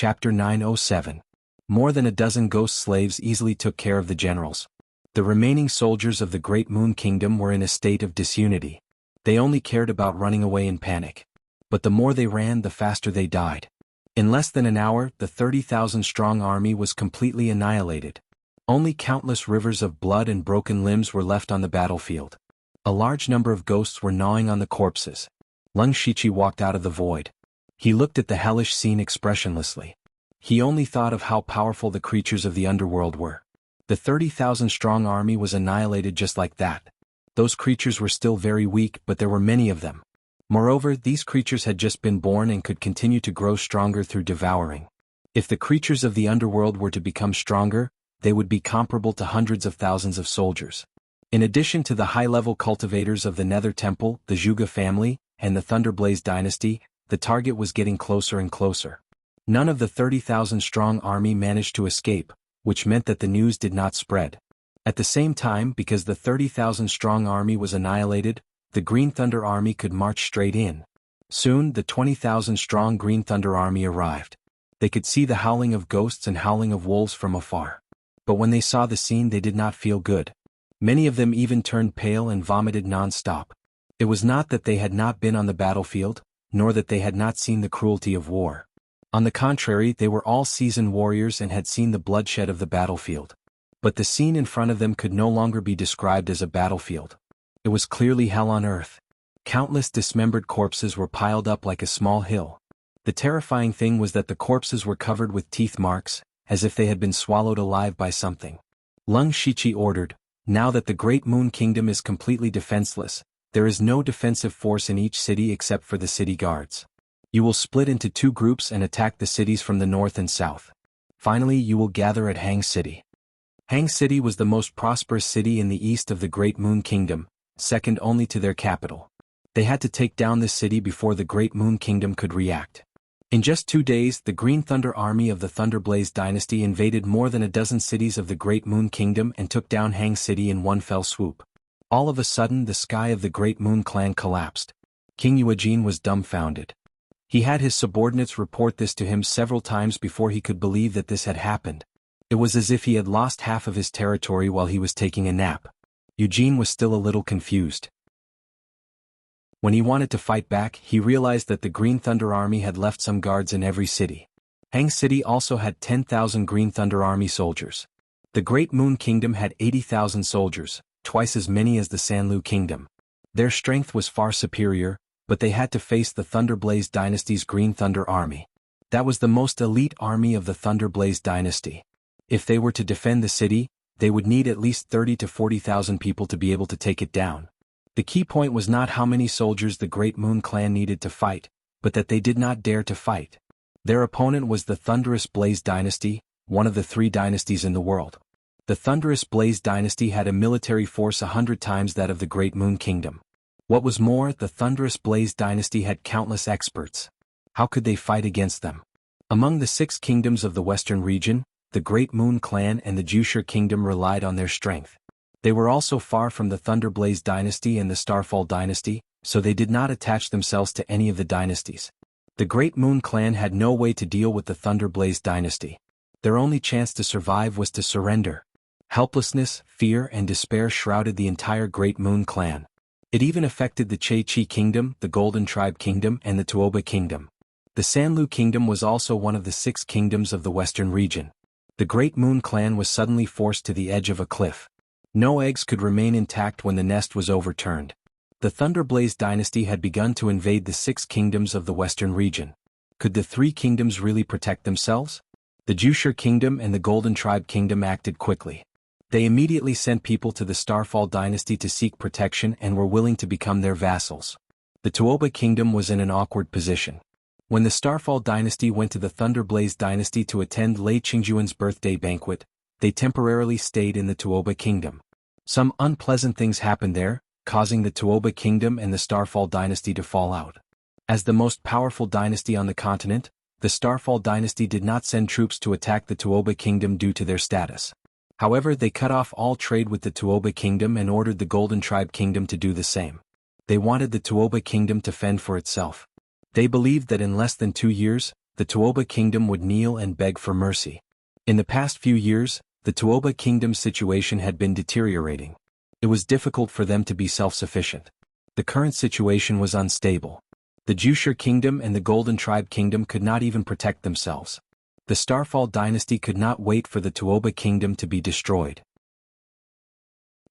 Chapter 907. More than a dozen ghost slaves easily took care of the generals. The remaining soldiers of the Great Moon Kingdom were in a state of disunity. They only cared about running away in panic. But the more they ran, the faster they died. In less than an hour, the 30,000-strong army was completely annihilated. Only countless rivers of blood and broken limbs were left on the battlefield. A large number of ghosts were gnawing on the corpses. Lung Shichi walked out of the void. He looked at the hellish scene expressionlessly. He only thought of how powerful the creatures of the underworld were. The 30,000-strong army was annihilated just like that. Those creatures were still very weak, but there were many of them. Moreover, these creatures had just been born and could continue to grow stronger through devouring. If the creatures of the underworld were to become stronger, they would be comparable to hundreds of thousands of soldiers. In addition to the high-level cultivators of the Nether Temple, the Zhuge family, and the Thunderblaze dynasty, the target was getting closer and closer. None of the 30,000-strong army managed to escape, which meant that the news did not spread. At the same time, because the 30,000-strong army was annihilated, the Green Thunder Army could march straight in. Soon, the 20,000-strong Green Thunder Army arrived. They could see the howling of ghosts and howling of wolves from afar. But when they saw the scene, they did not feel good. Many of them even turned pale and vomited non-stop. It was not that they had not been on the battlefield, nor that they had not seen the cruelty of war. On the contrary, they were all seasoned warriors and had seen the bloodshed of the battlefield. But the scene in front of them could no longer be described as a battlefield. It was clearly hell on earth. Countless dismembered corpses were piled up like a small hill. The terrifying thing was that the corpses were covered with teeth marks, as if they had been swallowed alive by something. Lung Shichi ordered, "Now that the Great Moon Kingdom is completely defenseless, there is no defensive force in each city except for the city guards. You will split into 2 groups and attack the cities from the north and south. Finally, you will gather at Hang City." Hang City was the most prosperous city in the east of the Great Moon Kingdom, second only to their capital. They had to take down this city before the Great Moon Kingdom could react. In just 2 days, the Green Thunder Army of the Thunderblaze dynasty invaded more than a dozen cities of the Great Moon Kingdom and took down Hang City in one fell swoop. All of a sudden, the sky of the Great Moon Clan collapsed. King Yuejin was dumbfounded. He had his subordinates report this to him several times before he could believe that this had happened. It was as if he had lost half of his territory while he was taking a nap. Eugene was still a little confused. When he wanted to fight back, he realized that the Green Thunder Army had left some guards in every city. Hang City also had 10,000 Green Thunder Army soldiers. The Great Moon Kingdom had 80,000 soldiers, twice as many as the Sanlu Kingdom. Their strength was far superior, but they had to face the Thunderblaze dynasty's Green Thunder Army. That was the most elite army of the Thunderblaze dynasty. If they were to defend the city, they would need at least 30 to 40,000 people to be able to take it down. The key point was not how many soldiers the Great Moon Clan needed to fight, but that they did not dare to fight. Their opponent was the Thunderous Blaze dynasty, one of the 3 dynasties in the world. The Thunderous Blaze dynasty had a military force 100 times that of the Great Moon Kingdom. What was more, the Thunderous Blaze dynasty had countless experts. How could they fight against them? Among the 6 kingdoms of the western region, the Great Moon Clan and the Wuxia Kingdom relied on their strength. They were also far from the Thunderblaze dynasty and the Starfall dynasty, so they did not attach themselves to any of the dynasties. The Great Moon Clan had no way to deal with the Thunderblaze dynasty. Their only chance to survive was to surrender. Helplessness, fear, and despair shrouded the entire Great Moon Clan. It even affected the Che-Chi Kingdom, the Golden Tribe Kingdom, and the Tuoba Kingdom. The Sanlu Kingdom was also one of the 6 kingdoms of the western region. The Great Moon Clan was suddenly forced to the edge of a cliff. No eggs could remain intact when the nest was overturned. The Thunderblaze dynasty had begun to invade the 6 kingdoms of the western region. Could the 3 kingdoms really protect themselves? The Wuxia Kingdom and the Golden Tribe Kingdom acted quickly. They immediately sent people to the Starfall dynasty to seek protection and were willing to become their vassals. The Tuoba Kingdom was in an awkward position. When the Starfall dynasty went to the Thunderblaze dynasty to attend Lei Qingjuan's birthday banquet, they temporarily stayed in the Tuoba Kingdom. Some unpleasant things happened there, causing the Tuoba Kingdom and the Starfall dynasty to fall out. As the most powerful dynasty on the continent, the Starfall dynasty did not send troops to attack the Tuoba Kingdom due to their status. However, they cut off all trade with the Tuoba Kingdom and ordered the Golden Tribe Kingdom to do the same. They wanted the Tuoba Kingdom to fend for itself. They believed that in less than 2 years, the Tuoba kingdom would kneel and beg for mercy. In the past few years, the Tuoba kingdom's situation had been deteriorating. It was difficult for them to be self-sufficient. The current situation was unstable. The Wuxia kingdom and the Golden Tribe kingdom could not even protect themselves. The Starfall dynasty could not wait for the Tuoba kingdom to be destroyed.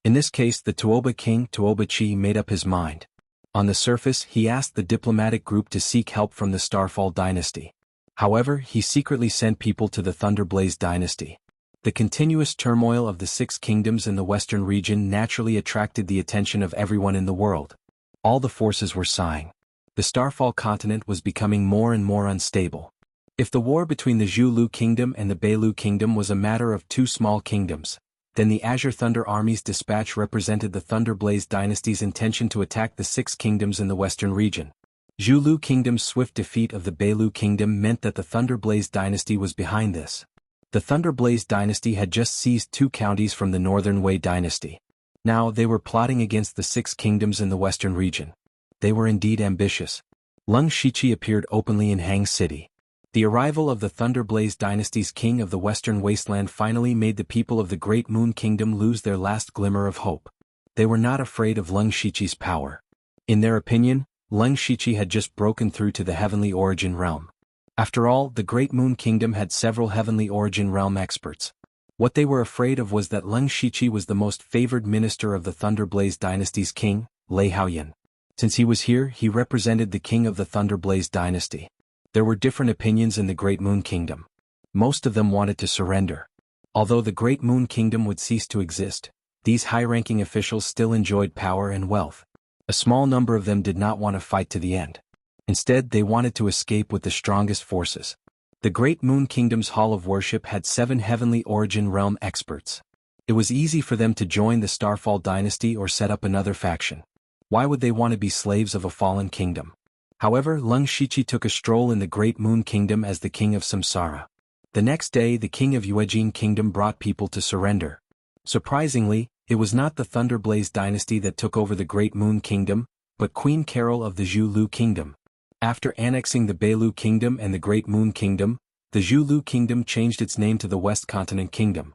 In this case, the Tuoba king, Tuoba Chi, made up his mind. On the surface, he asked the diplomatic group to seek help from the Starfall dynasty. However, he secretly sent people to the Thunderblaze dynasty. The continuous turmoil of the six kingdoms in the western region naturally attracted the attention of everyone in the world. All the forces were sighing. The Starfall continent was becoming more and more unstable. If the war between the Zhulu kingdom and the Beilu kingdom was a matter of two small kingdoms, then the Azure Thunder Army's dispatch represented the Thunderblaze dynasty's intention to attack the six kingdoms in the western region. Zhulu kingdom's swift defeat of the Beilu kingdom meant that the Thunderblaze dynasty was behind this. The Thunderblaze dynasty had just seized 2 counties from the Northern Wei dynasty. Now they were plotting against the 6 kingdoms in the western region. They were indeed ambitious. Lung Shiqi appeared openly in Hang City. The arrival of the Thunderblaze dynasty's king of the western wasteland finally made the people of the Great Moon Kingdom lose their last glimmer of hope. They were not afraid of Lung Shiqi's power. In their opinion, Lung Shiqi had just broken through to the Heavenly Origin Realm. After all, the Great Moon Kingdom had several Heavenly Origin Realm experts. What they were afraid of was that Lung Shiqi was the most favored minister of the Thunderblaze dynasty's king, Lei Haoyan. Since he was here, he represented the king of the Thunderblaze dynasty. There were different opinions in the Great Moon Kingdom. Most of them wanted to surrender. Although the Great Moon Kingdom would cease to exist, these high-ranking officials still enjoyed power and wealth. A small number of them did not want to fight to the end. Instead, they wanted to escape with the strongest forces. The Great Moon Kingdom's Hall of Worship had 7 Heavenly Origin Realm experts. It was easy for them to join the Starfall dynasty or set up another faction. Why would they want to be slaves of a fallen kingdom? However, Lung Shiqi took a stroll in the Great Moon Kingdom as the king of Samsara. The next day, the king of Yuejin Kingdom brought people to surrender. Surprisingly, it was not the Thunderblaze dynasty that took over the Great Moon Kingdom, but Queen Carol of the Zhulu Kingdom. After annexing the Beilu Kingdom and the Great Moon Kingdom, the Zhulu Kingdom changed its name to the West Continent Kingdom.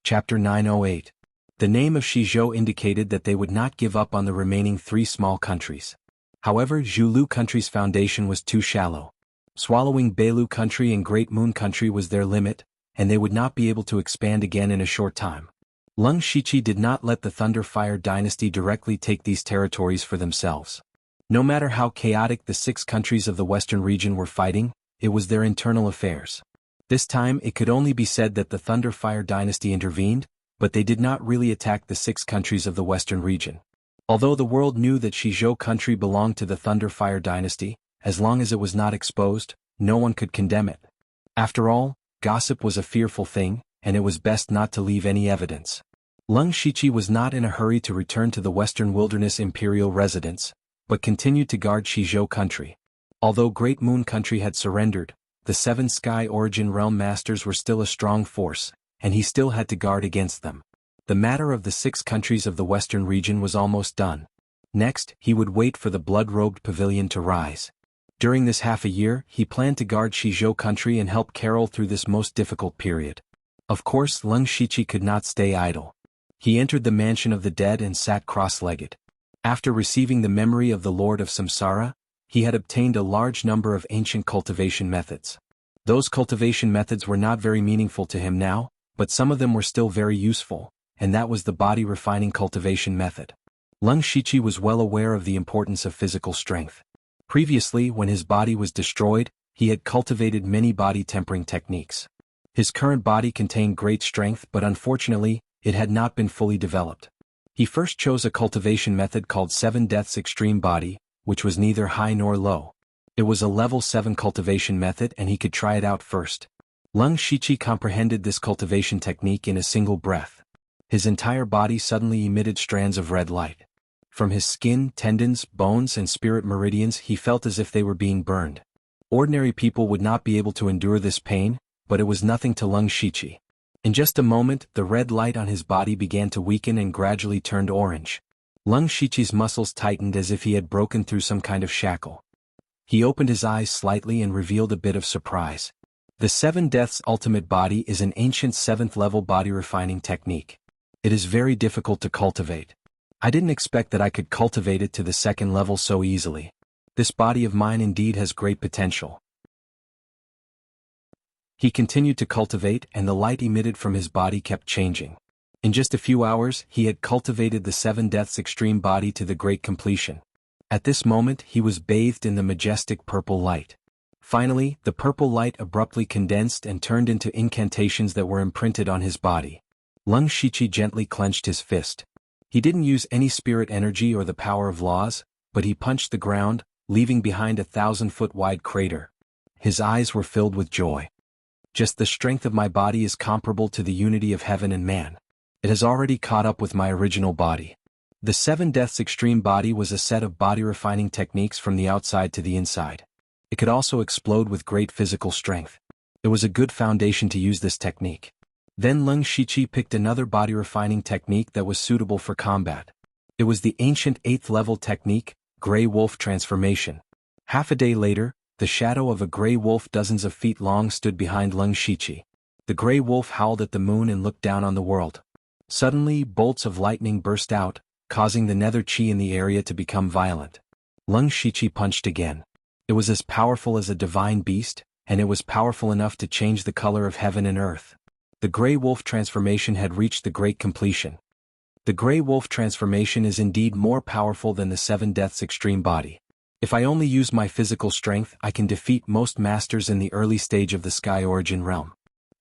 Chapter 908. The name of Shizhou indicated that they would not give up on the remaining 3 small countries. However, Zhulu country's foundation was too shallow. Swallowing Beilu country and Great Moon country was their limit, and they would not be able to expand again in a short time. Lung Shiqi did not let the Thunderfire dynasty directly take these territories for themselves. No matter how chaotic the 6 countries of the western region were fighting, it was their internal affairs. This time it could only be said that the Thunderfire dynasty intervened, but they did not really attack the 6 countries of the western region. Although the world knew that Shizhou country belonged to the Thunderfire dynasty, as long as it was not exposed, no one could condemn it. After all, gossip was a fearful thing, and it was best not to leave any evidence. Lung Shiqi was not in a hurry to return to the Western Wilderness imperial residence, but continued to guard Shizhou country. Although Great Moon country had surrendered, the 7 Sky Origin Realm Masters were still a strong force, and he still had to guard against them. The matter of the 6 countries of the Western region was almost done. Next, he would wait for the blood-robed pavilion to rise. During this half a year, he planned to guard Shizhou country and help Carol through this most difficult period. Of course, Lung Shiqi could not stay idle. He entered the mansion of the dead and sat cross-legged. After receiving the memory of the Lord of Samsara, he had obtained a large number of ancient cultivation methods. Those cultivation methods were not very meaningful to him now, but some of them were still very useful, and that was the body-refining cultivation method. Lung Shiqi was well aware of the importance of physical strength. Previously, when his body was destroyed, he had cultivated many body-tempering techniques. His current body contained great strength, but unfortunately, it had not been fully developed. He first chose a cultivation method called 7 Deaths Extreme Body, which was neither high nor low. It was a level 7 cultivation method and he could try it out first. Lung Shiqi comprehended this cultivation technique in a single breath. His entire body suddenly emitted strands of red light. From his skin, tendons, bones, and spirit meridians he felt as if they were being burned. Ordinary people would not be able to endure this pain, but it was nothing to Lung Shiqi. In just a moment, the red light on his body began to weaken and gradually turned orange. Lung Shiqi's muscles tightened as if he had broken through some kind of shackle. He opened his eyes slightly and revealed a bit of surprise. The Seven Deaths Ultimate Body is an ancient 7th-level body refining technique. It is very difficult to cultivate. I didn't expect that I could cultivate it to the 2nd level so easily. This body of mine indeed has great potential. He continued to cultivate, and the light emitted from his body kept changing. In just a few hours, he had cultivated the 7 Deaths Extreme Body to the great completion. At this moment, he was bathed in the majestic purple light. Finally, the purple light abruptly condensed and turned into incantations that were imprinted on his body. Lung Shiqi gently clenched his fist. He didn't use any spirit energy or the power of laws, but he punched the ground, leaving behind a 1,000-foot-wide crater. His eyes were filled with joy. Just the strength of my body is comparable to the unity of heaven and man. It has already caught up with my original body. The 7 Deaths Extreme Body was a set of body-refining techniques from the outside to the inside. It could also explode with great physical strength. It was a good foundation to use this technique. Then Lung Shiqi picked another body-refining technique that was suitable for combat. It was the ancient 8th-level technique, Grey Wolf Transformation. Half a day later, the shadow of a grey wolf dozens of feet long stood behind Lung Shiqi. The grey wolf howled at the moon and looked down on the world. Suddenly, bolts of lightning burst out, causing the nether chi in the area to become violent. Lung Shiqi punched again. It was as powerful as a divine beast, and it was powerful enough to change the color of heaven and earth. The Grey Wolf transformation had reached the great completion. The Grey Wolf transformation is indeed more powerful than the 7 Deaths Extreme Body. If I only use my physical strength, I can defeat most masters in the early stage of the Sky Origin realm.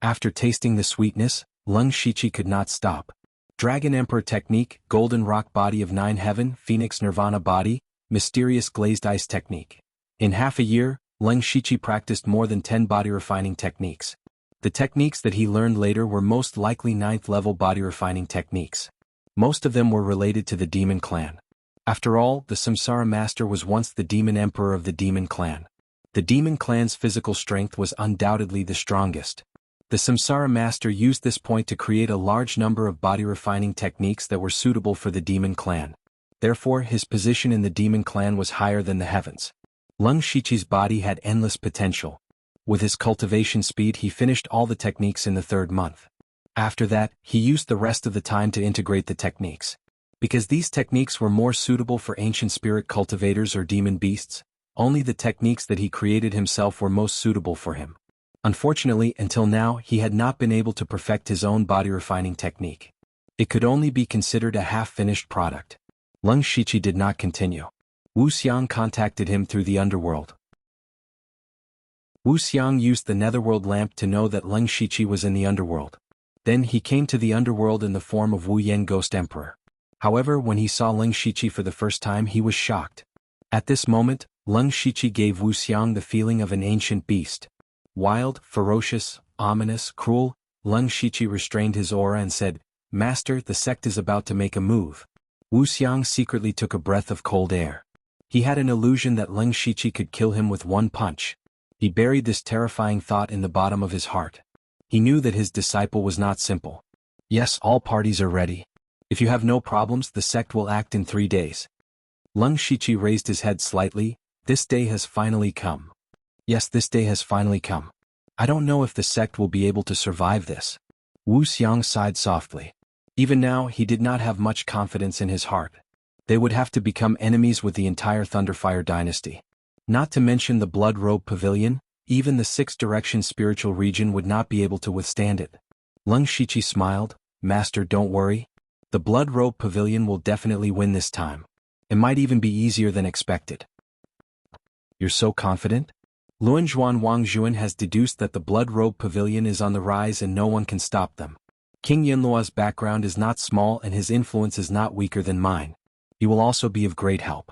After tasting the sweetness, Lung Shiqi could not stop. Dragon Emperor Technique, Golden Rock Body of 9 Heaven, Phoenix Nirvana Body, Mysterious Glazed Ice Technique. In half a year, Lung Shiqi practiced more than 10 body-refining techniques. The techniques that he learned later were most likely 9th-level body-refining techniques. Most of them were related to the Demon Clan. After all, the Samsara Master was once the Demon Emperor of the Demon Clan. The Demon Clan's physical strength was undoubtedly the strongest. The Samsara Master used this point to create a large number of body-refining techniques that were suitable for the Demon Clan. Therefore, his position in the Demon Clan was higher than the heavens. Lung Shiqi's body had endless potential. With his cultivation speed, he finished all the techniques in the 3rd month. After that, he used the rest of the time to integrate the techniques. Because these techniques were more suitable for ancient spirit cultivators or demon beasts, only the techniques that he created himself were most suitable for him. Unfortunately, until now, he had not been able to perfect his own body-refining technique. It could only be considered a half-finished product. Lung Shiqi did not continue. Wu Xiang contacted him through the underworld. Wu Xiang used the netherworld lamp to know that Lung Shiqi was in the underworld. Then he came to the underworld in the form of Wu Yen Ghost Emperor. However, when he saw Lung Shiqi for the first time, he was shocked. At this moment, Lung Shiqi gave Wu Xiang the feeling of an ancient beast. Wild, ferocious, ominous, cruel, Lung Shiqi restrained his aura and said, "Master, the sect is about to make a move." Wu Xiang secretly took a breath of cold air. He had an illusion that Lung Shiqi could kill him with one punch. He buried this terrifying thought in the bottom of his heart. He knew that his disciple was not simple. Yes, all parties are ready. If you have no problems, the sect will act in 3 days. Lung Shiqi raised his head slightly. This day has finally come. Yes, this day has finally come. I don't know if the sect will be able to survive this. Wu Xiang sighed softly. Even now, he did not have much confidence in his heart. They would have to become enemies with the entire Thunderfire dynasty. Not to mention the Blood Robe Pavilion, even the 6th Direction spiritual region would not be able to withstand it. Lung Shiqi smiled, "Master, don't worry. The Blood Robe Pavilion will definitely win this time. It might even be easier than expected." You're so confident? Luanzhuan Wangzhuan has deduced that the Blood Robe Pavilion is on the rise and no one can stop them. King Yanlua's background is not small and his influence is not weaker than mine. He will also be of great help.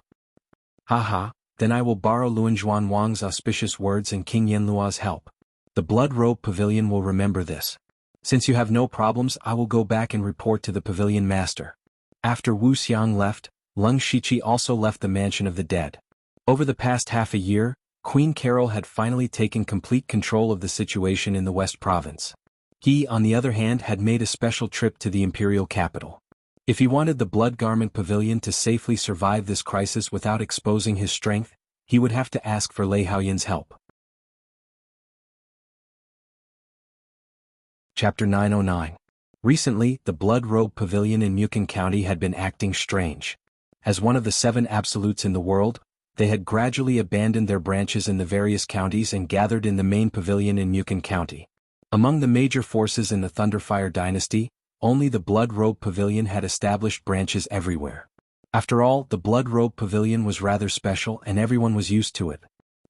Haha, then I will borrow Luanzhuan Wang's auspicious words and King Yanlua's help. The Blood Robe Pavilion will remember this. Since you have no problems, I will go back and report to the Pavilion Master. After Wu Xiang left, Lung Shiqi also left the Mansion of the Dead. Over the past half a year, Queen Carol had finally taken complete control of the situation in the West Province. He, on the other hand, had made a special trip to the imperial capital. If he wanted the Blood Garment Pavilion to safely survive this crisis without exposing his strength, he would have to ask for Lei Haoyin's help. Chapter 909. Recently, the Blood Robe Pavilion in Mukon County had been acting strange. As one of the 7 absolutes in the world, they had gradually abandoned their branches in the various counties and gathered in the main pavilion in Mukon County. Among the major forces in the Thunderfire dynasty, only the Blood Robe Pavilion had established branches everywhere. After all, the Blood Robe Pavilion was rather special and everyone was used to it.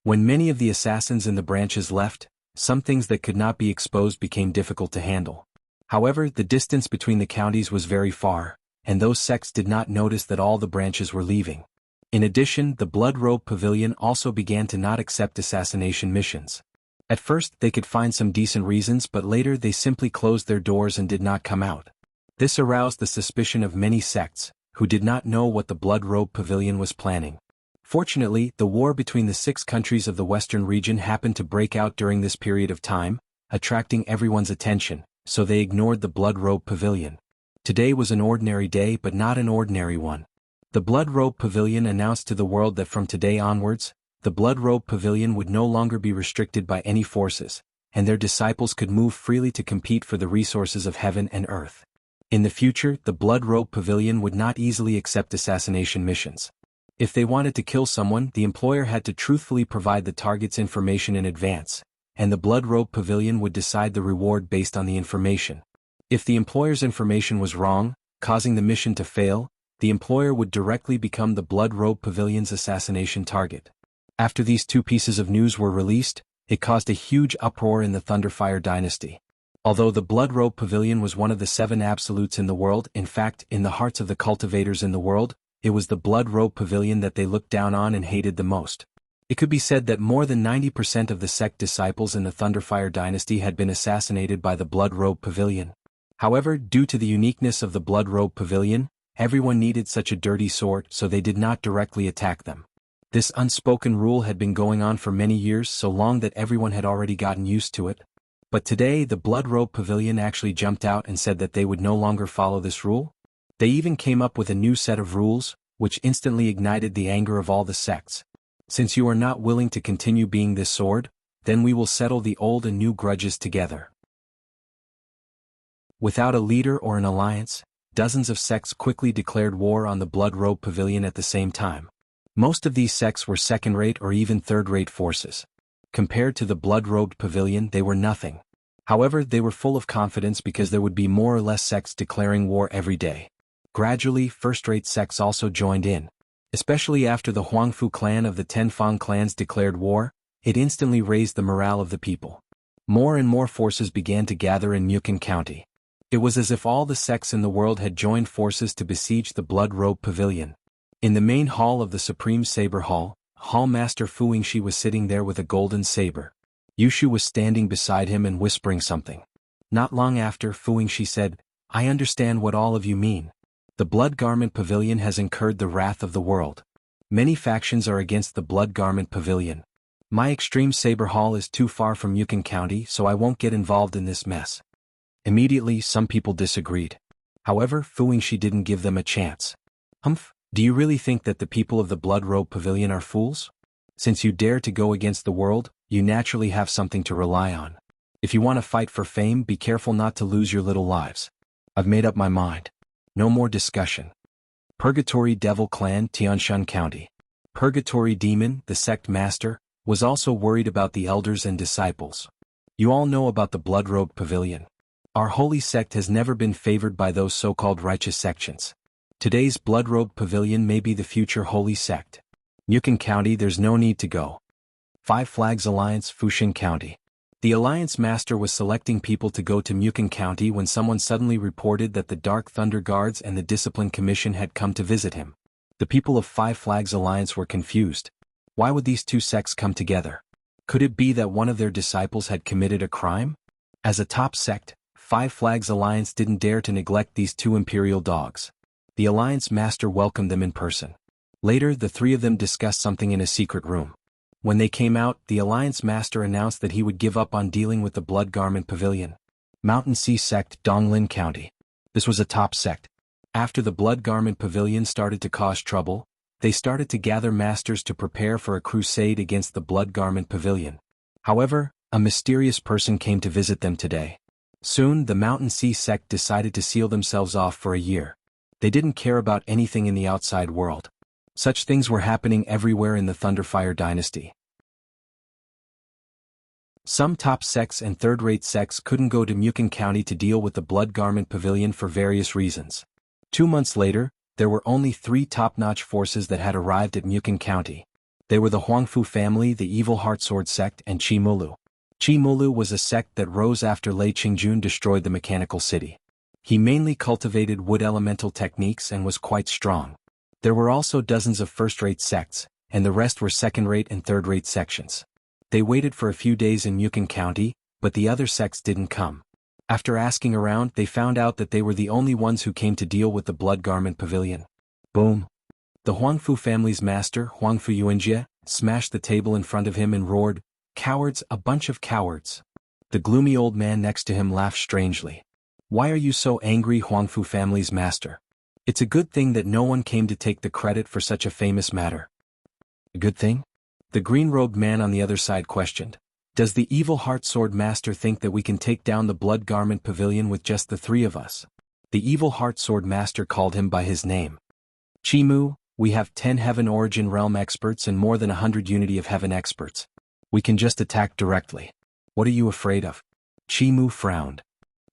When many of the assassins in the branches left, some things that could not be exposed became difficult to handle. However, the distance between the counties was very far, and those sects did not notice that all the branches were leaving. In addition, the Blood Robe Pavilion also began to not accept assassination missions. At first, they could find some decent reasons, but later they simply closed their doors and did not come out. This aroused the suspicion of many sects, who did not know what the Blood Robe Pavilion was planning. Fortunately, the war between the 6 countries of the Western region happened to break out during this period of time, attracting everyone's attention, so they ignored the Blood Robe Pavilion. Today was an ordinary day, but not an ordinary one. The Blood Robe Pavilion announced to the world that from today onwards, the Blood Robe Pavilion would no longer be restricted by any forces, and their disciples could move freely to compete for the resources of heaven and earth. In the future, the Blood Robe Pavilion would not easily accept assassination missions. If they wanted to kill someone, the employer had to truthfully provide the target's information in advance, and the Blood Robe Pavilion would decide the reward based on the information. If the employer's information was wrong, causing the mission to fail, the employer would directly become the Blood Robe Pavilion's assassination target. After these 2 pieces of news were released, it caused a huge uproar in the Thunderfire dynasty. Although the Blood Robe Pavilion was one of the 7 absolutes in the world, in fact, in the hearts of the cultivators in the world, it was the Blood Robe Pavilion that they looked down on and hated the most. It could be said that more than 90% of the sect disciples in the Thunderfire dynasty had been assassinated by the Blood Robe Pavilion. However, due to the uniqueness of the Blood Robe Pavilion, everyone needed such a dirty sword, so they did not directly attack them. This unspoken rule had been going on for many years, so long that everyone had already gotten used to it. But today the Blood Robe Pavilion actually jumped out and said that they would no longer follow this rule. They even came up with a new set of rules, which instantly ignited the anger of all the sects. Since you are not willing to continue being this sword, then we will settle the old and new grudges together. Without a leader or an alliance, dozens of sects quickly declared war on the Blood Robe Pavilion at the same time. Most of these sects were second-rate or even third-rate forces. Compared to the blood-robed pavilion, they were nothing. However, they were full of confidence because there would be more or less sects declaring war every day. Gradually, first-rate sects also joined in. Especially after the Huangfu clan of the Tenfang clans declared war, it instantly raised the morale of the people. More and more forces began to gather in Mukon County. It was as if all the sects in the world had joined forces to besiege the blood-robed pavilion. In the main hall of the Supreme Saber Hall, Hall Master Fu Yingxi was sitting there with a golden saber. Yushu was standing beside him and whispering something. Not long after, Fu Yingxi said, "I understand what all of you mean. The Blood Garment Pavilion has incurred the wrath of the world. Many factions are against the Blood Garment Pavilion. My Extreme Saber Hall is too far from Yukon County, so I won't get involved in this mess." Immediately, some people disagreed. However, Fu Yingxi didn't give them a chance. Do you really think that the people of the Blood Robe Pavilion are fools? Since you dare to go against the world, you naturally have something to rely on. If you want to fight for fame, be careful not to lose your little lives. I've made up my mind. No more discussion. Purgatory Devil Clan, Tianshan County. Purgatory Demon, the sect master, was also worried about the elders and disciples. You all know about the Blood Robe Pavilion. Our holy sect has never been favored by those so-called righteous sections. Today's Blood Robe Pavilion may be the future holy sect. Mukon County, there's no need to go. Five Flags Alliance, Fushin County. The Alliance Master was selecting people to go to Mukon County when someone suddenly reported that the Dark Thunder Guards and the Discipline Commission had come to visit him. The people of Five Flags Alliance were confused. Why would these two sects come together? Could it be that one of their disciples had committed a crime? As a top sect, Five Flags Alliance didn't dare to neglect these two imperial dogs. The Alliance Master welcomed them in person. Later, the three of them discussed something in a secret room. When they came out, the Alliance Master announced that he would give up on dealing with the Blood Garment Pavilion. Mountain Sea Sect, Donglin County. This was a top sect. After the Blood Garment Pavilion started to cause trouble, they started to gather masters to prepare for a crusade against the Blood Garment Pavilion. However, a mysterious person came to visit them today. Soon the Mountain Sea sect decided to seal themselves off for a year. They didn't care about anything in the outside world. Such things were happening everywhere in the Thunderfire dynasty. Some top sects and third-rate sects couldn't go to Mukin County to deal with the Blood Garment Pavilion for various reasons. 2 months later, there were only 3 top-notch forces that had arrived at Mukin County. They were the Huangfu family, the Evil Heartsword sect, and Qimulu. Qimulu was a sect that rose after Lei Qingjun destroyed the mechanical city. He mainly cultivated wood elemental techniques and was quite strong. There were also dozens of first-rate sects, and the rest were second-rate and third-rate sections. They waited for a few days in Mukin County, but the other sects didn't come. After asking around, they found out that they were the only ones who came to deal with the Blood Garment Pavilion. Boom! The Huangfu family's master, Huangfu Yuanjie, smashed the table in front of him and roared, "Cowards, a bunch of cowards!" The gloomy old man next to him laughed strangely. "Why are you so angry, Huangfu family's master? It's a good thing that no one came to take the credit for such a famous matter." "A good thing?" The green-robed man on the other side questioned. "Does the Evil Heartsword master think that we can take down the Blood Garment Pavilion with just the 3 of us?" The Evil Heartsword master called him by his name. "Chimu, we have 10 Heaven Origin Realm experts and more than 100 Unity of Heaven experts. We can just attack directly. What are you afraid of?" Chimu frowned.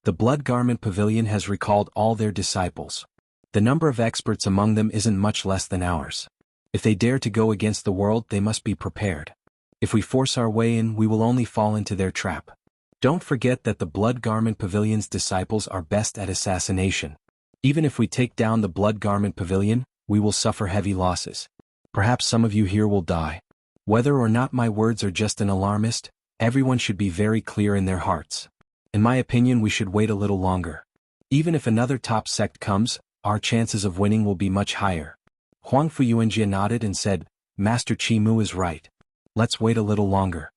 "The Blood Garment Pavilion has recalled all their disciples. The number of experts among them isn't much less than ours. If they dare to go against the world, they must be prepared. If we force our way in, we will only fall into their trap. Don't forget that the Blood Garment Pavilion's disciples are best at assassination. Even if we take down the Blood Garment Pavilion, we will suffer heavy losses. Perhaps some of you here will die. Whether or not my words are just an alarmist, everyone should be very clear in their hearts. In my opinion, we should wait a little longer. Even if another top sect comes, our chances of winning will be much higher." Huangfu Yuanjie nodded and said, "Master Chimu is right. Let's wait a little longer."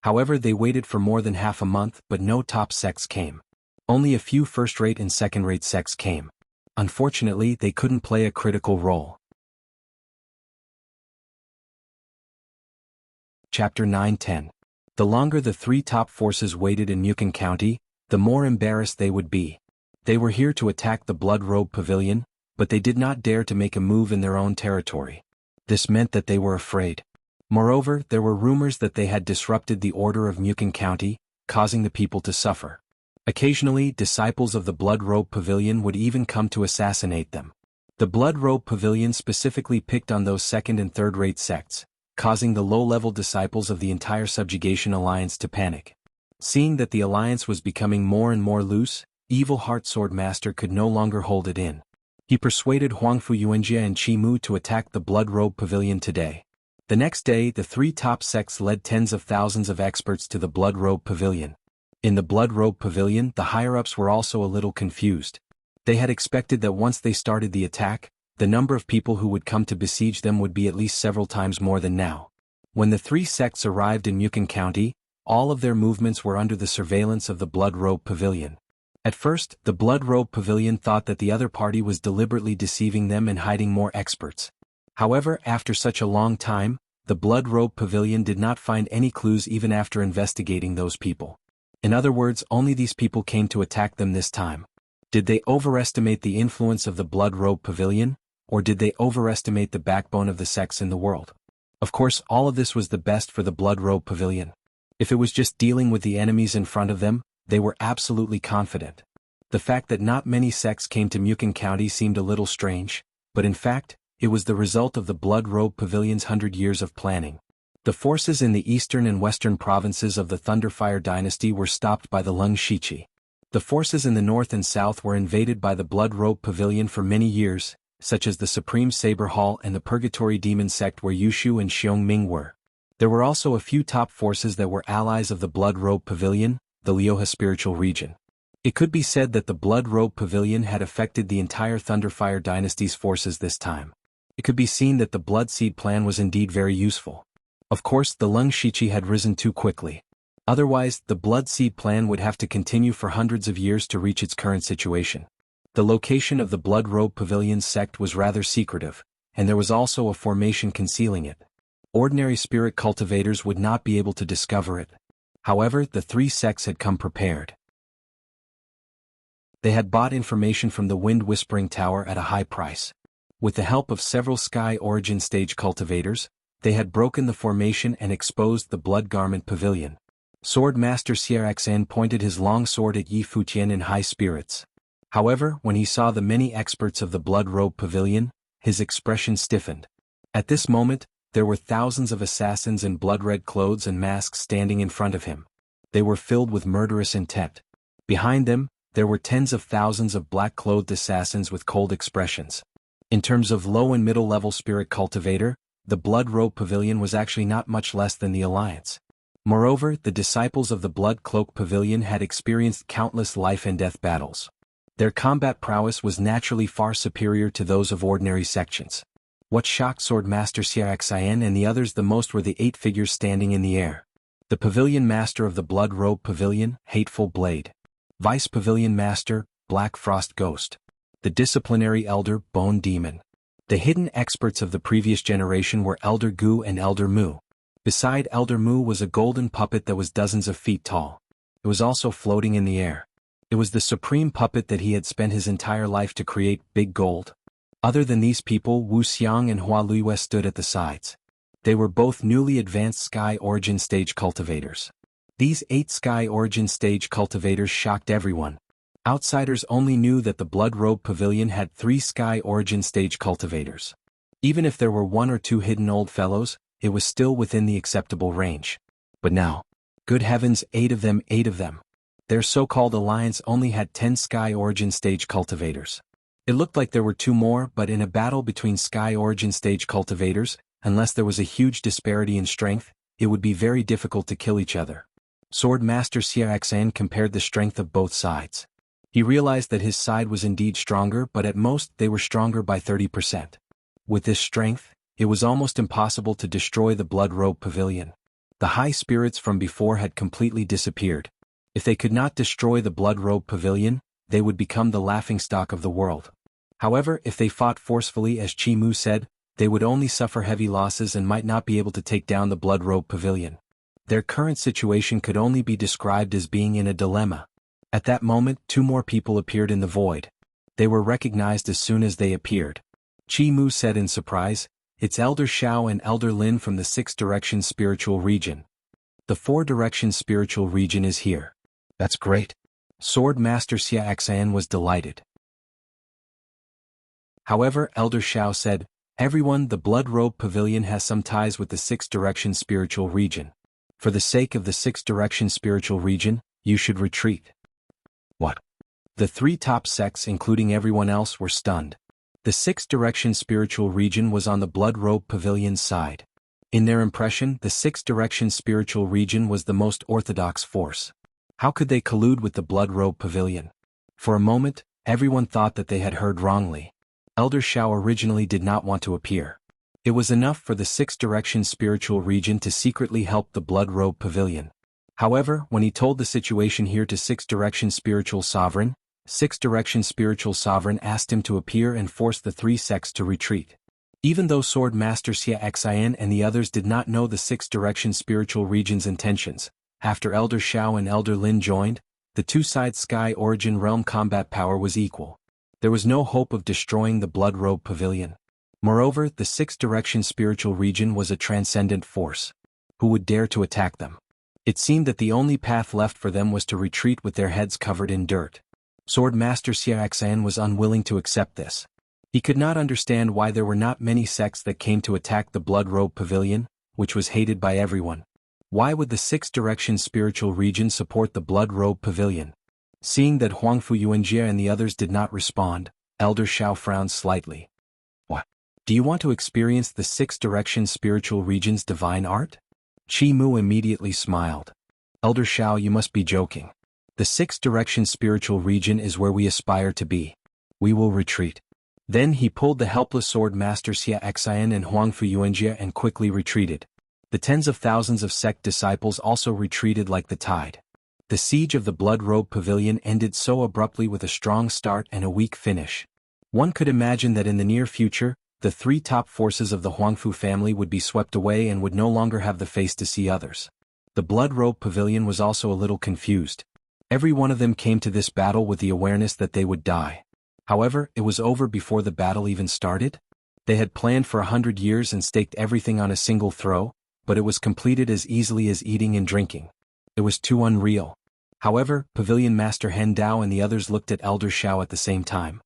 However, they waited for more than half a month, but no top sects came. Only a few first-rate and second-rate sects came. Unfortunately, they couldn't play a critical role. Chapter 9-10. The longer the 3 top forces waited in Mukin County, the more embarrassed they would be. They were here to attack the Blood Robe Pavilion, but they did not dare to make a move in their own territory. This meant that they were afraid. Moreover, there were rumors that they had disrupted the order of Mukin County, causing the people to suffer. Occasionally, disciples of the Blood Robe Pavilion would even come to assassinate them. The Blood Robe Pavilion specifically picked on those second and third-rate sects, causing the low-level disciples of the entire Subjugation Alliance to panic. Seeing that the alliance was becoming more and more loose, Evil Heartsword Master could no longer hold it in. He persuaded Huangfu Yuanjie and Chimu to attack the Blood Robe Pavilion today. The next day, the 3 top sects led tens of thousands of experts to the Blood Robe Pavilion. In the Blood Robe Pavilion, the higher-ups were also a little confused. They had expected that once they started the attack, the number of people who would come to besiege them would be at least several times more than now. When the 3 sects arrived in Mukin County, all of their movements were under the surveillance of the Blood Robe Pavilion. At first, the Blood Robe Pavilion thought that the other party was deliberately deceiving them and hiding more experts. However, after such a long time, the Blood Robe Pavilion did not find any clues even after investigating those people. In other words, only these people came to attack them this time. Did they overestimate the influence of the Blood Robe Pavilion, or did they overestimate the backbone of the sects in the world? Of course, all of this was the best for the Blood Robe Pavilion. If it was just dealing with the enemies in front of them, they were absolutely confident. The fact that not many sects came to Mukin County seemed a little strange, but in fact, it was the result of the Blood Robe Pavilion's 100 years of planning. The forces in the eastern and western provinces of the Thunderfire dynasty were stopped by the Lung Shichi. The forces in the north and south were invaded by the Blood Robe Pavilion for many years, such as the Supreme Saber Hall and the Purgatory Demon sect where Yushu and Xiongming were. There were also a few top forces that were allies of the Blood Robe Pavilion, the Lioha spiritual region. It could be said that the Blood Robe Pavilion had affected the entire Thunderfire dynasty's forces this time. It could be seen that the Blood Seed plan was indeed very useful. Of course, the Lung Shichi had risen too quickly. Otherwise, the Blood Seed plan would have to continue for hundreds of years to reach its current situation. The location of the Blood Robe Pavilion's sect was rather secretive, and there was also a formation concealing it. Ordinary spirit cultivators would not be able to discover it. However, the three sects had come prepared. They had bought information from the Wind Whispering Tower at a high price. With the help of several Sky Origin stage cultivators, they had broken the formation and exposed the Blood Garment Pavilion. Sword Master Xiaoxan pointed his long sword at Yi Futian in high spirits. However, when he saw the many experts of the Blood Robe Pavilion, his expression stiffened. At this moment, there were thousands of assassins in blood-red clothes and masks standing in front of him. They were filled with murderous intent. Behind them, there were tens of thousands of black-clothed assassins with cold expressions. In terms of low and middle-level spirit cultivator, the Blood Robe Pavilion was actually not much less than the Alliance. Moreover, the disciples of the Blood Cloak Pavilion had experienced countless life-and-death battles. Their combat prowess was naturally far superior to those of ordinary sections. What shocked Sword Master Xiaoxian and the others the most were the 8 figures standing in the air. The Pavilion Master of the Blood Robe Pavilion, Hateful Blade. Vice Pavilion Master, Black Frost Ghost. The Disciplinary Elder, Bone Demon. The hidden experts of the previous generation were Elder Gu and Elder Mu. Beside Elder Mu was a golden puppet that was dozens of feet tall. It was also floating in the air. It was the supreme puppet that he had spent his entire life to create, Big Gold. Other than these people, Wu Xiang and Hua Luiyue stood at the sides. They were both newly advanced Sky Origin stage cultivators. These 8 Sky Origin stage cultivators shocked everyone. Outsiders only knew that the Blood Robe Pavilion had 3 Sky Origin stage cultivators. Even if there were 1 or 2 hidden old fellows, it was still within the acceptable range. But now, good heavens, 8 of them, 8 of them. Their so-called alliance only had 10 Sky Origin stage cultivators. It looked like there were 2 more, but in a battle between Sky Origin stage cultivators, unless there was a huge disparity in strength, it would be very difficult to kill each other. Sword Master Xiaoxan compared the strength of both sides. He realized that his side was indeed stronger, but at most they were stronger by 30%. With this strength, it was almost impossible to destroy the Blood Robe Pavilion. The high spirits from before had completely disappeared. If they could not destroy the Blood Robe Pavilion, they would become the laughingstock of the world. However, if they fought forcefully as Chi Mu said, they would only suffer heavy losses and might not be able to take down the Blood Robe Pavilion. Their current situation could only be described as being in a dilemma. At that moment, 2 more people appeared in the void. They were recognized as soon as they appeared. Chi Mu said in surprise, "It's Elder Shao and Elder Lin from the 6 Direction Spiritual Region. The 4 Direction Spiritual Region is here." "That's great." Sword Master Xiaoxan was delighted. However, Elder Shao said, "Everyone, the Blood Robe Pavilion has some ties with the 6 Direction Spiritual Region. For the sake of the 6 Direction Spiritual Region, you should retreat." "What?" The 3 top sects, including everyone else, were stunned. The 6 Direction Spiritual Region was on the Blood Robe Pavilion's side. In their impression, the 6 Direction Spiritual Region was the most orthodox force. How could they collude with the Blood Robe Pavilion? For a moment, everyone thought that they had heard wrongly. Elder Shao originally did not want to appear. It was enough for the 6 Direction Spiritual Region to secretly help the Blood Robe Pavilion. However, when he told the situation here to 6 Direction Spiritual Sovereign, 6 Direction Spiritual Sovereign asked him to appear and force the 3 sects to retreat. Even though Sword Master Xiaoxian and the others did not know the 6 Direction Spiritual Region's intentions, after Elder Shao and Elder Lin joined, the 2-side Sky Origin realm combat power was equal. There was no hope of destroying the Blood Robe Pavilion. Moreover, the 6 Direction Spiritual Region was a transcendent force. Who would dare to attack them? It seemed that the only path left for them was to retreat with their heads covered in dirt. Sword Master Xiaoxan was unwilling to accept this. He could not understand why there were not many sects that came to attack the Blood Robe Pavilion, which was hated by everyone. Why would the 6 Direction Spiritual Region support the Blood Robe Pavilion? Seeing that Huangfu Yuanjie and the others did not respond, Elder Shao frowned slightly. "What? Do you want to experience the 6 Direction Spiritual Region's divine art?" Chi Mu immediately smiled. "Elder Shao, you must be joking. The 6 Direction Spiritual Region is where we aspire to be. We will retreat." Then he pulled the helpless Sword Master Xiaoxian and Huangfu Yuanjie and quickly retreated. The tens of thousands of sect disciples also retreated like the tide. The siege of the Blood Robe Pavilion ended so abruptly with a strong start and a weak finish. One could imagine that in the near future, the three top forces of the Huangfu family would be swept away and would no longer have the face to see others. The Blood Robe Pavilion was also a little confused. Every one of them came to this battle with the awareness that they would die. However, it was over before the battle even started. They had planned for 100 years and staked everything on a single throw, but it was completed as easily as eating and drinking. It was too unreal. However, Pavilion Master Hen Dao and the others looked at Elder Xiao at the same time.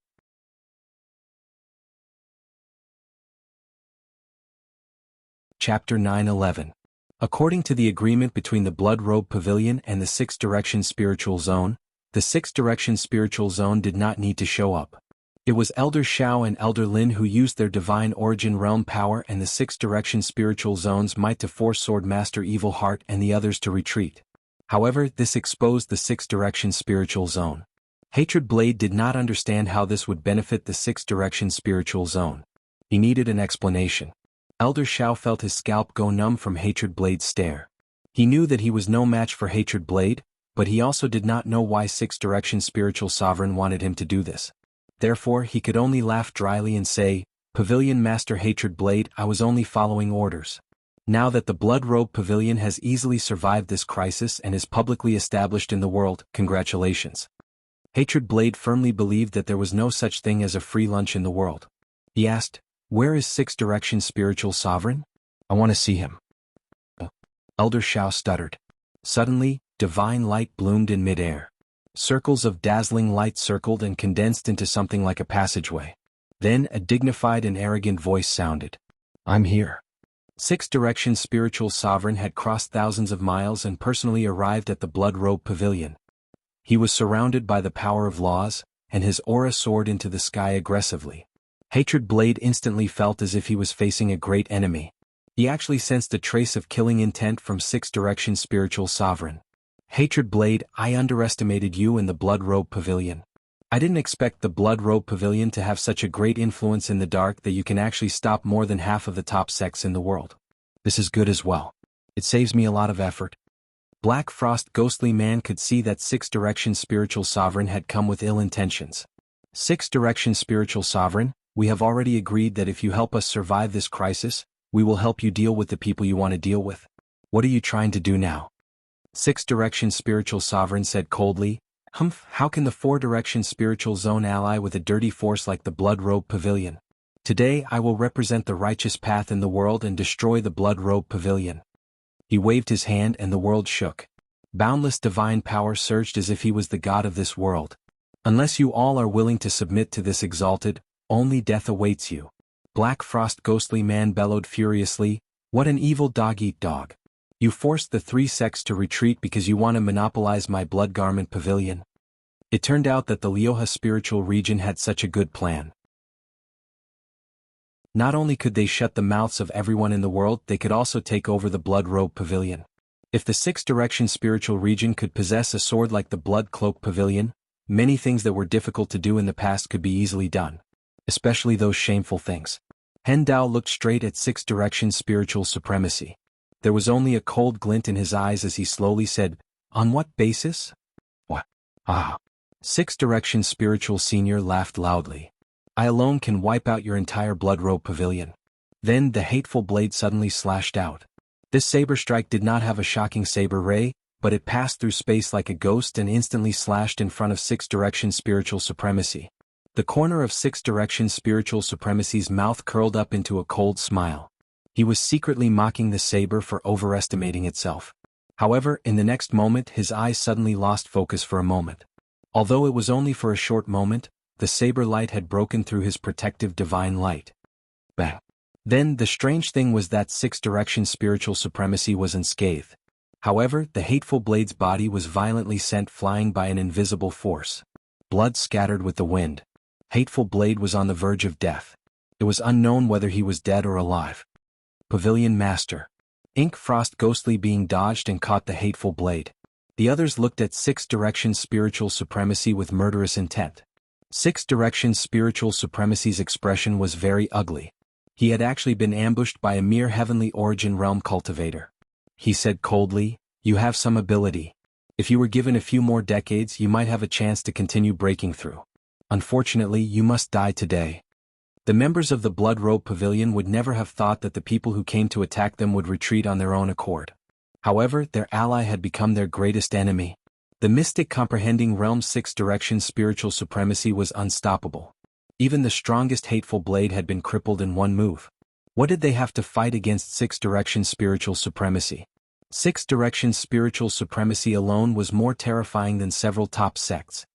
Chapter 9:11. According to the agreement between the Blood Robe Pavilion and the Sixth Direction Spiritual Zone, the Sixth Direction Spiritual Zone did not need to show up. It was Elder Xiao and Elder Lin who used their Divine Origin Realm power and the Sixth Direction Spiritual Zone's might to force Sword Master Evil Heart and the others to retreat. However, this exposed the Sixth Direction Spiritual Zone. Hatred Blade did not understand how this would benefit the Sixth Direction Spiritual Zone. He needed an explanation. Elder Xiao felt his scalp go numb from Hatred Blade's stare. He knew that he was no match for Hatred Blade, but he also did not know why Sixth Direction Spiritual Sovereign wanted him to do this. Therefore, he could only laugh dryly and say, "Pavilion Master Hatred Blade, I was only following orders." Now that the Blood Robe Pavilion has easily survived this crisis and is publicly established in the world, congratulations. Hatred Blade firmly believed that there was no such thing as a free lunch in the world. He asked, "Where is Sixth Direction Spiritual Sovereign? I want to see him." Elder Xiao stuttered. Suddenly, divine light bloomed in midair. Circles of dazzling light circled and condensed into something like a passageway. Then a dignified and arrogant voice sounded. "I'm here." Sixth Direction Spiritual Sovereign had crossed thousands of miles and personally arrived at the Blood Robe Pavilion. He was surrounded by the power of laws, and his aura soared into the sky aggressively. Hatred Blade instantly felt as if he was facing a great enemy. He actually sensed a trace of killing intent from Sixth Direction Spiritual Sovereign. "Hatred Blade, I underestimated you in the Blood Robe Pavilion. I didn't expect the Blood Robe Pavilion to have such a great influence in the dark that you can actually stop more than half of the top sects in the world. This is good as well. It saves me a lot of effort." Black Frost Ghostly Man could see that Sixth Direction Spiritual Sovereign had come with ill intentions. "Sixth Direction Spiritual Sovereign, we have already agreed that if you help us survive this crisis, we will help you deal with the people you want to deal with. What are you trying to do now?" Sixth Direction Spiritual Sovereign said coldly, "Humph, how can the Four Direction Spiritual Zone ally with a dirty force like the Blood Robe Pavilion? Today I will represent the righteous path in the world and destroy the Blood Robe Pavilion." He waved his hand and the world shook. Boundless divine power surged as if he was the god of this world. "Unless you all are willing to submit to this exalted, only death awaits you." Black Frost Ghostly Man bellowed furiously, "What an evil dog-eat-dog. You forced the three sects to retreat because you want to monopolize my Blood Garment Pavilion." It turned out that the Lioha spiritual region had such a good plan. Not only could they shut the mouths of everyone in the world, they could also take over the Blood Robe Pavilion. If the Sixth Direction spiritual region could possess a sword like the Blood Cloak Pavilion, many things that were difficult to do in the past could be easily done. Especially those shameful things. Hen Dao looked straight at Sixth Direction Spiritual Supremacy. There was only a cold glint in his eyes as he slowly said, "On what basis?" "What? Ah." Sixth Direction Spiritual Senior laughed loudly. "I alone can wipe out your entire Blood Robe Pavilion." Then the hateful blade suddenly slashed out. This saber strike did not have a shocking saber ray, but it passed through space like a ghost and instantly slashed in front of Sixth Direction Spiritual Supremacy. The corner of Sixth Direction Spiritual Supremacy's mouth curled up into a cold smile. He was secretly mocking the saber for overestimating itself. However, in the next moment his eyes suddenly lost focus for a moment. Although it was only for a short moment, the saber light had broken through his protective divine light. Bang! Then the strange thing was that Sixth Direction Spiritual Supremacy was unscathed. However, the hateful blade's body was violently sent flying by an invisible force. Blood scattered with the wind. Hateful blade was on the verge of death. It was unknown whether he was dead or alive. Pavilion Master. Ink Frost Ghostly Being dodged and caught the hateful blade. The others looked at Sixth Direction Spiritual Supremacy with murderous intent. Sixth Direction Spiritual Supremacy's expression was very ugly. He had actually been ambushed by a mere heavenly origin realm cultivator. He said coldly, "You have some ability. If you were given a few more decades, you might have a chance to continue breaking through. Unfortunately, you must die today. The members of the Blood Robe Pavilion would never have thought that the people who came to attack them would retreat on their own accord. However, their ally had become their greatest enemy. The mystic comprehending realm's six-direction spiritual supremacy was unstoppable. Even the strongest hateful blade had been crippled in one move. What did they have to fight against six-direction spiritual supremacy? Six-direction spiritual supremacy alone was more terrifying than several top sects.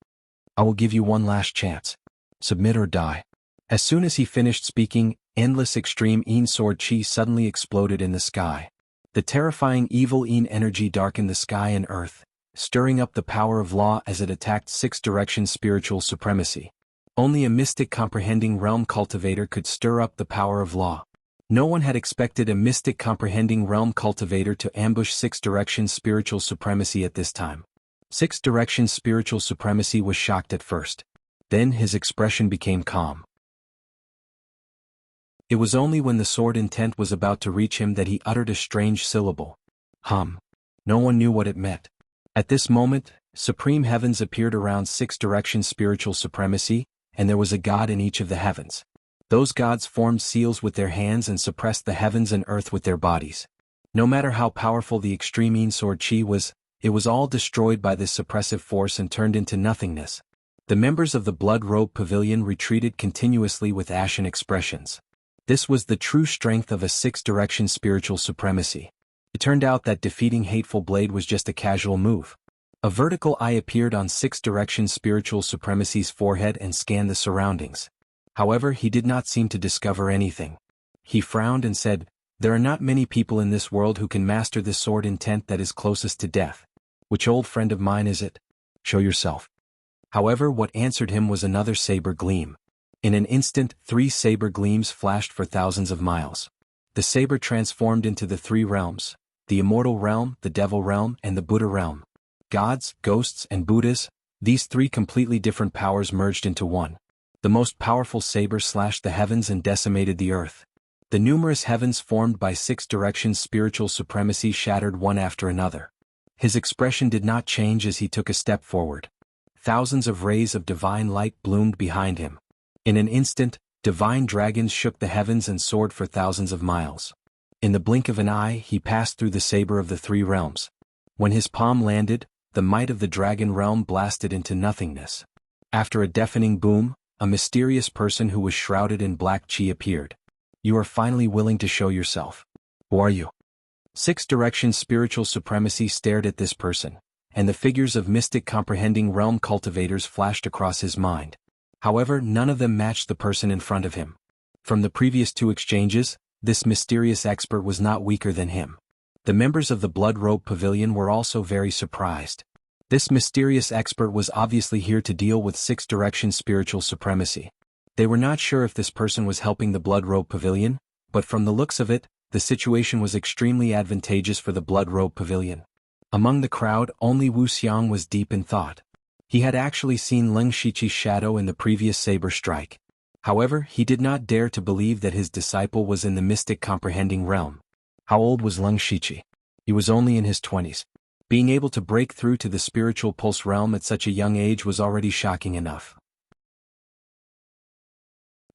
I will give you one last chance. Submit or die. As soon as he finished speaking, endless extreme Een sword chi suddenly exploded in the sky. The terrifying evil Een energy darkened the sky and earth, stirring up the power of law as it attacked six-direction spiritual supremacy. Only a mystic comprehending realm cultivator could stir up the power of law. No one had expected a mystic comprehending realm cultivator to ambush six-direction spiritual supremacy at this time. Six-direction spiritual supremacy was shocked at first. Then his expression became calm. It was only when the sword intent was about to reach him that he uttered a strange syllable. Hum. No one knew what it meant. At this moment, supreme heavens appeared around six-direction spiritual supremacy, and there was a god in each of the heavens. Those gods formed seals with their hands and suppressed the heavens and earth with their bodies. No matter how powerful the extreme Een sword chi was, it was all destroyed by this suppressive force and turned into nothingness. The members of the Blood Robe Pavilion retreated continuously with ashen expressions. This was the true strength of a six-direction spiritual supremacy. It turned out that defeating Hateful Blade was just a casual move. A vertical eye appeared on six-direction spiritual supremacy's forehead and scanned the surroundings. However, he did not seem to discover anything. He frowned and said, "There are not many people in this world who can master this sword intent that is closest to death. Which old friend of mine is it? Show yourself." However, what answered him was another saber gleam. In an instant, 3 saber gleams flashed for thousands of miles. The saber transformed into the 3 realms, the immortal realm, the devil realm, and the Buddha realm. Gods, ghosts, and Buddhas, these 3 completely different powers merged into one. The most powerful saber slashed the heavens and decimated the earth. The numerous heavens formed by six-direction spiritual supremacy shattered one after another. His expression did not change as he took a step forward. Thousands of rays of divine light bloomed behind him. In an instant, divine dragons shook the heavens and soared for thousands of miles. In the blink of an eye, he passed through the saber of the 3 realms. When his palm landed, the might of the dragon realm blasted into nothingness. After a deafening boom, a mysterious person who was shrouded in black chi appeared. "You are finally willing to show yourself. Who are you?" Six-direction spiritual supremacy stared at this person, and the figures of mystic comprehending realm cultivators flashed across his mind. However, none of them matched the person in front of him. From the previous 2 exchanges, this mysterious expert was not weaker than him. The members of the Blood Robe Pavilion were also very surprised. This mysterious expert was obviously here to deal with six-direction spiritual supremacy. They were not sure if this person was helping the Blood Robe Pavilion, but from the looks of it, the situation was extremely advantageous for the Blood Robe Pavilion. Among the crowd, only Wuxiang was deep in thought. He had actually seen Leng Shiqi's shadow in the previous saber strike. However, he did not dare to believe that his disciple was in the mystic comprehending realm. How old was Leng Shiqi? He was only in his 20s. Being able to break through to the spiritual pulse realm at such a young age was already shocking enough.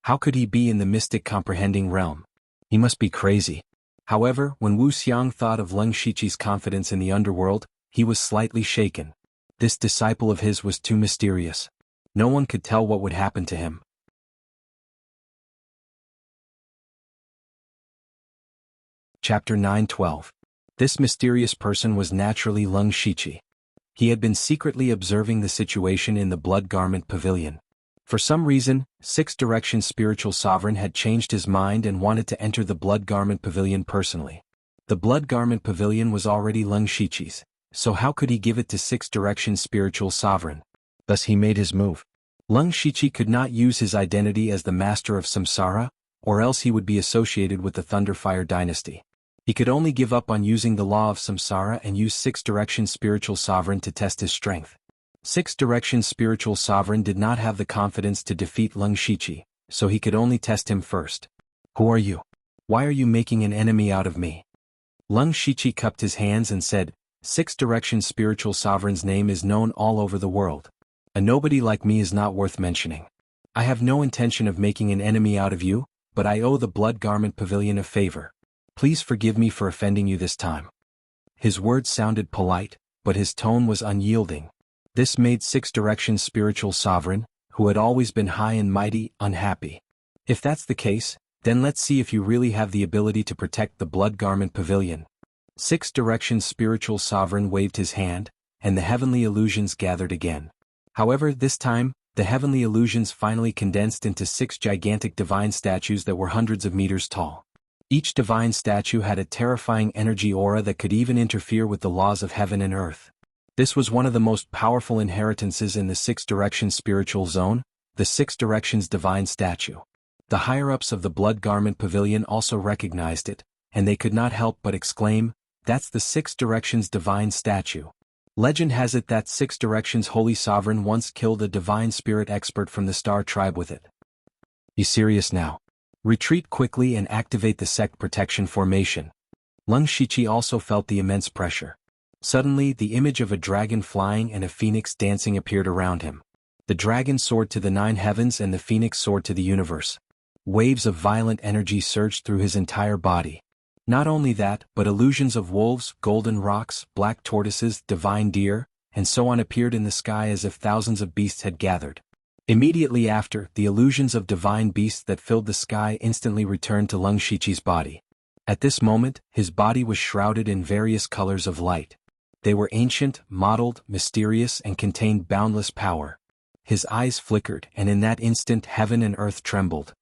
How could he be in the mystic comprehending realm? He must be crazy. However, when Wuxiang thought of Leng Shiqi's confidence in the underworld, he was slightly shaken. This disciple of his was too mysterious. No one could tell what would happen to him. Chapter 9:12. This mysterious person was naturally Leng Shiqi. He had been secretly observing the situation in the Blood Garment Pavilion. For some reason, Six-Direction Spiritual Sovereign had changed his mind and wanted to enter the Blood Garment Pavilion personally. The Blood Garment Pavilion was already Leng Shiqi's, so how could he give it to Six-Direction Spiritual Sovereign? Thus he made his move. Leng Shiqi could not use his identity as the Master of Samsara, or else he would be associated with the Thunderfire Dynasty. He could only give up on using the law of Samsara and use Six-Direction Spiritual Sovereign to test his strength. Six-Direction Spiritual Sovereign did not have the confidence to defeat Leng Shiqi, so he could only test him first. "Who are you? Why are you making an enemy out of me?" Leng Shiqi cupped his hands and said, Six Directions Spiritual Sovereign's name is known all over the world. A nobody like me is not worth mentioning. I have no intention of making an enemy out of you, but I owe the Blood Garment Pavilion a favor. Please forgive me for offending you this time. His words sounded polite, but his tone was unyielding. This made Six Directions Spiritual Sovereign, who had always been high and mighty, unhappy. If that's the case, then let's see if you really have the ability to protect the Blood Garment Pavilion. Six Directions Spiritual Sovereign waved his hand, and the heavenly illusions gathered again. However, this time, the heavenly illusions finally condensed into 6 gigantic divine statues that were hundreds of meters tall. Each divine statue had a terrifying energy aura that could even interfere with the laws of heaven and earth. This was one of the most powerful inheritances in the Six Directions spiritual zone, the Six Directions divine statue. The higher-ups of the Blood Garment Pavilion also recognized it, and they could not help but exclaim, "That's the Six Directions divine statue." Legend has it that Six Directions Holy Sovereign once killed a divine spirit expert from the Star Tribe with it. Be serious now. Retreat quickly and activate the sect protection formation. Lung Shiqi also felt the immense pressure. Suddenly, the image of a dragon flying and a phoenix dancing appeared around him. The dragon soared to the 9 heavens and the phoenix soared to the universe. Waves of violent energy surged through his entire body. Not only that, but illusions of wolves, golden rocks, black tortoises, divine deer, and so on appeared in the sky as if thousands of beasts had gathered. Immediately after, the illusions of divine beasts that filled the sky instantly returned to Lung Shiqi's body. At this moment, his body was shrouded in various colors of light. They were ancient, mottled, mysterious, and contained boundless power. His eyes flickered, and in that instant heaven and earth trembled.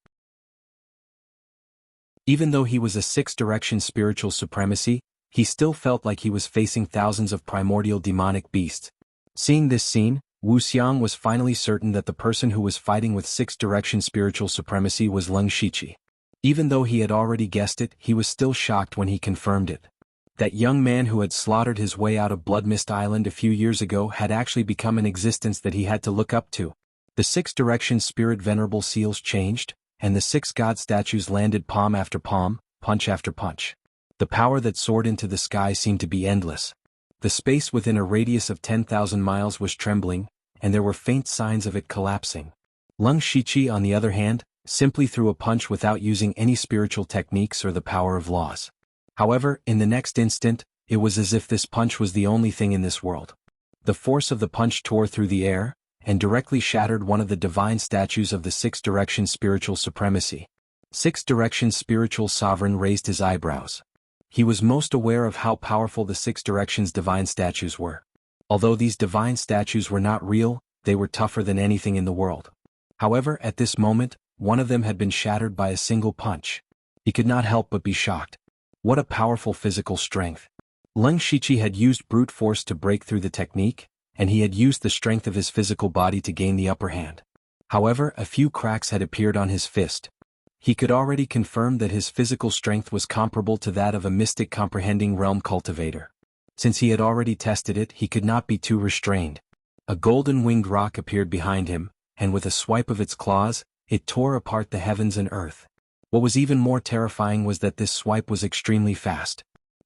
Even though he was a Six Directions spiritual supremacy, he still felt like he was facing thousands of primordial demonic beasts. Seeing this scene, Wuxiang was finally certain that the person who was fighting with Six Directions spiritual supremacy was Lung Shiqi. Even though he had already guessed it, he was still shocked when he confirmed it. That young man who had slaughtered his way out of Blood Mist Island a few years ago had actually become an existence that he had to look up to. The Six Directions spirit venerable seals changed, and the 6 god statues landed palm after palm, punch after punch. The power that soared into the sky seemed to be endless. The space within a radius of 10,000 miles was trembling, and there were faint signs of it collapsing. Lung Shiqi, on the other hand, simply threw a punch without using any spiritual techniques or the power of laws. However, in the next instant, it was as if this punch was the only thing in this world. The force of the punch tore through the air, and directly shattered one of the divine statues of the Six Directions spiritual supremacy. Six Directions spiritual sovereign raised his eyebrows. He was most aware of how powerful the Six Directions divine statues were. Although these divine statues were not real, they were tougher than anything in the world. However, at this moment, one of them had been shattered by a single punch. He could not help but be shocked. What a powerful physical strength. Lung Shiqi had used brute force to break through the technique, and he had used the strength of his physical body to gain the upper hand. However, a few cracks had appeared on his fist. He could already confirm that his physical strength was comparable to that of a mystic comprehending realm cultivator. Since he had already tested it, he could not be too restrained. A golden winged rock appeared behind him, and with a swipe of its claws, it tore apart the heavens and earth. What was even more terrifying was that this swipe was extremely fast.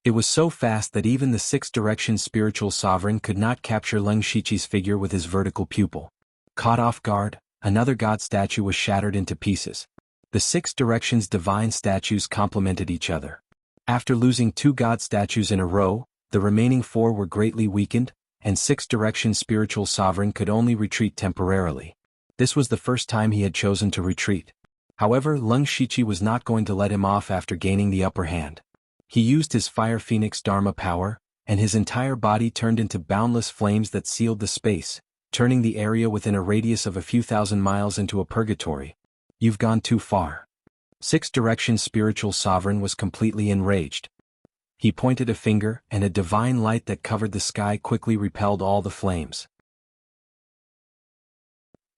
It was so fast that even the Six Directions spiritual sovereign could not capture Lung Shiqi's figure with his vertical pupil. Caught off guard, another god statue was shattered into pieces. The Six Directions divine statues complemented each other. After losing 2 god statues in a row, the remaining 4 were greatly weakened, and Six Directions spiritual sovereign could only retreat temporarily. This was the first time he had chosen to retreat. However, Lung Shiqi was not going to let him off after gaining the upper hand. He used his Fire Phoenix Dharma power, and his entire body turned into boundless flames that sealed the space, turning the area within a radius of a few thousand miles into a purgatory. You've gone too far. Six Directions spiritual sovereign was completely enraged. He pointed a finger, and a divine light that covered the sky quickly repelled all the flames.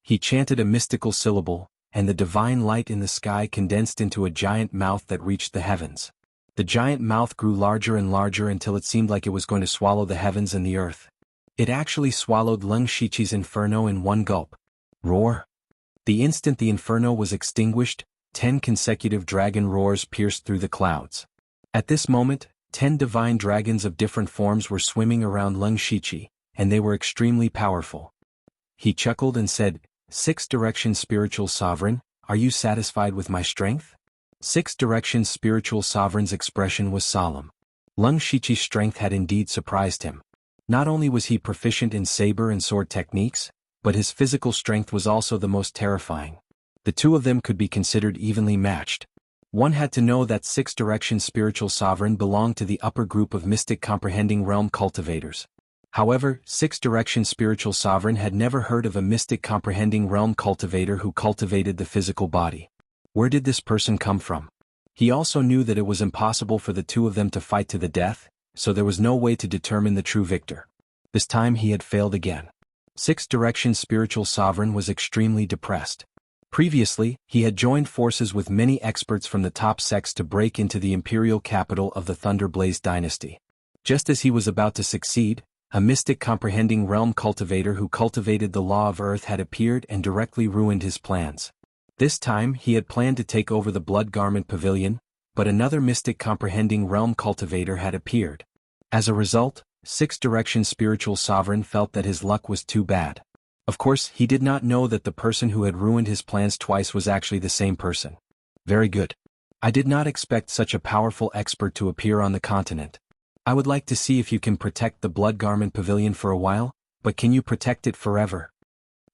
He chanted a mystical syllable, and the divine light in the sky condensed into a giant mouth that reached the heavens. The giant mouth grew larger and larger until it seemed like it was going to swallow the heavens and the earth. It actually swallowed Lung Shiqi's inferno in one gulp. Roar! The instant the inferno was extinguished, 10 consecutive dragon roars pierced through the clouds. At this moment, 10 divine dragons of different forms were swimming around Lung Shiqi, and they were extremely powerful. He chuckled and said, "Six Directions Spiritual Sovereign, are you satisfied with my strength?" Six Directions Spiritual Sovereign's expression was solemn. Lung Shiqi's strength had indeed surprised him. Not only was he proficient in saber and sword techniques, but his physical strength was also the most terrifying. The two of them could be considered evenly matched. One had to know that Six Directions Spiritual Sovereign belonged to the upper group of mystic comprehending realm cultivators. However, Six Directions Spiritual Sovereign had never heard of a mystic comprehending realm cultivator who cultivated the physical body. Where did this person come from? He also knew that it was impossible for the two of them to fight to the death, so there was no way to determine the true victor. This time he had failed again. Six Directions Spiritual Sovereign was extremely depressed. Previously, he had joined forces with many experts from the top sects to break into the imperial capital of the Thunderblaze dynasty. Just as he was about to succeed, a mystic comprehending realm cultivator who cultivated the law of earth had appeared and directly ruined his plans. This time he had planned to take over the Blood Garment Pavilion, but another mystic comprehending realm cultivator had appeared. As a result, Six Directions Spiritual Sovereign felt that his luck was too bad. Of course, he did not know that the person who had ruined his plans twice was actually the same person. Very good. I did not expect such a powerful expert to appear on the continent. I would like to see if you can protect the Blood Garment Pavilion for a while, but can you protect it forever?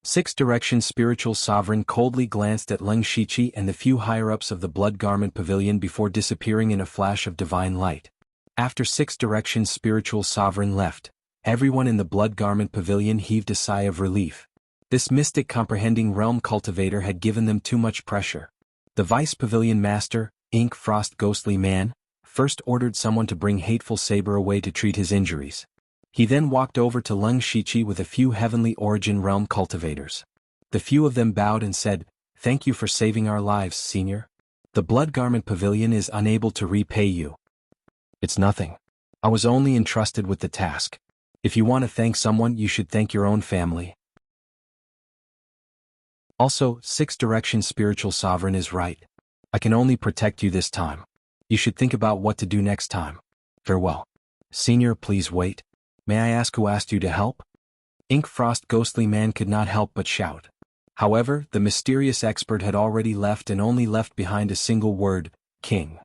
Six Directions Spiritual Sovereign coldly glanced at Lung Shiqi and the few higher-ups of the Blood Garment Pavilion before disappearing in a flash of divine light. After Six Directions Spiritual Sovereign left, everyone in the Blood Garment Pavilion heaved a sigh of relief. This mystic comprehending realm cultivator had given them too much pressure. The Vice Pavilion Master, Ink Frost Ghostly Man, first ordered someone to bring Hateful Saber away to treat his injuries. He then walked over to Lung Shiqi with a few Heavenly Origin realm cultivators. The few of them bowed and said, "Thank you for saving our lives, Senior. The Blood Garment Pavilion is unable to repay you." "It's nothing. I was only entrusted with the task. If you want to thank someone, you should thank your own family." Also, Six Directions Spiritual Sovereign is right. I can only protect you this time. You should think about what to do next time. Farewell. Senior, please wait. May I ask who asked you to help? Ink Frost Ghostly Man could not help but shout. However, the mysterious expert had already left and only left behind a single word, King.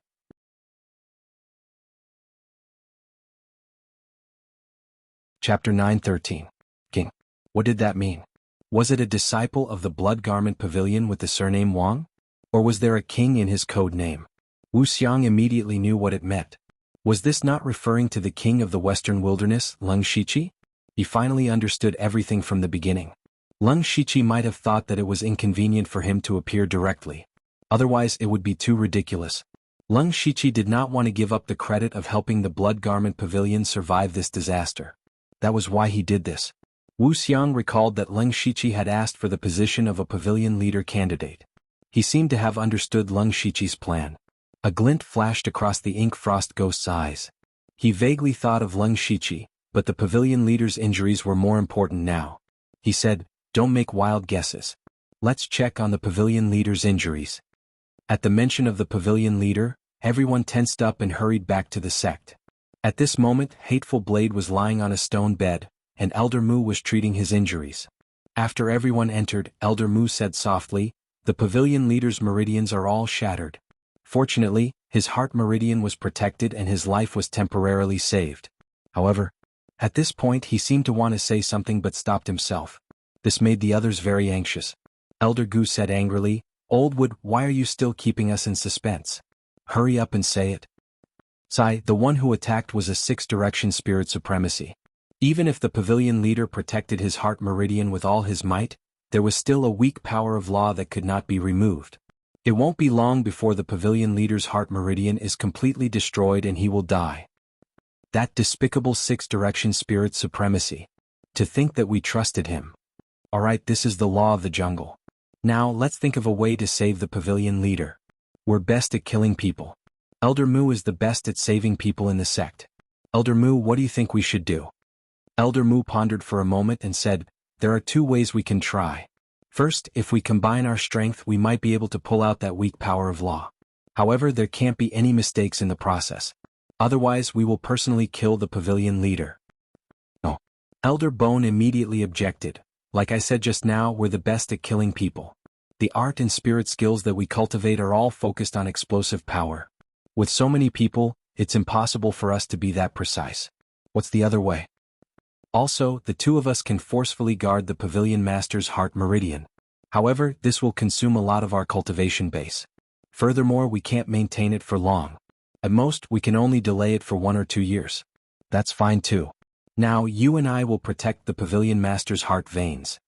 Chapter 9:13. King. What did that mean? Was it a disciple of the Blood Garment Pavilion with the surname Wang? Or was there a king in his code name? Wu Xiang immediately knew what it meant. Was this not referring to the king of the Western Wilderness, Lung Shiqi? He finally understood everything from the beginning. Lung Shiqi might have thought that it was inconvenient for him to appear directly. Otherwise it would be too ridiculous. Lung Shiqi did not want to give up the credit of helping the Blood Garment Pavilion survive this disaster. That was why he did this. Wu Xiang recalled that Lung Shiqi had asked for the position of a pavilion leader candidate. He seemed to have understood Lung Shiqi's plan. A glint flashed across the Ink Frost Ghost's eyes. He vaguely thought of Lung Shiqi, but the pavilion leader's injuries were more important now. He said, "Don't make wild guesses. Let's check on the pavilion leader's injuries." At the mention of the pavilion leader, everyone tensed up and hurried back to the sect. At this moment, Hateful Blade was lying on a stone bed, and Elder Mu was treating his injuries. After everyone entered, Elder Mu said softly, "The pavilion leader's meridians are all shattered. Fortunately, his heart meridian was protected and his life was temporarily saved." However, at this point he seemed to want to say something but stopped himself. This made the others very anxious. Elder Gu said angrily, "Old Wood, why are you still keeping us in suspense? Hurry up and say it." Sai, the one who attacked was a Six-Direction Spirit Supremacy. Even if the pavilion leader protected his heart meridian with all his might, there was still a weak power of law that could not be removed. It won't be long before the pavilion leader's heart meridian is completely destroyed and he will die. That despicable Six-Direction Spirit Supremacy. To think that we trusted him. Alright, this is the law of the jungle. Now let's think of a way to save the pavilion leader. We're best at killing people. Elder Mu is the best at saving people in the sect. Elder Mu, what do you think we should do? Elder Mu pondered for a moment and said, "There are two ways we can try. First, if we combine our strength, we might be able to pull out that weak power of law. However, there can't be any mistakes in the process. Otherwise we will personally kill the pavilion leader. No. Elder Bone immediately objected. Like I said just now, we're the best at killing people. The art and spirit skills that we cultivate are all focused on explosive power. With so many people, it's impossible for us to be that precise. What's the other way? Also, the two of us can forcefully guard the pavilion master's heart meridian. However, this will consume a lot of our cultivation base. Furthermore, we can't maintain it for long. At most, we can only delay it for 1 or 2 years. That's fine too. Now, you and I will protect the pavilion master's heart veins.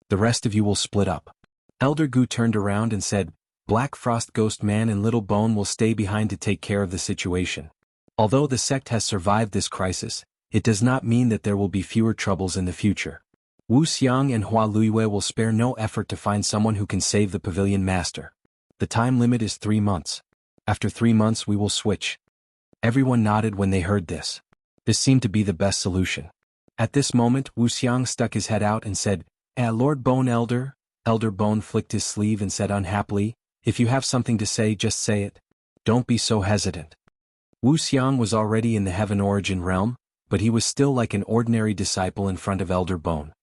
The rest of you will split up. Elder Gu turned around and said, Black Frost Ghost Man and Little Bone will stay behind to take care of the situation. Although the sect has survived this crisis, it does not mean that there will be fewer troubles in the future. Wu Xiang and Hua Luiyue will spare no effort to find someone who can save the pavilion master. The time limit is 3 months. After 3 months we will switch. Everyone nodded when they heard this. This seemed to be the best solution. At this moment Wu Xiang stuck his head out and said, Lord Bone Elder? Elder Bone flicked his sleeve and said unhappily, If you have something to say, just say it. Don't be so hesitant. Wu Xiang was already in the Heaven Origin realm, but he was still like an ordinary disciple in front of Elder Bone.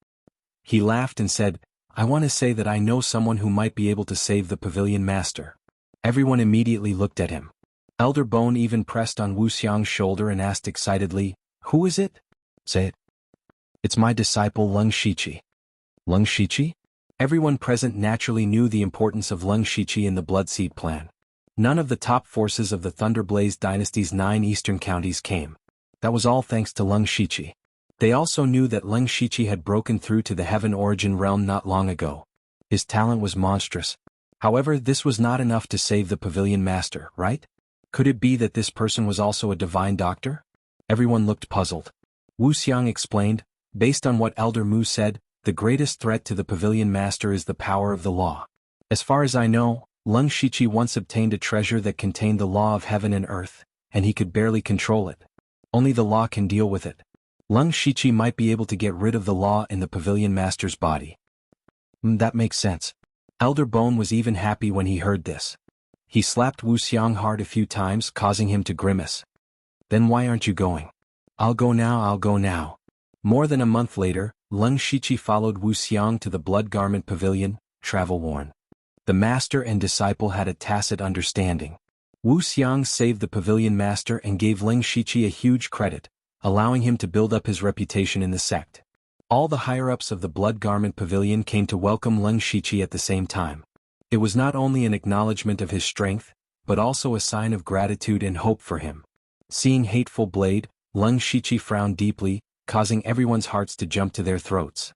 He laughed and said, I want to say that I know someone who might be able to save the pavilion master. Everyone immediately looked at him. Elder Bone even pressed on Wu Xiang's shoulder and asked excitedly, Who is it? Say it. It's my disciple Leng Shiqi. Leng Shiqi? Everyone present naturally knew the importance of Leng Shiqi in the Bloodseed plan. None of the top forces of the Thunderblaze dynasty's 9 eastern counties came. That was all thanks to Leng Shiqi. They also knew that Leng Shiqi had broken through to the Heaven Origin realm not long ago. His talent was monstrous. However, this was not enough to save the pavilion master, right? Could it be that this person was also a divine doctor? Everyone looked puzzled. Wu Xiang explained, based on what Elder Mu said, the greatest threat to the pavilion master is the power of the law. As far as I know, Leng Shiqi once obtained a treasure that contained the law of heaven and earth, and he could barely control it. Only the law can deal with it. Leng Shiqi might be able to get rid of the law in the pavilion master's body. That makes sense. Elder Bone was even happy when he heard this. He slapped Wu Xiang hard a few times, causing him to grimace. Then why aren't you going? I'll go now. More than a month later, Leng Shiqi followed Wu Xiang to the Blood Garment Pavilion, travel-worn. The master and disciple had a tacit understanding. Wu Xiang saved the pavilion master and gave Leng Shiqi a huge credit, allowing him to build up his reputation in the sect. All the higher-ups of the Blood Garment Pavilion came to welcome Leng Shiqi at the same time. It was not only an acknowledgement of his strength, but also a sign of gratitude and hope for him. Seeing Hateful Blade, Leng Shiqi frowned deeply, causing everyone's hearts to jump to their throats.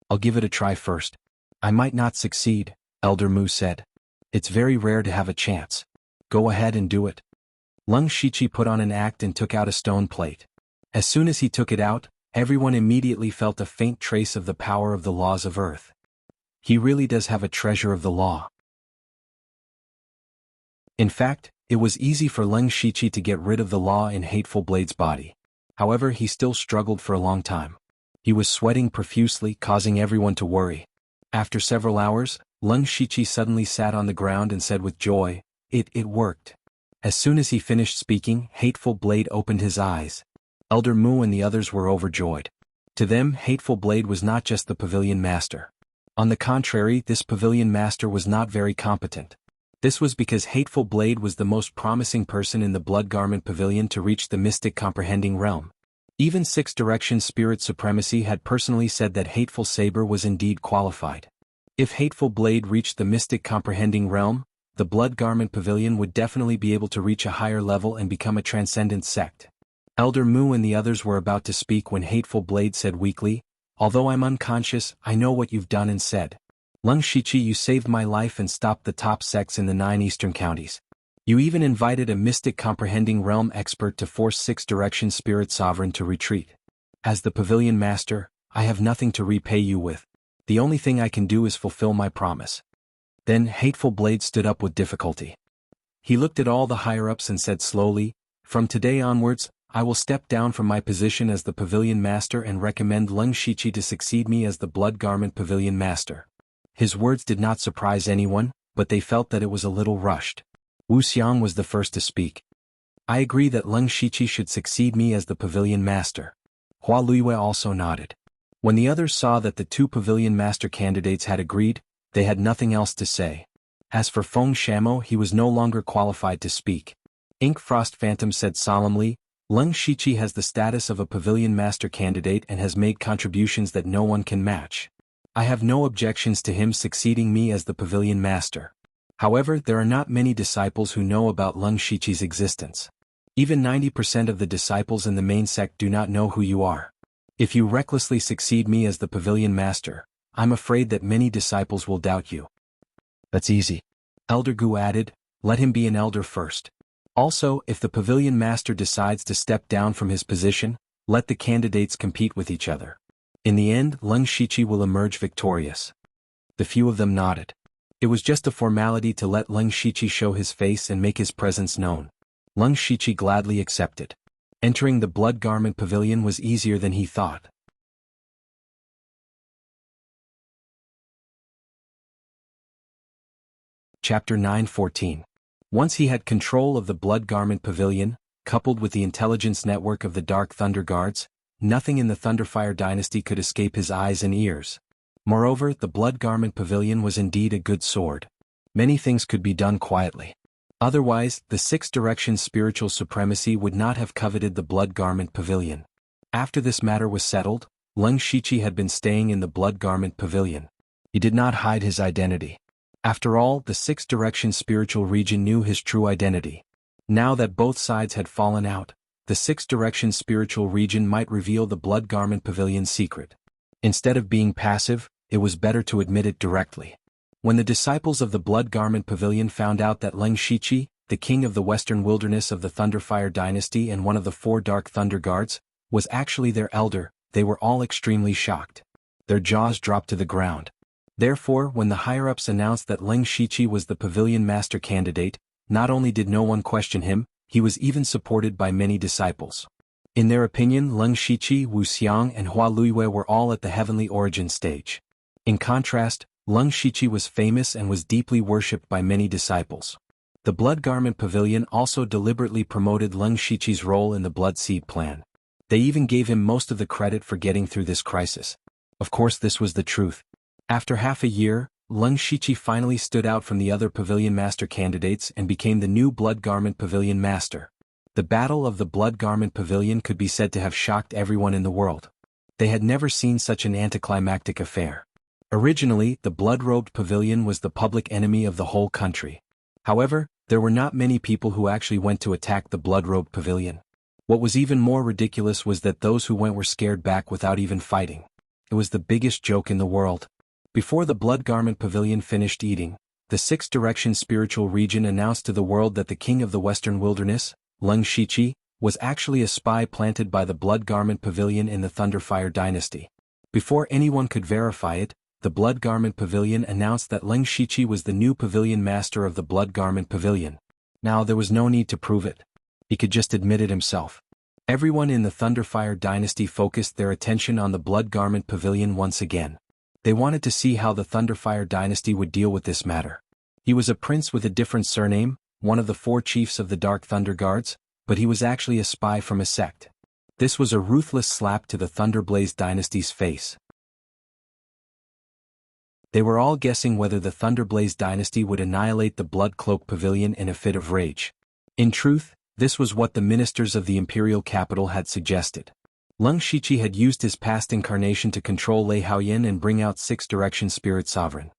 I'll give it a try first. I might not succeed, Elder Mu said. It's very rare to have a chance. Go ahead and do it. Leng Shiqi put on an act and took out a stone plate. As soon as he took it out, everyone immediately felt a faint trace of the power of the laws of earth. He really does have a treasure of the law. In fact, it was easy for Leng Shiqi to get rid of the law in Hateful Blade's body. However, he still struggled for a long time. He was sweating profusely, causing everyone to worry. After several hours, Leng Shiqi suddenly sat on the ground and said with joy, It worked. As soon as he finished speaking, Hateful Blade opened his eyes. Elder Mu and the others were overjoyed. To them, Hateful Blade was not just the pavilion master. On the contrary, this pavilion master was not very competent. This was because Hateful Blade was the most promising person in the Blood Garment Pavilion to reach the Mystic Comprehending Realm. Even Sixth Direction Spirit Supremacy had personally said that Hateful Saber was indeed qualified. If Hateful Blade reached the Mystic Comprehending Realm, the Blood Garment Pavilion would definitely be able to reach a higher level and become a transcendent sect. Elder Mu and the others were about to speak when Hateful Blade said weakly, Although I'm unconscious, I know what you've done and said. Leng Shiqi, you saved my life and stopped the top sects in the 9 eastern counties. You even invited a Mystic Comprehending Realm expert to force Sixth Direction Spirit Sovereign to retreat. As the Pavilion Master, I have nothing to repay you with. The only thing I can do is fulfill my promise. Then Hateful Blade stood up with difficulty. He looked at all the higher-ups and said slowly, From today onwards, I will step down from my position as the Pavilion Master and recommend Leng Shiqi to succeed me as the Blood Garment Pavilion Master. His words did not surprise anyone, but they felt that it was a little rushed. Wu Xiang was the first to speak. I agree that Leng Shiqi should succeed me as the pavilion master. Hua Luiyue also nodded. When the others saw that the two pavilion master candidates had agreed, they had nothing else to say. As for Feng Shamo, he was no longer qualified to speak. Ink Frost Phantom said solemnly, Leng Shiqi has the status of a pavilion master candidate and has made contributions that no one can match. I have no objections to him succeeding me as the pavilion master. However, there are not many disciples who know about Leng Shiqi's existence. Even 90% of the disciples in the main sect do not know who you are. If you recklessly succeed me as the pavilion master, I'm afraid that many disciples will doubt you. That's easy. Elder Gu added, let him be an elder first. Also, if the pavilion master decides to step down from his position, let the candidates compete with each other. In the end, Leng Shiqi will emerge victorious. The few of them nodded. It was just a formality to let Leng Shiqi show his face and make his presence known. Leng Shiqi gladly accepted. Entering the Blood Garment Pavilion was easier than he thought. Chapter 9:14. Once he had control of the Blood Garment Pavilion, coupled with the intelligence network of the Dark Thunder Guards, nothing in the Thunderfire dynasty could escape his eyes and ears. Moreover, the Blood Garment Pavilion was indeed a good sword. Many things could be done quietly. Otherwise, the Six Directions Spiritual Supremacy would not have coveted the Blood Garment Pavilion. After this matter was settled, Leng Shiqi had been staying in the Blood Garment Pavilion. He did not hide his identity. After all, the Six Directions Spiritual Region knew his true identity. Now that both sides had fallen out, the Six Directions Spiritual Region might reveal the Blood Garment Pavilion's secret. Instead of being passive, it was better to admit it directly. When the disciples of the Blood Garment Pavilion found out that Leng Shiqi, the king of the western wilderness of the Thunderfire dynasty and one of the 4 Dark Thunder Guards, was actually their elder, they were all extremely shocked. Their jaws dropped to the ground. Therefore, when the higher-ups announced that Leng Shiqi was the pavilion master candidate, not only did no one question him, he was even supported by many disciples. In their opinion, Leng Shiqi, Wu Xiang and Hua Luiyue were all at the heavenly origin stage. In contrast, Leng Shiqi was famous and was deeply worshipped by many disciples. The Blood Garment Pavilion also deliberately promoted Leng Shiqi's role in the Blood Seed plan. They even gave him most of the credit for getting through this crisis. Of course, this was the truth. After half a year, Leng Shiqi finally stood out from the other Pavilion Master candidates and became the new Blood Garment Pavilion Master. The Battle of the Blood Garment Pavilion could be said to have shocked everyone in the world. They had never seen such an anticlimactic affair. Originally, the Blood-Robed Pavilion was the public enemy of the whole country. However, there were not many people who actually went to attack the Blood-Robed Pavilion. What was even more ridiculous was that those who went were scared back without even fighting. It was the biggest joke in the world. Before the Blood Garment Pavilion finished eating, the Six Directions Spiritual Region announced to the world that the king of the Western Wilderness, Leng Shiqi, was actually a spy planted by the Blood Garment Pavilion in the Thunderfire dynasty. Before anyone could verify it, the Blood Garment Pavilion announced that Leng Shiqi was the new pavilion master of the Blood Garment Pavilion. Now there was no need to prove it. He could just admit it himself. Everyone in the Thunderfire dynasty focused their attention on the Blood Garment Pavilion once again. They wanted to see how the Thunderfire dynasty would deal with this matter. He was a prince with a different surname, one of the 4 chiefs of the Dark Thunder Guards, but he was actually a spy from a sect. This was a ruthless slap to the Thunderblaze dynasty's face. They were all guessing whether the Thunderblaze dynasty would annihilate the Blood Cloak Pavilion in a fit of rage. In truth, this was what the ministers of the imperial capital had suggested. Leng Shiqi had used his past incarnation to control Lei Haoyan and bring out Six Direction Spirit Sovereign.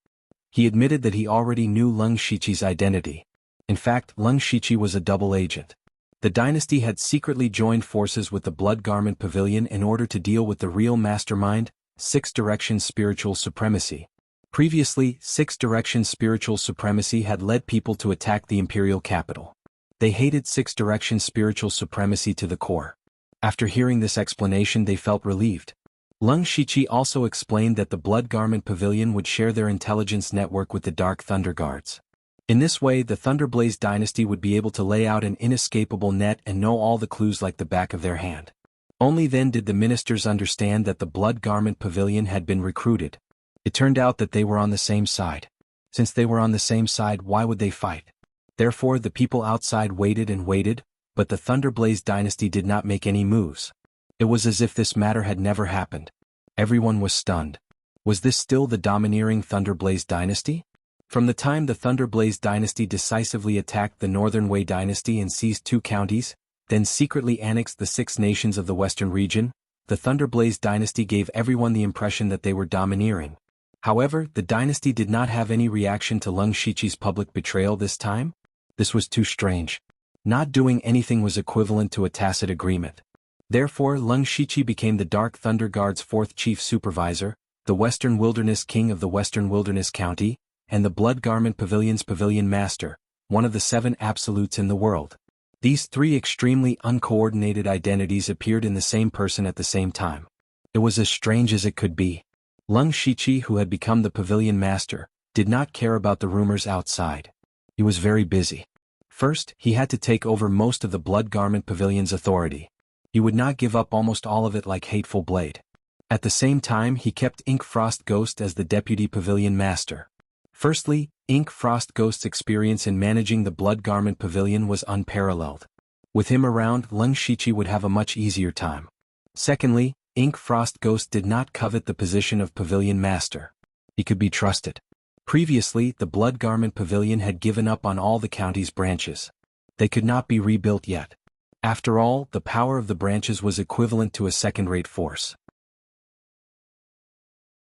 He admitted that he already knew Leng Shiqi's identity. In fact, Leng Shiqi was a double agent. The dynasty had secretly joined forces with the Blood Garment Pavilion in order to deal with the real mastermind, Six Direction Spiritual Supremacy. Previously, Six Directions Spiritual Supremacy had led people to attack the imperial capital. They hated Six Directions Spiritual Supremacy to the core. After hearing this explanation, they felt relieved. Leng Shiqi also explained that the Blood Garment Pavilion would share their intelligence network with the Dark Thunder Guards. In this way, the Thunderblaze dynasty would be able to lay out an inescapable net and know all the clues like the back of their hand. Only then did the ministers understand that the Blood Garment Pavilion had been recruited. It turned out that they were on the same side. Since they were on the same side, why would they fight? Therefore, the people outside waited and waited, but the Thunderblaze dynasty did not make any moves. It was as if this matter had never happened. Everyone was stunned. Was this still the domineering Thunderblaze dynasty? From the time the Thunderblaze dynasty decisively attacked the Northern Wei dynasty and seized 2 counties, then secretly annexed the 6 nations of the western region, the Thunderblaze dynasty gave everyone the impression that they were domineering. However, the dynasty did not have any reaction to Leng Shiqi's public betrayal this time. This was too strange. Not doing anything was equivalent to a tacit agreement. Therefore, Leng Shiqi became the Dark Thunder Guard's 4th chief supervisor, the Western Wilderness King of the Western Wilderness County, and the Blood Garment Pavilion's Pavilion Master, one of the 7 absolutes in the world. These 3 extremely uncoordinated identities appeared in the same person at the same time. It was as strange as it could be. Leng Shiqi, who had become the Pavilion Master, did not care about the rumors outside. He was very busy. First, he had to take over most of the Blood Garment Pavilion's authority. He would not give up almost all of it like Hateful Blade. At the same time, he kept Ink Frost Ghost as the Deputy Pavilion Master. Firstly, Ink Frost Ghost's experience in managing the Blood Garment Pavilion was unparalleled. With him around, Leng Shiqi would have a much easier time. Secondly, Ink Frost Ghost did not covet the position of Pavilion Master. He could be trusted. Previously, the Blood Garment Pavilion had given up on all the county's branches. They could not be rebuilt yet. After all, the power of the branches was equivalent to a second-rate force.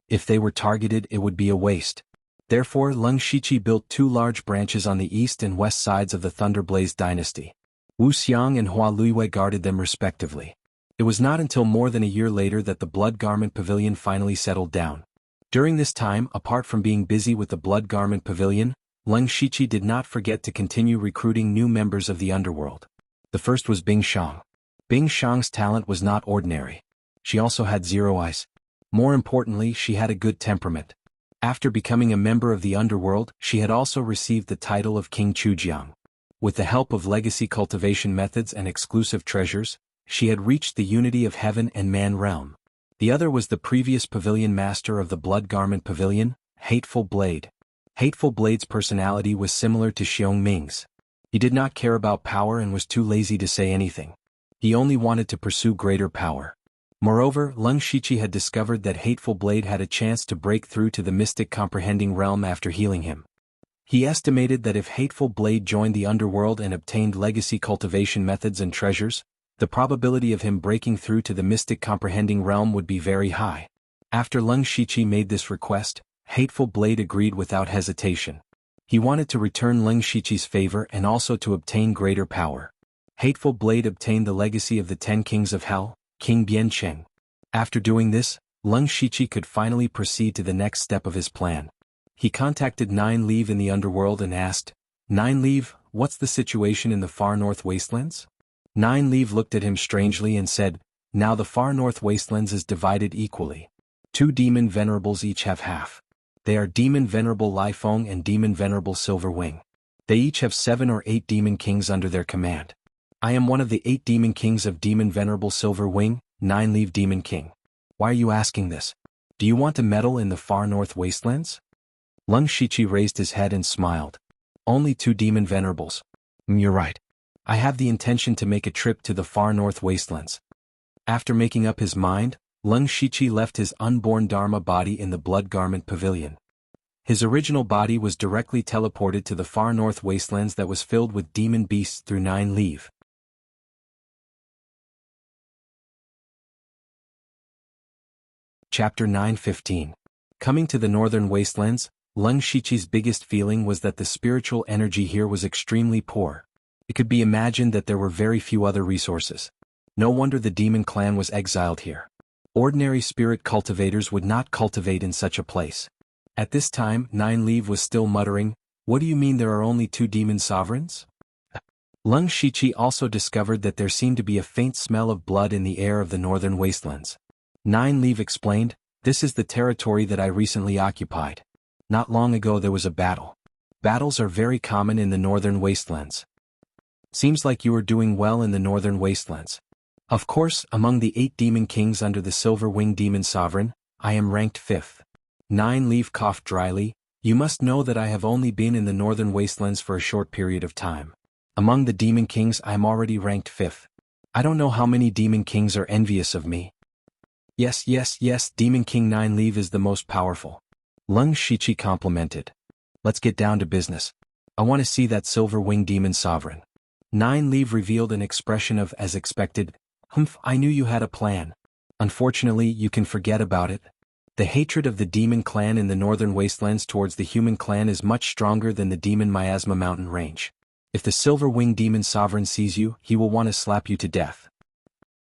If they were targeted, it would be a waste. Therefore, Leng Shiqi built 2 large branches on the east and west sides of the Thunderblaze dynasty. Wu Xiang and Hua Luiwei guarded them respectively. It was not until more than a year later that the Blood Garment Pavilion finally settled down. During this time, apart from being busy with the Blood Garment Pavilion, Leng Shiqi did not forget to continue recruiting new members of the underworld. The first was Bing Shang. Bing Shang's talent was not ordinary. She also had 0 eyes. More importantly, she had a good temperament. After becoming a member of the underworld, she had also received the title of King Chujiang. With the help of legacy cultivation methods and exclusive treasures, she had reached the unity of heaven and man realm. The other was the previous Pavilion Master of the Blood Garment Pavilion, Hateful Blade. Hateful Blade's personality was similar to Xiong Ming's. He did not care about power and was too lazy to say anything. He only wanted to pursue greater power. Moreover, Leng Shiqi had discovered that Hateful Blade had a chance to break through to the mystic comprehending realm after healing him. He estimated that if Hateful Blade joined the underworld and obtained legacy cultivation methods and treasures, the probability of him breaking through to the mystic comprehending realm would be very high. After Leng Shiqi made this request, Hateful Blade agreed without hesitation. He wanted to return Leng Shiqi's favor and also to obtain greater power. Hateful Blade obtained the legacy of the 10 Kings of Hell, King Biancheng. After doing this, Leng Shiqi could finally proceed to the next step of his plan. He contacted Nine Leave in the underworld and asked, "Nine Leave, what's the situation in the far north wastelands?" Nine Leave looked at him strangely and said, "Now the far north wastelands is divided equally. 2 demon venerables each have half. They are Demon Venerable Lai Feng and Demon Venerable Silver Wing. They each have 7 or 8 demon kings under their command. I am one of the 8 demon kings of Demon Venerable Silver Wing, Nine Leave Demon King. Why are you asking this? Do you want to meddle in the far north wastelands?" Leng Shiqi raised his head and smiled. "Only 2 demon venerables. You're right. I have the intention to make a trip to the far north wastelands." After making up his mind, Leng Shiqi left his unborn Dharma body in the Blood Garment Pavilion. His original body was directly teleported to the far north wastelands that was filled with demon beasts through Nine Leave. Chapter 9:15. Coming to the northern wastelands, Leng Shiqi's biggest feeling was that the spiritual energy here was extremely poor. It could be imagined that there were very few other resources. No wonder the demon clan was exiled here. Ordinary spirit cultivators would not cultivate in such a place. At this time, Nine Leave was still muttering, "What do you mean there are only 2 demon sovereigns?" Leng Shiqi also discovered that there seemed to be a faint smell of blood in the air of the northern wastelands. Nine Leave explained, "This is the territory that I recently occupied. Not long ago there was a battle. Battles are very common in the northern wastelands. Seems like you are doing well in the northern wastelands. Of course, among the 8 demon kings under the Silver Wing Demon Sovereign, I am ranked 5th. Nine Leave coughed dryly, "You must know that I have only been in the northern wastelands for a short period of time. Among the demon kings I am already ranked 5th. I don't know how many demon kings are envious of me. Yes, Demon King Nine Leaf is the most powerful. Lung Shichi complimented. Let's get down to business. I want to see that silver-winged demon sovereign. Nine Leaf revealed an expression of as expected. Humph, I knew you had a plan. Unfortunately, you can forget about it. The hatred of the demon clan in the northern wastelands towards the human clan is much stronger than the demon miasma mountain range. If the silver-winged demon sovereign sees you, he will want to slap you to death.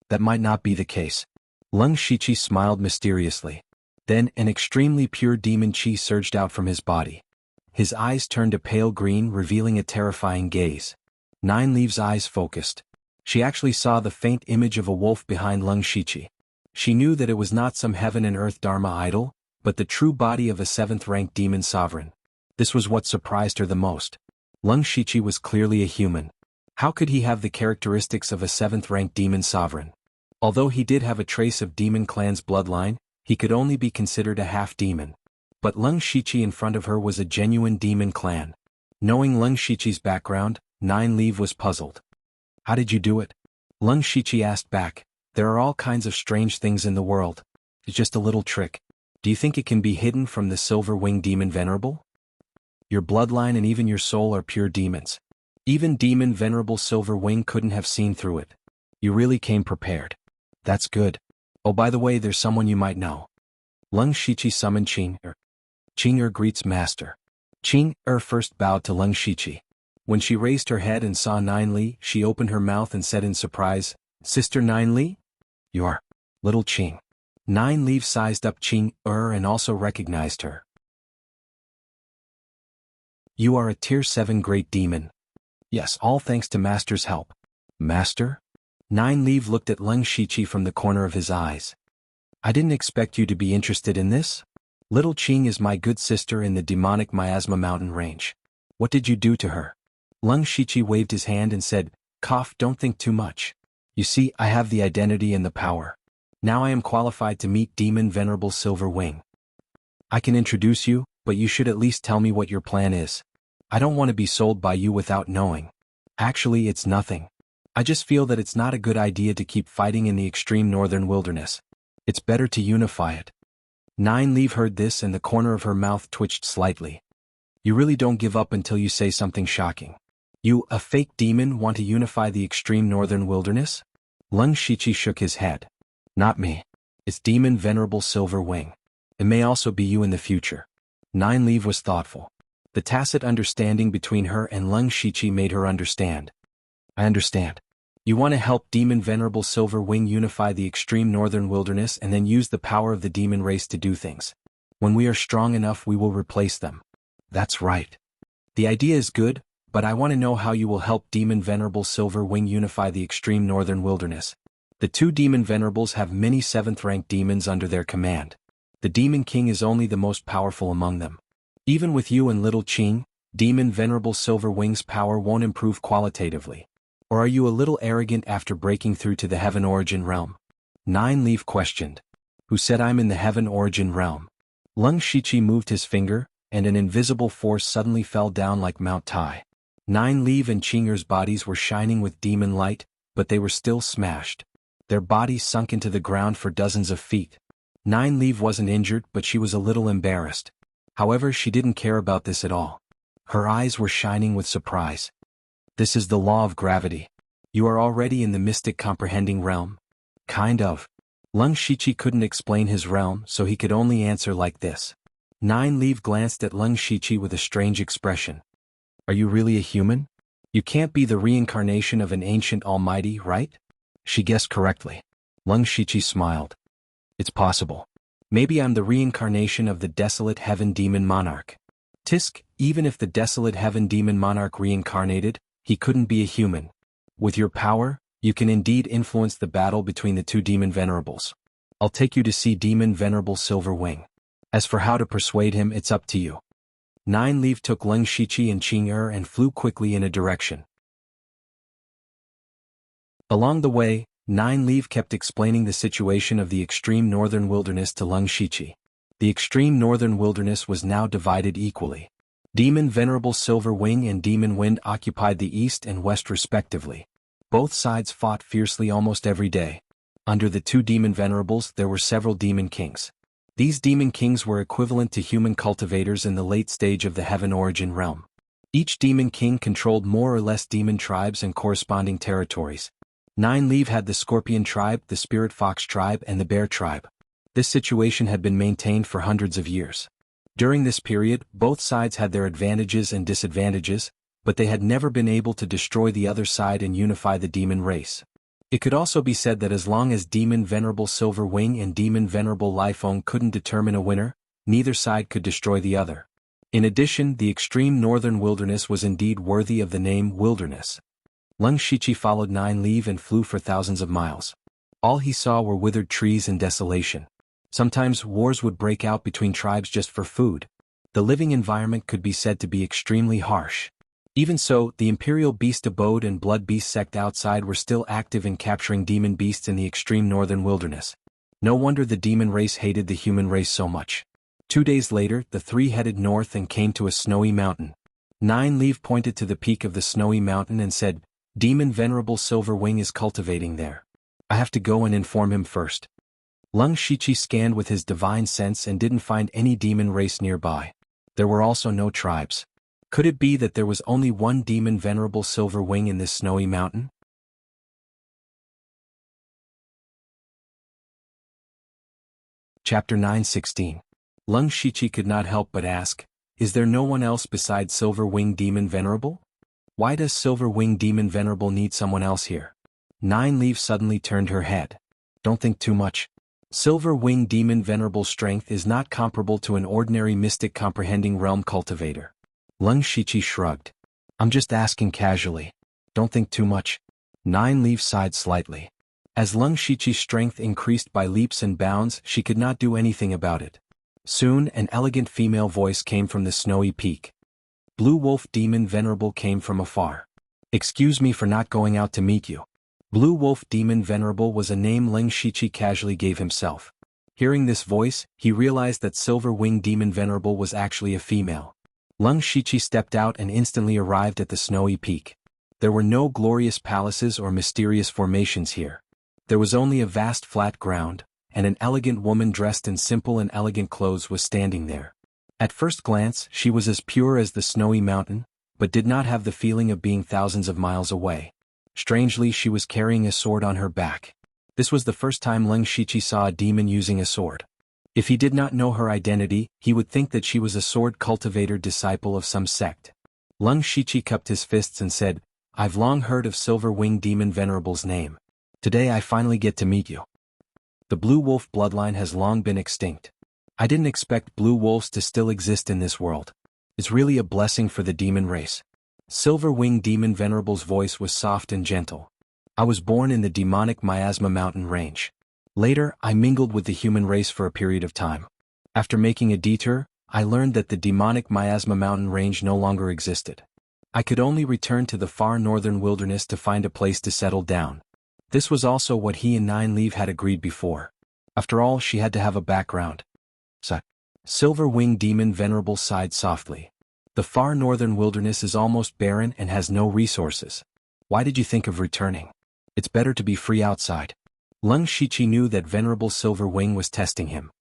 That might not be the case. Lung Shichi smiled mysteriously. Then an extremely pure demon chi surged out from his body. His eyes turned a pale green, revealing a terrifying gaze. Nine Leaf's eyes focused. She actually saw the faint image of a wolf behind Lung Shichi. She knew that it was not some heaven and earth dharma idol, but the true body of a 7th-ranked demon sovereign. This was what surprised her the most. Lung Shichi was clearly a human. How could he have the characteristics of a 7th-ranked demon sovereign? Although he did have a trace of demon clan's bloodline, he could only be considered a half-demon. But Lung Shichi in front of her was a genuine demon clan. Knowing Lung Shichi's background, Nine Leaf was puzzled. How did you do it? Lung Shichi asked back. There are all kinds of strange things in the world. It's just a little trick. Do you think it can be hidden from the silver-winged demon venerable? Your bloodline and even your soul are pure demons. Even demon venerable Silver Wing couldn't have seen through it. You really came prepared. That's good. Oh, by the way, there's someone you might know. Lung Shichi summoned Qing-er. Qing-er greets master. Qing-er first bowed to Lung Shichi. When she raised her head and saw Nine Li, she opened her mouth and said in surprise, Sister Nine Li? You're little Qing. Nine Leaf sized up Qing-er and also recognized her. You are a tier 7 great demon. Yes, all thanks to Master's help. Master? Nine Leaf looked at Lung Shichi from the corner of his eyes. I didn't expect you to be interested in this. Little Qing is my good sister in the demonic miasma mountain range. What did you do to her? Lung Shichi waved his hand and said, Cough, don't think too much. You see, I have the identity and the power. Now I am qualified to meet Demon Venerable Silver Wing. I can introduce you, but you should at least tell me what your plan is. I don't want to be sold by you without knowing. Actually, it's nothing. I just feel that it's not a good idea to keep fighting in the extreme northern wilderness. It's better to unify it. Nine Leaf heard this and the corner of her mouth twitched slightly. You really don't give up until you say something shocking. You, a fake demon, want to unify the extreme northern wilderness? Lung Shichi shook his head. Not me. It's Demon Venerable Silver Wing. It may also be you in the future. Nine Leaf was thoughtful. The tacit understanding between her and Lung Shichi made her understand. I understand. You want to help Demon Venerable Silver Wing unify the extreme northern wilderness and then use the power of the demon race to do things. When we are strong enough, we will replace them. That's right. The idea is good, but I want to know how you will help Demon Venerable Silver Wing unify the extreme northern wilderness. The two Demon Venerables have many 7th-ranked demons under their command. The Demon King is only the most powerful among them. Even with you and Little Qing, Demon Venerable Silver Wing's power won't improve qualitatively. Or are you a little arrogant after breaking through to the Heaven Origin Realm? Nine Leaf questioned. Who said I'm in the Heaven Origin Realm? Lung Shichi moved his finger, and an invisible force suddenly fell down like Mount Tai. Nine Leaf and Qing'er's bodies were shining with demon light, but they were still smashed. Their bodies sunk into the ground for dozens of feet. Nine Leaf wasn't injured, but she was a little embarrassed. However, she didn't care about this at all. Her eyes were shining with surprise. This is the law of gravity. You are already in the mystic comprehending realm? Kind of. Lung Shichi couldn't explain his realm, so he could only answer like this. Nine Leaf glanced at Lung Shichi with a strange expression. Are you really a human? You can't be the reincarnation of an ancient almighty, right? She guessed correctly. Lung Shichi smiled. It's possible. Maybe I'm the reincarnation of the desolate heaven demon monarch. Tisk, even if the desolate heaven demon monarch reincarnated, he couldn't be a human. With your power, you can indeed influence the battle between the two demon venerables. I'll take you to see Demon Venerable Silver Wing. As for how to persuade him, it's up to you. Nine Leaf took Lung Shichi and Qing-er and flew quickly in a direction. Along the way, Nine Leaf kept explaining the situation of the extreme northern wilderness to Lung Shichi. The extreme northern wilderness was now divided equally. Demon Venerable Silver Wing and Demon Wind occupied the east and west respectively. Both sides fought fiercely almost every day. Under the two Demon Venerables there were several Demon Kings. These Demon Kings were equivalent to human cultivators in the late stage of the Heaven Origin realm. Each Demon King controlled more or less demon tribes and corresponding territories. Nine Leaf had the Scorpion Tribe, the Spirit Fox Tribe and the Bear Tribe. This situation had been maintained for hundreds of years. During this period, both sides had their advantages and disadvantages, but they had never been able to destroy the other side and unify the demon race. It could also be said that as long as Demon Venerable Silver Wing and Demon Venerable Lifeng couldn't determine a winner, neither side could destroy the other. In addition, the extreme northern wilderness was indeed worthy of the name wilderness. Leng Shichi followed Nine Leaf and flew for thousands of miles. All he saw were withered trees and desolation. Sometimes wars would break out between tribes just for food. The living environment could be said to be extremely harsh. Even so, the Imperial Beast Abode and Blood Beast sect outside were still active in capturing demon beasts in the extreme northern wilderness. No wonder the demon race hated the human race so much. 2 days later, the three headed north and came to a snowy mountain. Nine Leaf pointed to the peak of the snowy mountain and said, "Demon Venerable Silver Wing is cultivating there. I have to go and inform him first." Leng Shichi scanned with his divine sense and didn't find any demon race nearby. There were also no tribes. Could it be that there was only one Demon Venerable Silver Wing in this snowy mountain? Chapter 9:16. Leng Shichi could not help but ask, "Is there no one else besides Silver Wing Demon Venerable? Why does Silver Wing Demon Venerable need someone else here?" Nine Leaf suddenly turned her head. "Don't think too much. Silver Wing Demon Venerable's strength is not comparable to an ordinary mystic comprehending realm cultivator." Leng Shichi shrugged. "I'm just asking casually. Don't think too much." Nine Leaf sighed slightly. As Leng Shichi's strength increased by leaps and bounds, she could not do anything about it. Soon, an elegant female voice came from the snowy peak. Blue Wolf Demon Venerable came from afar. "Excuse me for not going out to meet you." Blue Wolf Demon Venerable was a name Leng Shichi casually gave himself. Hearing this voice, he realized that Silver Wing Demon Venerable was actually a female. Leng Shichi stepped out and instantly arrived at the snowy peak. There were no glorious palaces or mysterious formations here. There was only a vast flat ground, and an elegant woman dressed in simple and elegant clothes was standing there. At first glance, she was as pure as the snowy mountain, but did not have the feeling of being thousands of miles away. Strangely, she was carrying a sword on her back. This was the first time Leng Shichi saw a demon using a sword. If he did not know her identity, he would think that she was a sword cultivator disciple of some sect. Leng Shichi cupped his fists and said, "I've long heard of Silver Wing Demon Venerable's name. Today I finally get to meet you. The Blue Wolf bloodline has long been extinct. I didn't expect blue wolves to still exist in this world. It's really a blessing for the demon race." Silver Wing Demon Venerable's voice was soft and gentle. "I was born in the demonic Miasma mountain range. Later, I mingled with the human race for a period of time. After making a detour, I learned that the demonic Miasma mountain range no longer existed. I could only return to the far northern wilderness to find a place to settle down. This was also what he and Nine Leaf had agreed before. After all, she had to have a background." Silver Wing Demon Venerable sighed softly. "The far northern wilderness is almost barren and has no resources. Why did you think of returning? It's better to be free outside." Leng Shichi knew that Venerable Silver Wing was testing him.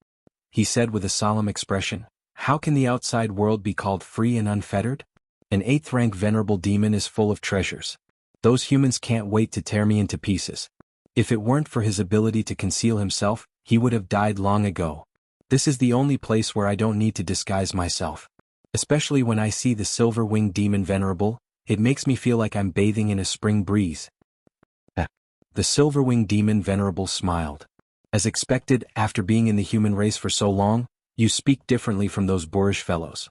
He said with a solemn expression, "How can the outside world be called free and unfettered? An 8th rank venerable demon is full of treasures. Those humans can't wait to tear me into pieces. If it weren't for his ability to conceal himself, he would have died long ago. This is the only place where I don't need to disguise myself. Especially when I see the Silver Wing Demon Venerable, it makes me feel like I'm bathing in a spring breeze." The Silver Wing Demon Venerable smiled. "As expected, after being in the human race for so long, you speak differently from those boorish fellows.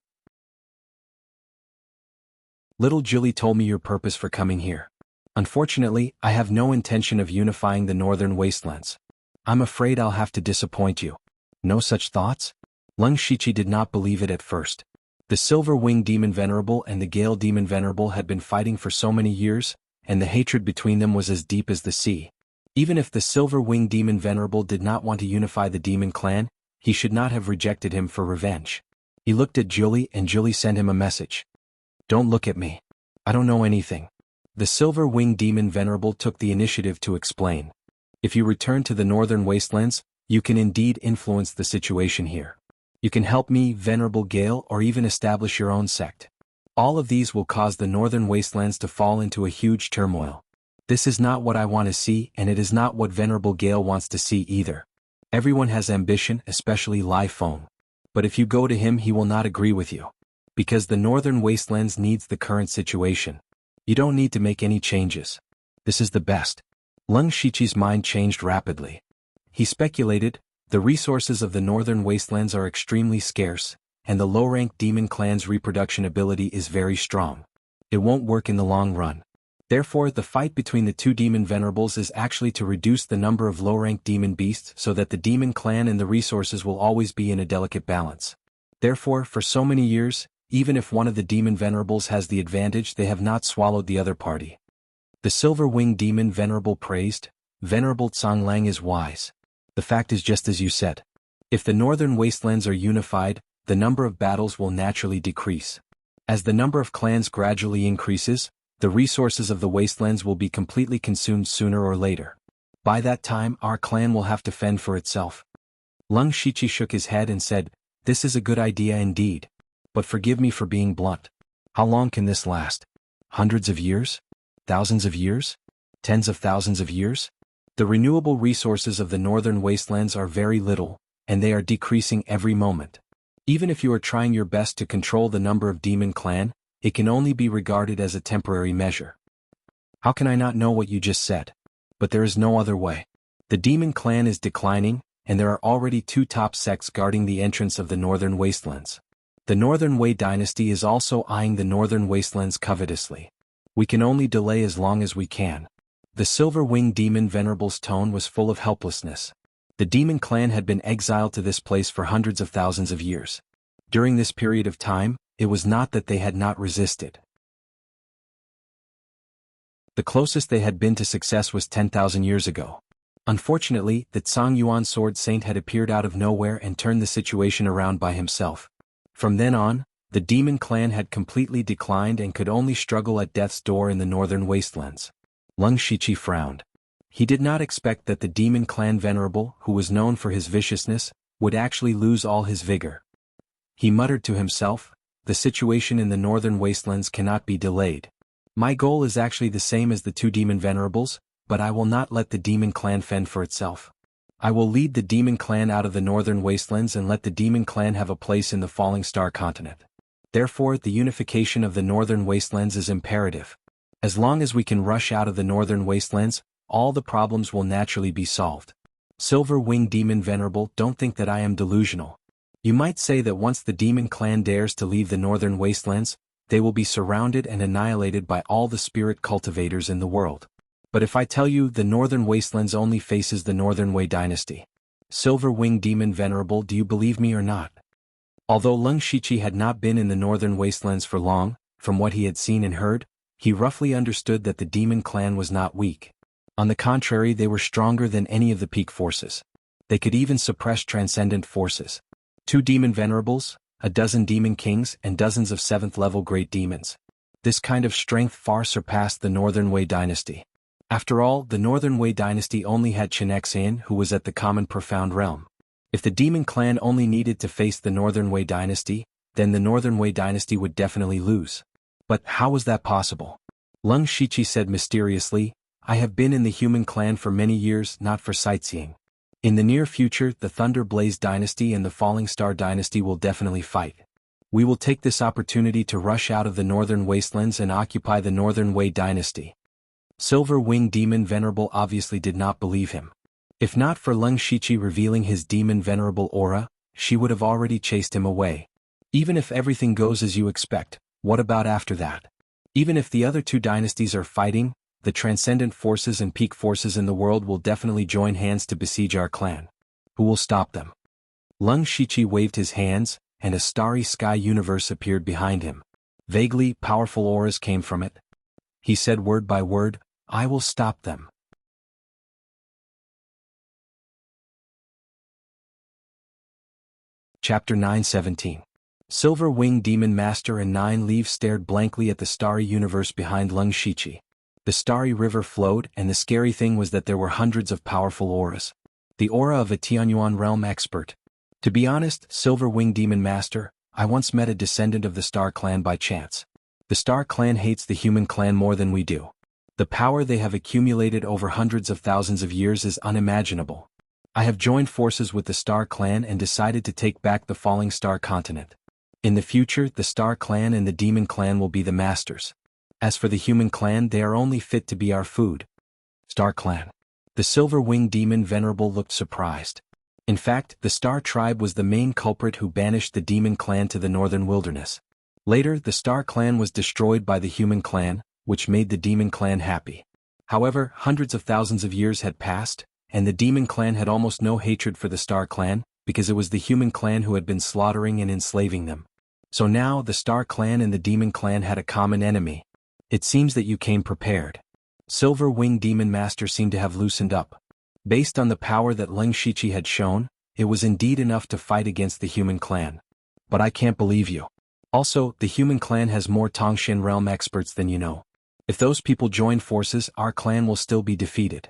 Little Julie told me your purpose for coming here. Unfortunately, I have no intention of unifying the northern wastelands. I'm afraid I'll have to disappoint you." "No such thoughts?" Leng Shichi did not believe it at first. The Silver Wing Demon Venerable and the Gale Demon Venerable had been fighting for so many years, and the hatred between them was as deep as the sea. Even if the Silver Wing Demon Venerable did not want to unify the demon clan, he should not have rejected him for revenge. He looked at Julie and Julie sent him a message. Don't look at me. I don't know anything. The silver-winged demon Venerable took the initiative to explain. If you return to the northern wastelands, you can indeed influence the situation here. You can help me, Venerable Gale, or even establish your own sect. All of these will cause the northern wastelands to fall into a huge turmoil. This is not what I want to see, and it is not what Venerable Gale wants to see either. Everyone has ambition, especially Lai Feng. But if you go to him, he will not agree with you. Because the northern wastelands needs the current situation. You don't need to make any changes. This is the best. Leng Shiqi's mind changed rapidly. He speculated, the resources of the northern wastelands are extremely scarce, and the low-ranked demon clan's reproduction ability is very strong. It won't work in the long run. Therefore, the fight between the two demon venerables is actually to reduce the number of low-ranked demon beasts so that the demon clan and the resources will always be in a delicate balance. Therefore, for so many years, even if one of the demon venerables has the advantage, they have not swallowed the other party. The silver-winged demon venerable praised, Venerable Tsang is wise. The fact is just as you said. If the northern wastelands are unified, the number of battles will naturally decrease. As the number of clans gradually increases, the resources of the wastelands will be completely consumed sooner or later. By that time, our clan will have to fend for itself. Leng Shiqi shook his head and said, this is a good idea indeed. But forgive me for being blunt. How long can this last? Hundreds of years? Thousands of years? Tens of thousands of years? The renewable resources of the northern wastelands are very little, and they are decreasing every moment. Even if you are trying your best to control the number of demon clan, it can only be regarded as a temporary measure. How can I not know what you just said? But there is no other way. The demon clan is declining, and there are already two top sects guarding the entrance of the northern wastelands. The Northern Wei dynasty is also eyeing the northern wastelands covetously. We can only delay as long as we can. The silver-winged demon venerable's tone was full of helplessness. The demon clan had been exiled to this place for hundreds of thousands of years. During this period of time, it was not that they had not resisted. The closest they had been to success was 10,000 years ago. Unfortunately, the Tsang Yuan Sword Saint had appeared out of nowhere and turned the situation around by himself. From then on, the demon clan had completely declined and could only struggle at death's door in the northern wastelands. Leng Shiqi frowned. He did not expect that the demon clan venerable, who was known for his viciousness, would actually lose all his vigor. He muttered to himself, the situation in the northern wastelands cannot be delayed. My goal is actually the same as the two demon venerables, but I will not let the demon clan fend for itself. I will lead the demon clan out of the northern wastelands and let the demon clan have a place in the falling star continent. Therefore, the unification of the northern wastelands is imperative. As long as we can rush out of the northern wastelands, all the problems will naturally be solved. Silver-winged demon venerable, don't think that I am delusional. You might say that once the demon clan dares to leave the northern wastelands, they will be surrounded and annihilated by all the spirit cultivators in the world. But if I tell you the northern wastelands only faces the Northern Wei dynasty, silver-winged demon venerable, do you believe me or not? Although Leng Shiqi had not been in the northern wastelands for long, from what he had seen and heard, he roughly understood that the demon clan was not weak. On the contrary, they were stronger than any of the peak forces. They could even suppress transcendent forces. 2 demon venerables, a dozen demon kings, and dozens of 7th-level great demons. This kind of strength far surpassed the Northern Wei dynasty. After all, the Northern Wei dynasty only had Chenexin, who was at the common profound realm. If the demon clan only needed to face the Northern Wei dynasty, then the Northern Wei dynasty would definitely lose. But how was that possible? Leng Shiqi said mysteriously, I have been in the human clan for many years, not for sightseeing. In the near future, the Thunder Blaze dynasty and the Falling Star dynasty will definitely fight. We will take this opportunity to rush out of the northern wastelands and occupy the Northern Wei dynasty. Silver-winged demon venerable obviously did not believe him. If not for Leng Shiqi revealing his demon venerable aura, she would have already chased him away. Even if everything goes as you expect, what about after that? Even if the other 2 dynasties are fighting, the transcendent forces and peak forces in the world will definitely join hands to besiege our clan. Who will stop them? Leng Shiqi waved his hands, and a starry sky universe appeared behind him. Vaguely powerful auras came from it. He said word by word, I will stop them. Chapter 9:17. Silver-winged demon master and 9 leaves stared blankly at the starry universe behind Lung Shichi. The starry river flowed, and the scary thing was that there were hundreds of powerful auras. The aura of a Tianyuan realm expert. To be honest, Silver-winged demon master, I once met a descendant of the Star Clan by chance. The Star Clan hates the human clan more than we do. The power they have accumulated over hundreds of thousands of years is unimaginable. I have joined forces with the Star Clan and decided to take back the falling star continent. In the future, the Star Clan and the Demon Clan will be the masters. As for the human clan, they are only fit to be our food. Star Clan. The silver-winged demon venerable looked surprised. In fact, the Star Tribe was the main culprit who banished the Demon Clan to the northern wilderness. Later, the Star Clan was destroyed by the human clan, which made the Demon Clan happy. However, hundreds of thousands of years had passed, and the Demon Clan had almost no hatred for the Star Clan, because it was the human clan who had been slaughtering and enslaving them. So now, the Star Clan and the Demon Clan had a common enemy. It seems that you came prepared. Silver-winged demon master seemed to have loosened up. Based on the power that Lung Shichi had shown, it was indeed enough to fight against the human clan. But I can't believe you. Also, the human clan has more Tongshan realm experts than you know. If those people join forces, our clan will still be defeated.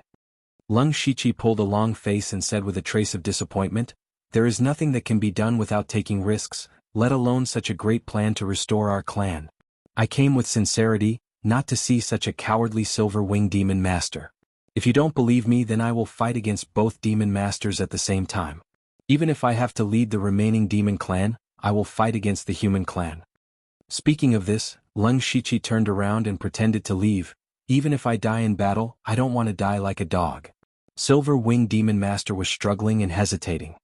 Lung Shichi pulled a long face and said with a trace of disappointment, "There is nothing that can be done without taking risks, let alone such a great plan to restore our clan. I came with sincerity, not to see such a cowardly silver-winged demon master. If you don't believe me, then I will fight against both demon masters at the same time. Even if I have to lead the remaining demon clan, I will fight against the human clan." Speaking of this, Lung Shichi turned around and pretended to leave. "Even if I die in battle, I don't want to die like a dog." Silver-winged demon master was struggling and hesitating.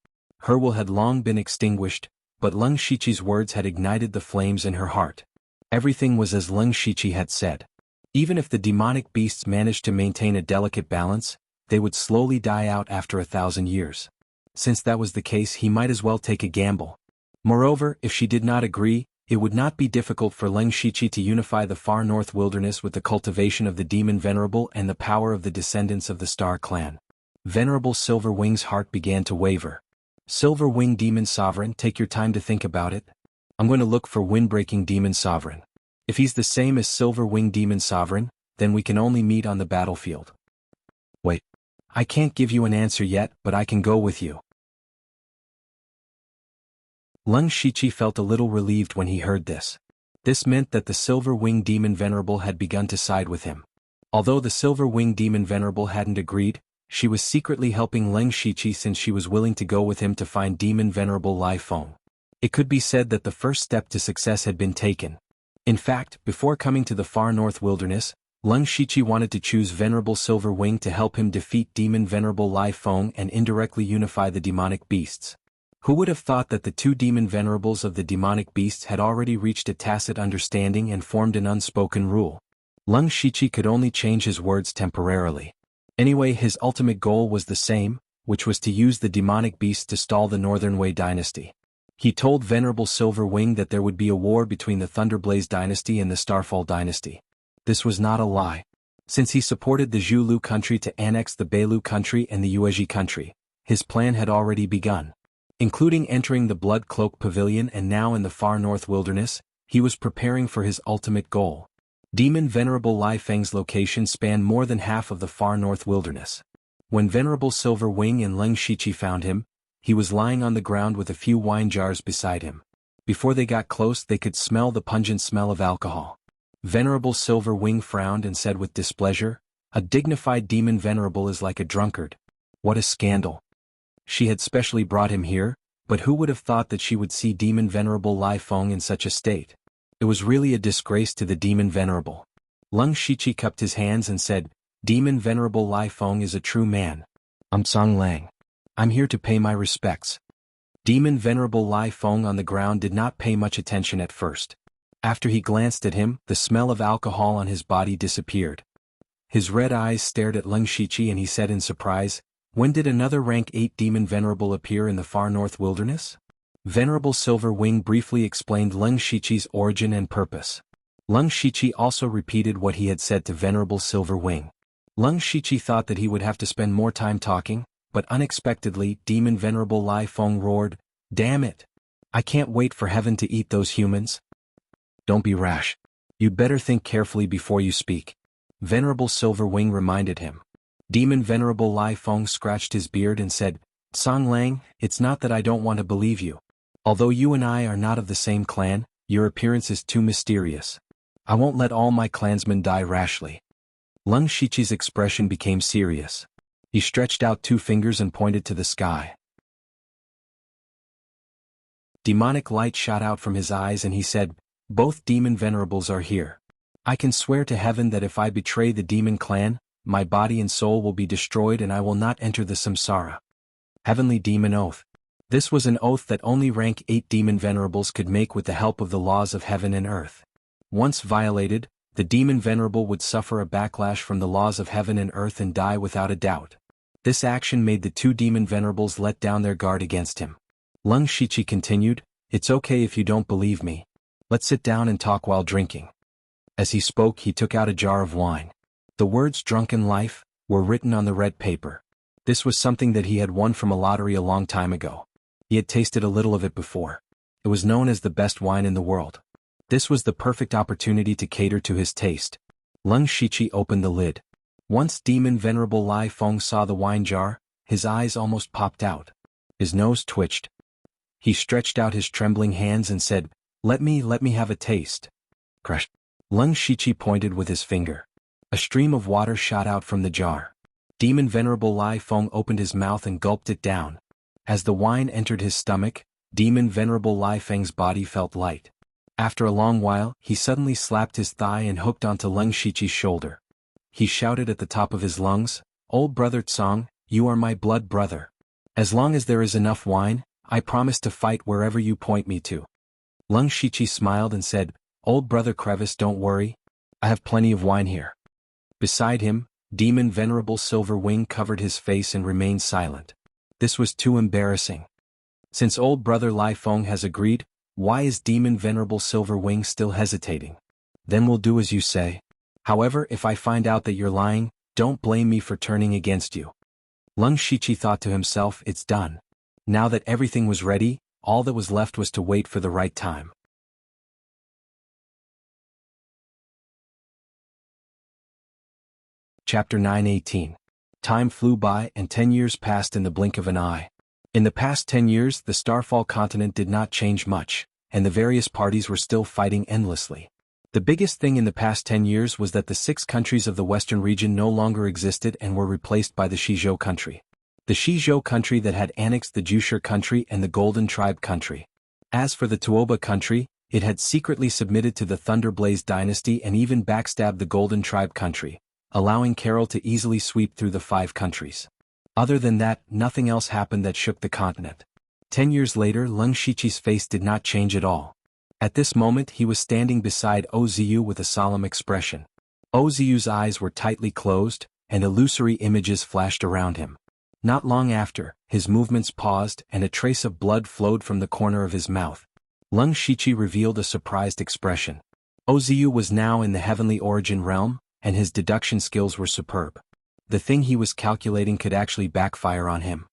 Her will had long been extinguished, but Lung Shichi's words had ignited the flames in her heart. Everything was as Lung Shichi had said. Even if the demonic beasts managed to maintain a delicate balance, they would slowly die out after 1,000 years. Since that was the case, he might as well take a gamble. Moreover, if she did not agree, it would not be difficult for Lung Shichi to unify the far north wilderness with the cultivation of the demon venerable and the power of the descendants of the Star Clan. Venerable Silver-wing's heart began to waver. "Silver-winged demon sovereign, take your time to think about it. I'm going to look for wind-breaking demon sovereign. If he's the same as silver-winged demon sovereign, then we can only meet on the battlefield." "Wait. I can't give you an answer yet, but I can go with you." Lung Shichi felt a little relieved when he heard this. This meant that the silver-winged demon venerable had begun to side with him. Although the silver-winged demon venerable hadn't agreed, she was secretly helping Lung Shichi since she was willing to go with him to find demon venerable Lai Feng. It could be said that the first step to success had been taken. In fact, before coming to the far north wilderness, Lung Shichi wanted to choose Venerable Silver-wing to help him defeat demon venerable Lai Feng and indirectly unify the demonic beasts. Who would have thought that the two demon venerables of the demonic beasts had already reached a tacit understanding and formed an unspoken rule? Lung Shichi could only change his words temporarily. Anyway, his ultimate goal was the same, which was to use the demonic beasts to stall the Northern Wei dynasty. He told Venerable Silver-wing that there would be a war between the Thunderblaze dynasty and the Starfall dynasty. This was not a lie. Since he supported the Zhulu country to annex the Beilu country and the Yuezhi country, his plan had already begun. Including entering the Blood Cloak Pavilion and now in the far north wilderness, he was preparing for his ultimate goal. Demon Venerable Lai Feng's location spanned more than half of the far north wilderness. When Venerable Silver-wing and Lung Shichi found him, he was lying on the ground with a few wine jars beside him. Before they got close, they could smell the pungent smell of alcohol. Venerable Silver-wing frowned and said with displeasure, "A dignified demon venerable is like a drunkard. What a scandal." She had specially brought him here, but who would have thought that she would see demon venerable Lai Feng in such a state? It was really a disgrace to the demon venerable. Lung Shichi cupped his hands and said, "Demon venerable Lai Feng is a true man. I'm Song Lang. I'm here to pay my respects." Demon venerable Lai Feng on the ground did not pay much attention at first. After he glanced at him, the smell of alcohol on his body disappeared. His red eyes stared at Lung Shichi and he said in surprise, "When did another rank 8 demon venerable appear in the far north wilderness?" Venerable Silver-wing briefly explained Lung Shichi's origin and purpose. Lung Shichi also repeated what he had said to Venerable Silver-wing. Lung Shichi thought that he would have to spend more time talking, but unexpectedly, demon venerable Lai Feng roared, "Damn it! I can't wait for heaven to eat those humans. Don't be rash. You'd better think carefully before you speak. Venerable Silver Wing reminded him. Demon Venerable Lai Feng scratched his beard and said, Song Lang, it's not that I don't want to believe you. Although you and I are not of the same clan, your appearance is too mysterious. I won't let all my clansmen die rashly. Lung Shichi's expression became serious. He stretched out 2 fingers and pointed to the sky. Demonic light shot out from his eyes and he said, Both demon venerables are here. I can swear to heaven that if I betray the demon clan, my body and soul will be destroyed and I will not enter the samsara. Heavenly Demon Oath. This was an oath that only rank 8 demon venerables could make with the help of the laws of heaven and earth. Once violated, the demon venerable would suffer a backlash from the laws of heaven and earth and die without a doubt. This action made the 2 demon venerables let down their guard against him. Lung Shichi continued, It's okay if you don't believe me. Let's sit down and talk while drinking. As he spoke, he took out a jar of wine. The words Drunken Life were written on the red paper. This was something that he had won from a lottery a long time ago. He had tasted a little of it before. It was known as the best wine in the world. This was the perfect opportunity to cater to his taste. Lung Shichi opened the lid. Once Demon Venerable Lai Feng saw the wine jar, his eyes almost popped out. His nose twitched. He stretched out his trembling hands and said, Let me have a taste. Crush. Lung Shichi pointed with his finger. A stream of water shot out from the jar. Demon Venerable Lai Feng opened his mouth and gulped it down. As the wine entered his stomach, Demon Venerable Lai Feng's body felt light. After a long while, he suddenly slapped his thigh and hooked onto Lung Shichi's shoulder. He shouted at the top of his lungs, Old brother Tsong, you are my blood brother. As long as there is enough wine, I promise to fight wherever you point me to. Lung Shichi smiled and said, Old brother Crevice, don't worry. I have plenty of wine here. Beside him, Demon Venerable Silver Wing covered his face and remained silent. This was too embarrassing. Since old brother Lai Feng has agreed, why is Demon Venerable Silver Wing still hesitating? Then we'll do as you say. However, if I find out that you're lying, don't blame me for turning against you. Lung Shichi thought to himself, it's done. Now that everything was ready, all that was left was to wait for the right time. Chapter 9:18. Time flew by and 10 years passed in the blink of an eye. In the past 10 years, the Starfall continent did not change much, and the various parties were still fighting endlessly. The biggest thing in the past 10 years was that the 6 countries of the western region no longer existed and were replaced by the Shizhou country. The Shizhou country that had annexed the Jushur country and the Golden Tribe country. As for the Tuoba country, it had secretly submitted to the Thunderblaze dynasty and even backstabbed the Golden Tribe country, allowing Carol to easily sweep through the 5 countries. Other than that, nothing else happened that shook the continent. 10 years later, Lung Shichi's face did not change at all. At this moment he was standing beside Ozu with a solemn expression. Ozu's eyes were tightly closed, and illusory images flashed around him. Not long after, his movements paused and a trace of blood flowed from the corner of his mouth. Lung Shichi revealed a surprised expression. Ozu was now in the heavenly origin realm, and his deduction skills were superb. The thing he was calculating could actually backfire on him.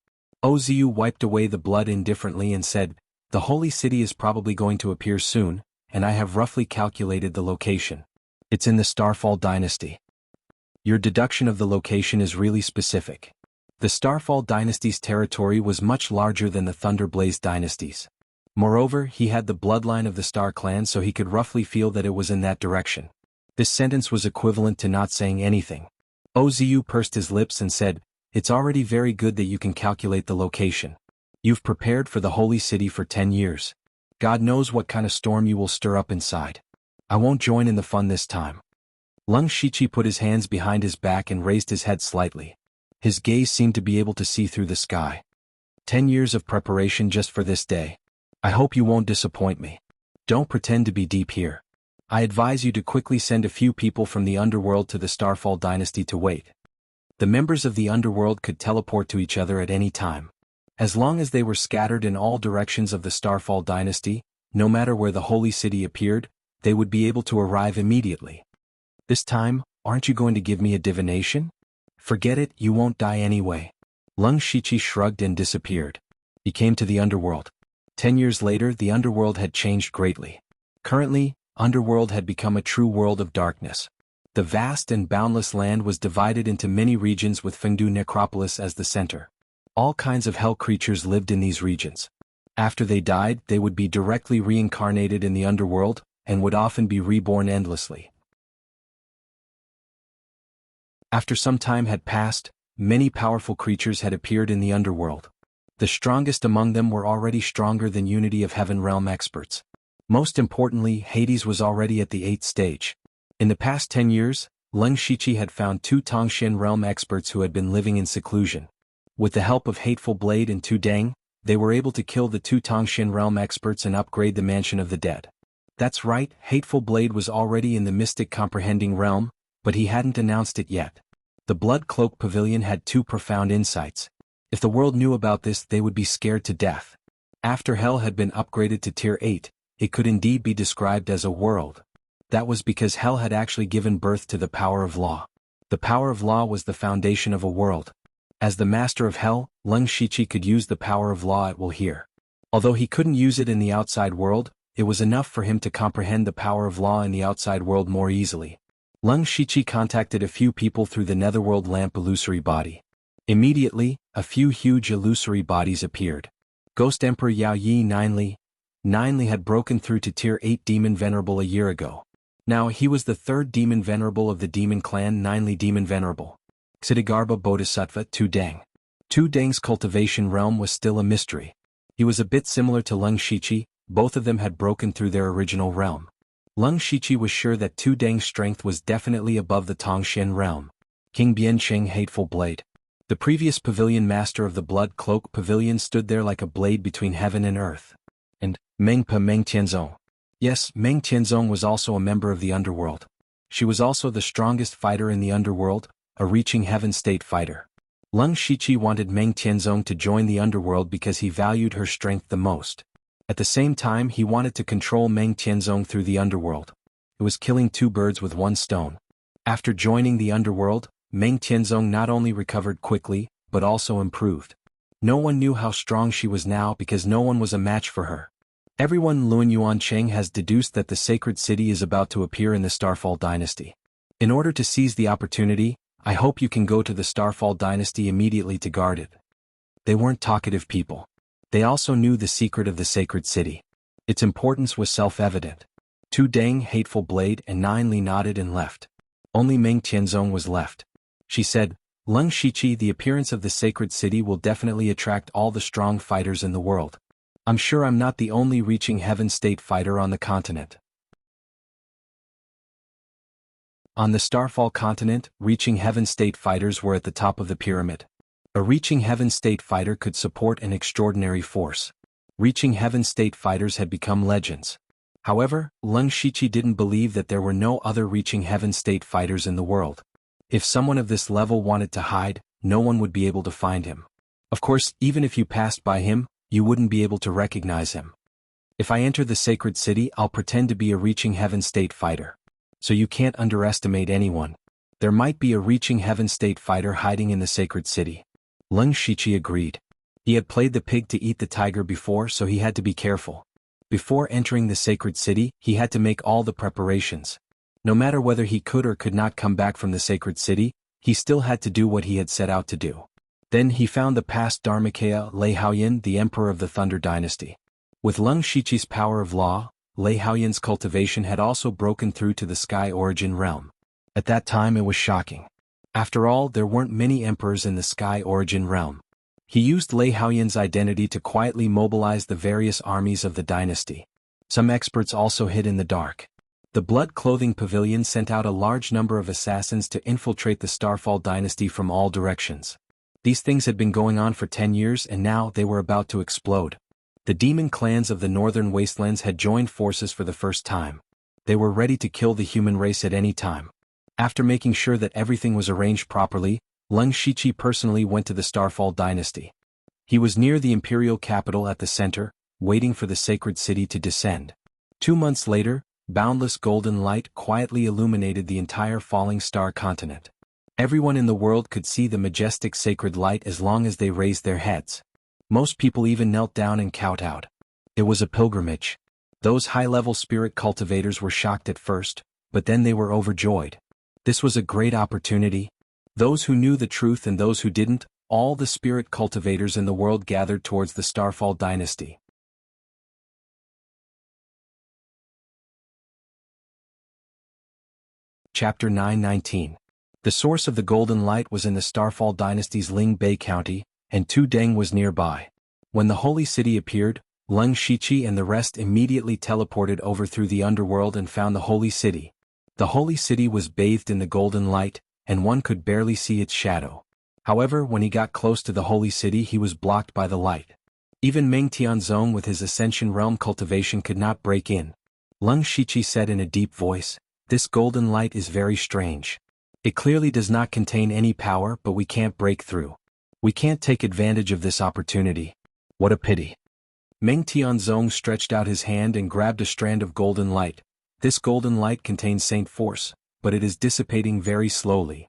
Ozu wiped away the blood indifferently and said, The holy city is probably going to appear soon, and I have roughly calculated the location. It's in the Starfall dynasty. Your deduction of the location is really specific. The Starfall dynasty's territory was much larger than the Thunderblaze dynasty's. Moreover, he had the bloodline of the Star Clan, so he could roughly feel that it was in that direction. This sentence was equivalent to not saying anything. Ozu pursed his lips and said, It's already very good that you can calculate the location. You've prepared for the holy city for 10 years. God knows what kind of storm you will stir up inside. I won't join in the fun this time. Lung Shichi put his hands behind his back and raised his head slightly. His gaze seemed to be able to see through the sky. 10 years of preparation just for this day. I hope you won't disappoint me. Don't pretend to be deep here. I advise you to quickly send a few people from the underworld to the Starfall dynasty to wait. The members of the underworld could teleport to each other at any time. As long as they were scattered in all directions of the Starfall dynasty, no matter where the holy city appeared, they would be able to arrive immediately. This time, aren't you going to give me a divination? Forget it, you won't die anyway. Lung Shichi shrugged and disappeared. He came to the underworld. 10 years later, the underworld had changed greatly. Currently, underworld had become a true world of darkness. The vast and boundless land was divided into many regions with Fengdu Necropolis as the center. All kinds of hell creatures lived in these regions. After they died, they would be directly reincarnated in the underworld, and would often be reborn endlessly. After some time had passed, many powerful creatures had appeared in the underworld. The strongest among them were already stronger than Unity of Heaven realm experts. Most importantly, Hades was already at the 8th stage. In the past 10 years, Leng Shiqi had found 2 Tongxian realm experts who had been living in seclusion. With the help of Hateful Blade and Tu Deng, they were able to kill the 2 Tongxian realm experts and upgrade the Mansion of the Dead. That's right, Hateful Blade was already in the Mystic Comprehending realm, but he hadn't announced it yet. The Blood Cloak Pavilion had 2 profound insights. If the world knew about this, they would be scared to death. After Hell had been upgraded to Tier 8, it could indeed be described as a world. That was because Hell had actually given birth to the power of law. The power of law was the foundation of a world. As the master of Hell, Leng Shiqi could use the power of law at will here. Although he couldn't use it in the outside world, it was enough for him to comprehend the power of law in the outside world more easily. Leng Shiqi contacted a few people through the Netherworld Lamp illusory body. Immediately, a few huge illusory bodies appeared. Ghost Emperor Yao Yi Ninely had broken through to Tier 8 Demon Venerable a year ago. Now he was the 3rd Demon Venerable of the Demon Clan, Ninely Demon Venerable. Ksitigarbha Bodhisattva Tu Deng. Tu Deng's cultivation realm was still a mystery. He was a bit similar to Leng Shiqi, both of them had broken through their original realm. Leng Shiqi was sure that Tu Deng's strength was definitely above the Tongxian realm. King Bianqing Hateful Blade. The previous pavilion master of the Blood Cloak Pavilion stood there like a blade between heaven and earth. And Mengpa Meng Tianzong. Yes, Meng Tianzong was also a member of the underworld. She was also the strongest fighter in the underworld, a reaching heaven state fighter. Leng Shiqi wanted Meng Tianzong to join the underworld because he valued her strength the most. At the same time, he wanted to control Meng Tianzong through the underworld. It was killing 2 birds with 1 stone. After joining the underworld, Meng Tianzong not only recovered quickly, but also improved. No one knew how strong she was now because no one was a match for her. Everyone Luan Yuancheng has deduced that the sacred city is about to appear in the Starfall dynasty. In order to seize the opportunity, I hope you can go to the Starfall dynasty immediately to guard it. They weren't talkative people. They also knew the secret of the sacred city. Its importance was self-evident. Tu Deng, Hateful Blade, and Ninely nodded and left. Only Meng Tianzong was left. She said, Leng Shiqi, the appearance of the sacred city will definitely attract all the strong fighters in the world. I'm sure I'm not the only reaching heaven state fighter on the continent. On the Starfall continent, reaching heaven state fighters were at the top of the pyramid. A reaching heaven state fighter could support an extraordinary force. Reaching heaven state fighters had become legends. However, Leng Shiqi didn't believe that there were no other reaching heaven state fighters in the world. If someone of this level wanted to hide, no one would be able to find him. Of course, even if you passed by him, you wouldn't be able to recognize him. If I enter the sacred city, I'll pretend to be a reaching heaven state fighter. So you can't underestimate anyone. There might be a reaching heaven state fighter hiding in the sacred city. Leng Shiqi agreed. He had played the pig to eat the tiger before, so he had to be careful. Before entering the sacred city, he had to make all the preparations. No matter whether he could or could not come back from the sacred city, he still had to do what he had set out to do. Then he found the past Dharmakaya Lei Haoyan, the emperor of the Thunder dynasty. With Leng Shiqi's power of law, Lei Haoyan's cultivation had also broken through to the Sky Origin realm. At that time it was shocking. After all, there weren't many emperors in the Sky Origin realm. He used Lei Haoyan's identity to quietly mobilize the various armies of the dynasty. Some experts also hid in the dark. The Blood Clothing Pavilion sent out a large number of assassins to infiltrate the Starfall dynasty from all directions. These things had been going on for 10 years and now they were about to explode. The demon clans of the northern wastelands had joined forces for the first time. They were ready to kill the human race at any time. After making sure that everything was arranged properly, Leng Shiqi personally went to the Starfall dynasty. He was near the imperial capital at the center, waiting for the sacred city to descend. 2 months later, boundless golden light quietly illuminated the entire falling star continent. Everyone in the world could see the majestic sacred light as long as they raised their heads. Most people even knelt down and kowtowed. It was a pilgrimage. Those high-level spirit cultivators were shocked at first, but then they were overjoyed. This was a great opportunity. Those who knew the truth and those who didn't, all the spirit cultivators in the world gathered towards the Starfall dynasty. Chapter 9:19. The source of the golden light was in the Starfall dynasty's Ling Bei County, and Tu Deng was nearby. When the holy city appeared, Leng Shiqi and the rest immediately teleported over through the underworld and found the holy city. The holy city was bathed in the golden light, and one could barely see its shadow. However, when he got close to the holy city he was blocked by the light. Even Meng Tianzong with his Ascension Realm cultivation could not break in. Leng Shiqi said in a deep voice, "This golden light is very strange. It clearly does not contain any power, but we can't break through. We can't take advantage of this opportunity. What a pity." Meng Tianzong stretched out his hand and grabbed a strand of golden light. This golden light contains Saint Force, but it is dissipating very slowly.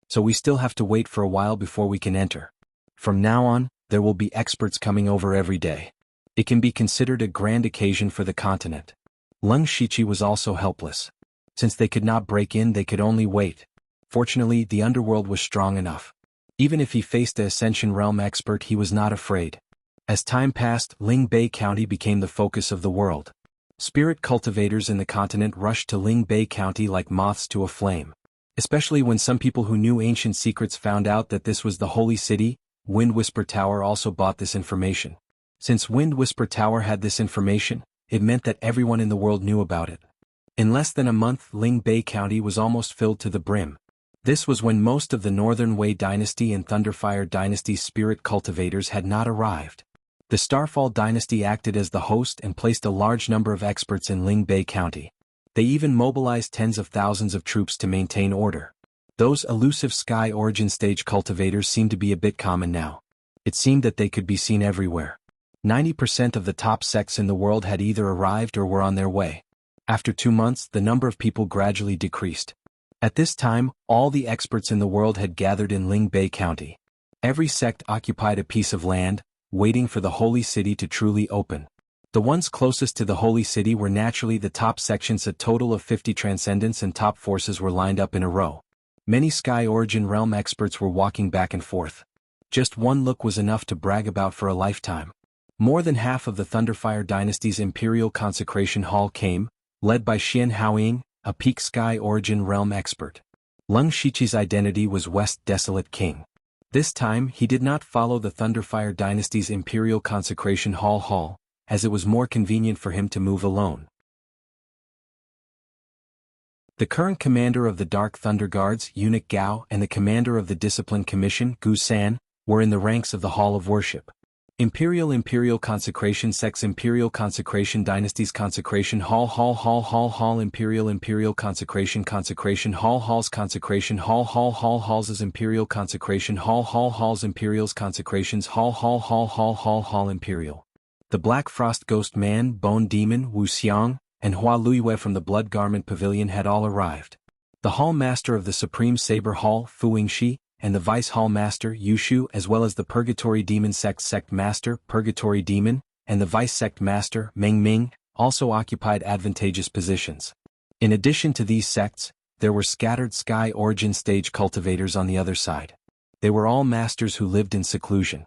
So we still have to wait for a while before we can enter. From now on, there will be experts coming over every day. It can be considered a grand occasion for the continent. Leng Shiqi was also helpless. Since they could not break in, they could only wait. Fortunately, the underworld was strong enough. Even if he faced the Ascension Realm expert, he was not afraid. As time passed, Ling Bei County became the focus of the world. Spirit cultivators in the continent rushed to Ling Bei County like moths to a flame. Especially when some people who knew ancient secrets found out that this was the holy city. Wind Whisper Tower also bought this information. Since Wind Whisper Tower had this information, it meant that everyone in the world knew about it. In less than a month, Ling Bei County was almost filled to the brim. This was when most of the Northern Wei Dynasty and Thunderfire Dynasty's spirit cultivators had not arrived. The Starfall Dynasty acted as the host and placed a large number of experts in Ling Bei County. They even mobilized tens of thousands of troops to maintain order. Those elusive Sky Origin stage cultivators seemed to be a bit common now. It seemed that they could be seen everywhere. 90% of the top sects in the world had either arrived or were on their way. After 2 months, the number of people gradually decreased. At this time, all the experts in the world had gathered in Ling Bei County. Every sect occupied a piece of land, waiting for the holy city to truly open. The ones closest to the holy city were naturally the top sections. A total of 50 transcendents and top forces were lined up in a row. Many Sky Origin Realm experts were walking back and forth. Just one look was enough to brag about for a lifetime. More than half of the Thunderfire Dynasty's Imperial Consecration Hall came, led by Xian Haoying, a peak Sky Origin Realm expert. Leng Shiqi's identity was West Desolate King. This time, he did not follow the Thunderfire Dynasty's Imperial Consecration Hall, as it was more convenient for him to move alone. The current commander of the Dark Thunder Guards, Eunuch Gao, and the commander of the Discipline Commission, Gu San, were in the ranks of the Hall of Worship. Imperial Consecration Sects, Imperial Consecration Dynasties, Consecration Hall Imperial Consecration Hall Halls, Consecration Halls Imperial Consecration Halls Imperials Consecrations Hall Imperial. The Black Frost Ghost Man, Bone Demon, Wu Xiang, and Hua Luiyue from the Blood Garment Pavilion had all arrived. The Hall Master of the Supreme Saber Hall, Fu Wingxi, and the Vice Hall Master, Yushu, as well as the Purgatory Demon Sect Master, Purgatory Demon, and the Vice Sect Master, Meng Ming, also occupied advantageous positions. In addition to these sects, there were scattered Sky Origin stage cultivators on the other side. They were all masters who lived in seclusion.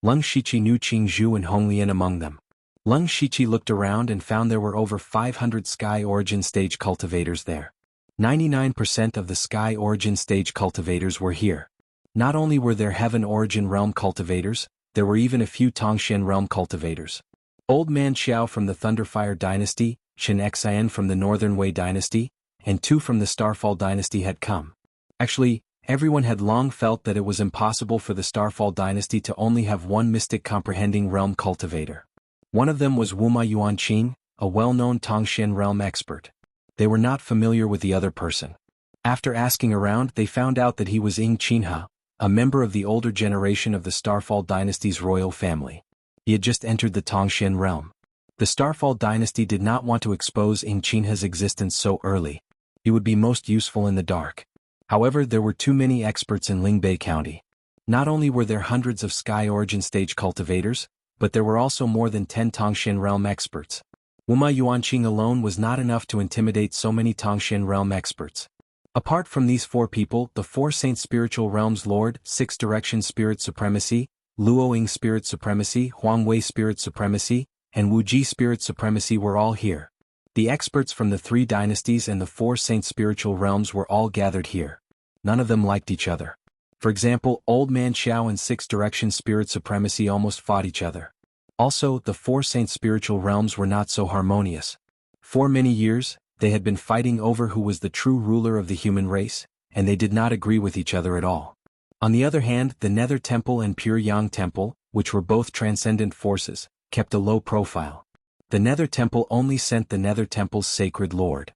Leng Shiqi knew Qing Zhu and Hong Lian among them. Leng Shiqi looked around and found there were over 500 Sky Origin stage cultivators there. 99% of the Sky Origin stage cultivators were here. Not only were there Heaven Origin Realm cultivators, there were even a few Tongxian Realm cultivators. Old Man Xiao from the Thunderfire Dynasty, Shen Xian from the Northern Wei Dynasty, and 2 from the Starfall Dynasty had come. Actually, everyone had long felt that it was impossible for the Starfall Dynasty to only have one mystic comprehending realm cultivator. One of them was Wuma Yuanqing, a well-known Tongxian Realm expert. They were not familiar with the other person. After asking around, they found out that he was Ying Qinhe, a member of the older generation of the Starfall Dynasty's royal family. He had just entered the Tongxian realm. The Starfall Dynasty did not want to expose Ying Qinhe's existence so early. He would be most useful in the dark. However, there were too many experts in Ling Bei County. Not only were there hundreds of Sky Origin stage cultivators, but there were also more than 10 Tongxin realm experts. Wuma Yuanqing alone was not enough to intimidate so many Tongxin realm experts. Apart from these 4 people, the 4 Saint Spiritual Realms Lord, 6 Direction Spirit Supremacy, Luoying Spirit Supremacy, Huangwei Spirit Supremacy, and Wuji Spirit Supremacy were all here. The experts from the 3 dynasties and the 4 Saint Spiritual Realms were all gathered here. None of them liked each other. For example, Old Man Xiao and 6 Direction Spirit Supremacy almost fought each other. Also, the 4 Saint Spiritual Realms were not so harmonious. For many years, they had been fighting over who was the true ruler of the human race, and they did not agree with each other at all. On the other hand, the Nether Temple and Pure Yang Temple, which were both transcendent forces, kept a low profile. The Nether Temple only sent the Nether Temple's sacred lord.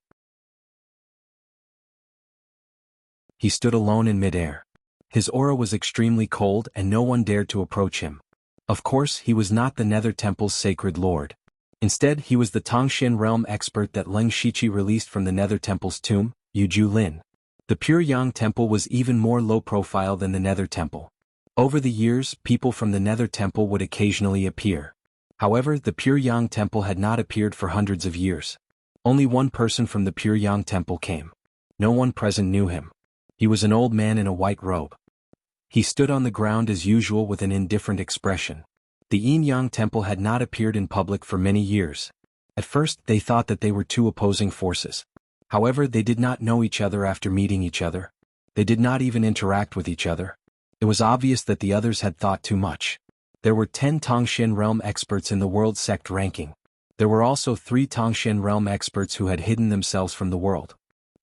He stood alone in midair. His aura was extremely cold and no one dared to approach him. Of course, he was not the Nether Temple's sacred lord. Instead, he was the Tongxin realm expert that Leng Shiqi released from the Nether Temple's tomb, Yuju Lin. The Pure Yang Temple was even more low profile than the Nether Temple. Over the years, people from the Nether Temple would occasionally appear. However, the Pure Yang Temple had not appeared for hundreds of years. Only one person from the Pure Yang Temple came. No one present knew him. He was an old man in a white robe. He stood on the ground as usual with an indifferent expression. The Yin Yang Temple had not appeared in public for many years. At first, they thought that they were 2 opposing forces. However, they did not know each other after meeting each other. They did not even interact with each other. It was obvious that the others had thought too much. There were 10 Tongxin realm experts in the world sect ranking. There were also 3 Tongxin realm experts who had hidden themselves from the world.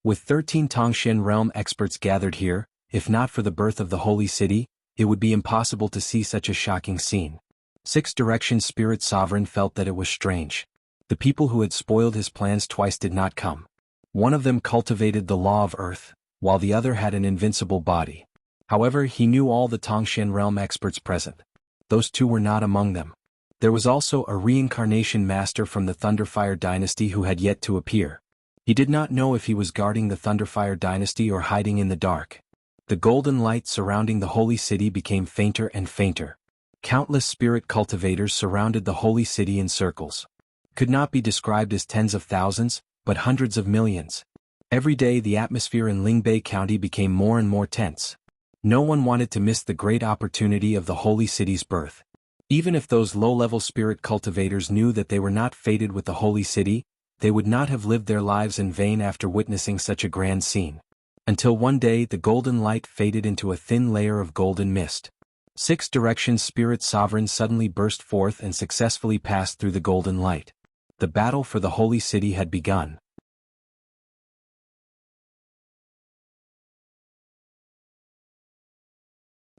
With 13 Tongxin realm experts gathered here, if not for the birth of the holy city, it would be impossible to see such a shocking scene. 6 Direction Spirit Sovereign felt that it was strange. The people who had spoiled his plans twice did not come. One of them cultivated the law of earth, while the other had an invincible body. However, he knew all the Tongxin realm experts present. Those 2 were not among them. There was also a reincarnation master from the Thunderfire dynasty who had yet to appear. He did not know if he was guarding the Thunderfire dynasty or hiding in the dark. The golden light surrounding the holy city became fainter and fainter. Countless spirit cultivators surrounded the holy city in circles. Could not be described as tens of thousands, but hundreds of millions. Every day the atmosphere in Lingbei County became more and more tense. No one wanted to miss the great opportunity of the holy city's birth. Even if those low-level spirit cultivators knew that they were not fated with the holy city, they would not have lived their lives in vain after witnessing such a grand scene. Until one day the golden light faded into a thin layer of golden mist. 6 Direction Spirit Sovereign suddenly burst forth and successfully passed through the golden light. The battle for the holy city had begun.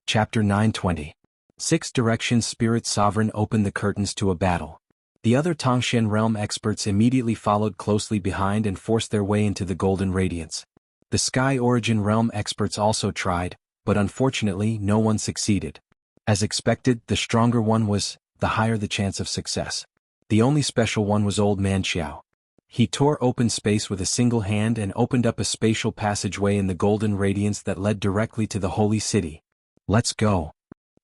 Chapter 920. 6 Direction Spirit Sovereign opened the curtains to a battle. The other Tongxin realm experts immediately followed closely behind and forced their way into the golden radiance. The Sky Origin realm experts also tried, but unfortunately no one succeeded. As expected, the stronger one was, the higher the chance of success. The only special one was Old Man Xiao. He tore open space with a single hand and opened up a spatial passageway in the golden radiance that led directly to the holy city. Let's go.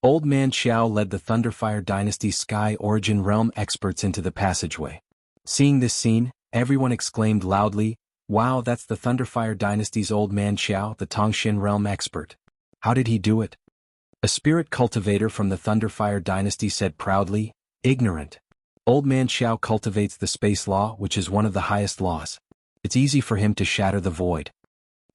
Old Man Xiao led the Thunderfire Dynasty's Sky Origin realm experts into the passageway. Seeing this scene, everyone exclaimed loudly, "Wow, that's the Thunderfire Dynasty's Old Man Xiao, the Tongxin realm expert. How did he do it?" A spirit cultivator from the Thunderfire Dynasty said proudly, "Ignorant. Old Man Xiao cultivates the space law, which is one of the highest laws. It's easy for him to shatter the void."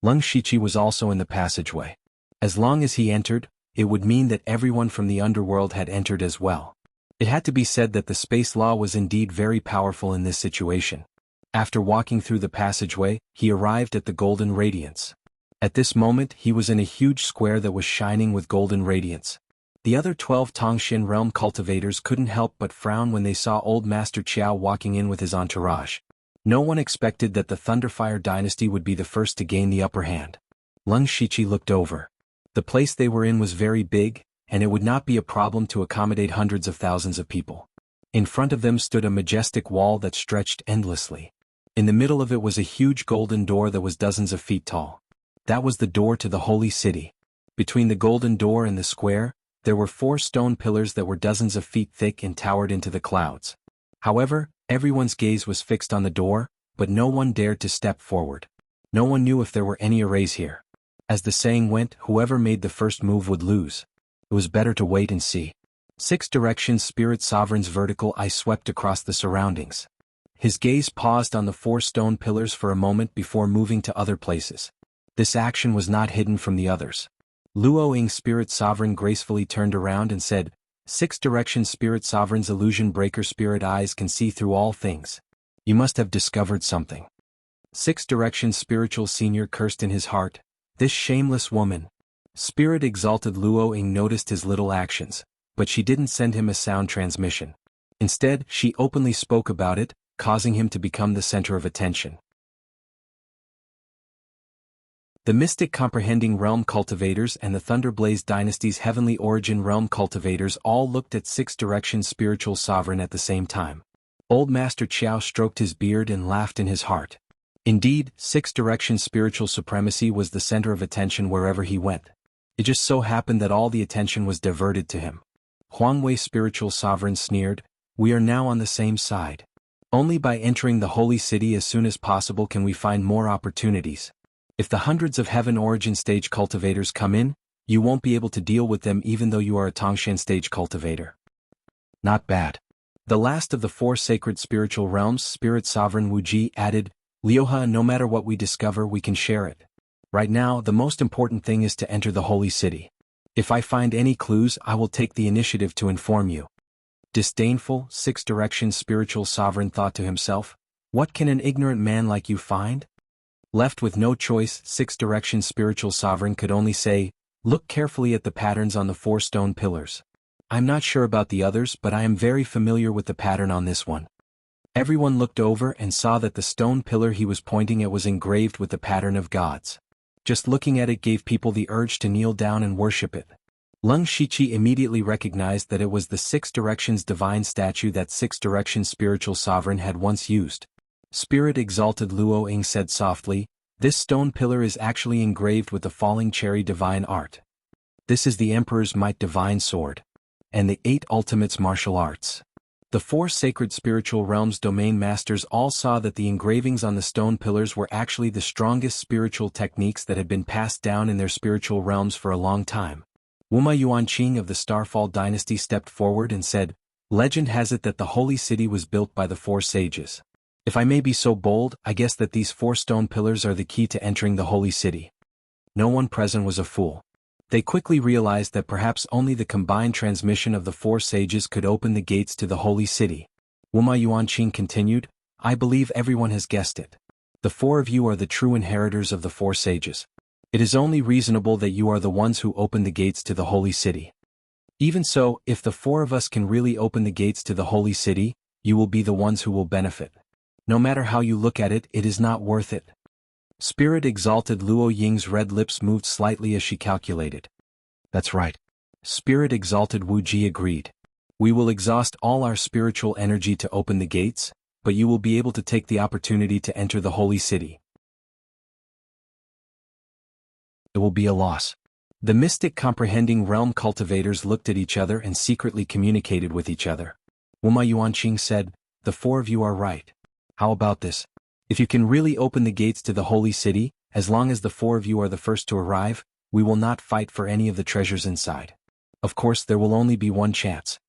Leng Shiqi was also in the passageway. As long as he entered, it would mean that everyone from the underworld had entered as well. It had to be said that the space law was indeed very powerful in this situation. After walking through the passageway, he arrived at the golden radiance. At this moment, he was in a huge square that was shining with golden radiance. The other 12 Tongxin realm cultivators couldn't help but frown when they saw old Master Qiao walking in with his entourage. No one expected that the Thunderfire Dynasty would be the first to gain the upper hand. Leng Shiqi looked over. The place they were in was very big, and it would not be a problem to accommodate hundreds of thousands of people. In front of them stood a majestic wall that stretched endlessly. In the middle of it was a huge golden door that was dozens of feet tall. That was the door to the holy city. Between the golden door and the square, there were 4 stone pillars that were dozens of feet thick and towered into the clouds. However, everyone's gaze was fixed on the door, but no one dared to step forward. No one knew if there were any arrays here. As the saying went, whoever made the first move would lose. It was better to wait and see. 6 directions Spirit Sovereign's vertical eye swept across the surroundings. His gaze paused on the 4 stone pillars for a moment before moving to other places. This action was not hidden from the others. Luo Ying's Spirit Sovereign gracefully turned around and said, 6 directions Spirit Sovereign's illusion breaker spirit eyes can see through all things. You must have discovered something. 6 directions Spiritual Senior cursed in his heart, this shameless woman. Spirit Exalted Luo Ying noticed his little actions, but she didn't send him a sound transmission. Instead, she openly spoke about it, causing him to become the center of attention. The Mystic Comprehending Realm Cultivators and the Thunderblaze Dynasty's Heavenly Origin Realm Cultivators all looked at 6 directions Spiritual Sovereign at the same time. Old Master Qiao stroked his beard and laughed in his heart. Indeed, 6 directions Spiritual Supremacy was the center of attention wherever he went. It just so happened that all the attention was diverted to him. Huangwei Spiritual Sovereign sneered, we are now on the same side. Only by entering the Holy City as soon as possible can we find more opportunities. If the hundreds of Heaven Origin Stage cultivators come in, you won't be able to deal with them even though you are a Tongshan Stage cultivator. Not bad. The last of the 4 sacred spiritual realms, Spirit Sovereign Wuji added, Liuha, no matter what we discover, we can share it. Right now, the most important thing is to enter the Holy City. If I find any clues, I will take the initiative to inform you. Disdainful, 6 directions Spiritual Sovereign thought to himself, what can an ignorant man like you find? Left with no choice, 6 directions Spiritual Sovereign could only say, look carefully at the patterns on the 4 stone pillars. I'm not sure about the others, but I am very familiar with the pattern on this one. Everyone looked over and saw that the stone pillar he was pointing at was engraved with the pattern of gods. Just looking at it gave people the urge to kneel down and worship it. Lung Shiqi immediately recognized that it was the 6 directions divine statue that 6 directions Spiritual Sovereign had once used. Spirit Exalted Luo Ying said softly, this stone pillar is actually engraved with the falling cherry divine art. This is the Emperor's might divine sword. And the 8 ultimates martial arts. The 4 sacred spiritual realms domain masters all saw that the engravings on the stone pillars were actually the strongest spiritual techniques that had been passed down in their spiritual realms for a long time. Wuma Yuanqing of the Starfall dynasty stepped forward and said, legend has it that the holy city was built by the 4 sages. If I may be so bold, I guess that these 4 stone pillars are the key to entering the holy city. No one present was a fool. They quickly realized that perhaps only the combined transmission of the 4 sages could open the gates to the holy city. Wuma Yuanqing continued, I believe everyone has guessed it. The 4 of you are the true inheritors of the 4 sages. It is only reasonable that you are the ones who open the gates to the holy city. Even so, if the 4 of us can really open the gates to the holy city, you will be the ones who will benefit. No matter how you look at it, it is not worth it. Spirit Exalted Luo Ying's red lips moved slightly as she calculated. That's right. Spirit Exalted Wu Ji agreed. We will exhaust all our spiritual energy to open the gates, but you will be able to take the opportunity to enter the holy city. It will be a loss. The Mystic Comprehending Realm cultivators looked at each other and secretly communicated with each other. Wuma Yuanqing said, the 4 of you are right. How about this? If you can really open the gates to the holy city, as long as the 4 of you are the first to arrive, we will not fight for any of the treasures inside. Of course, there will only be one chance.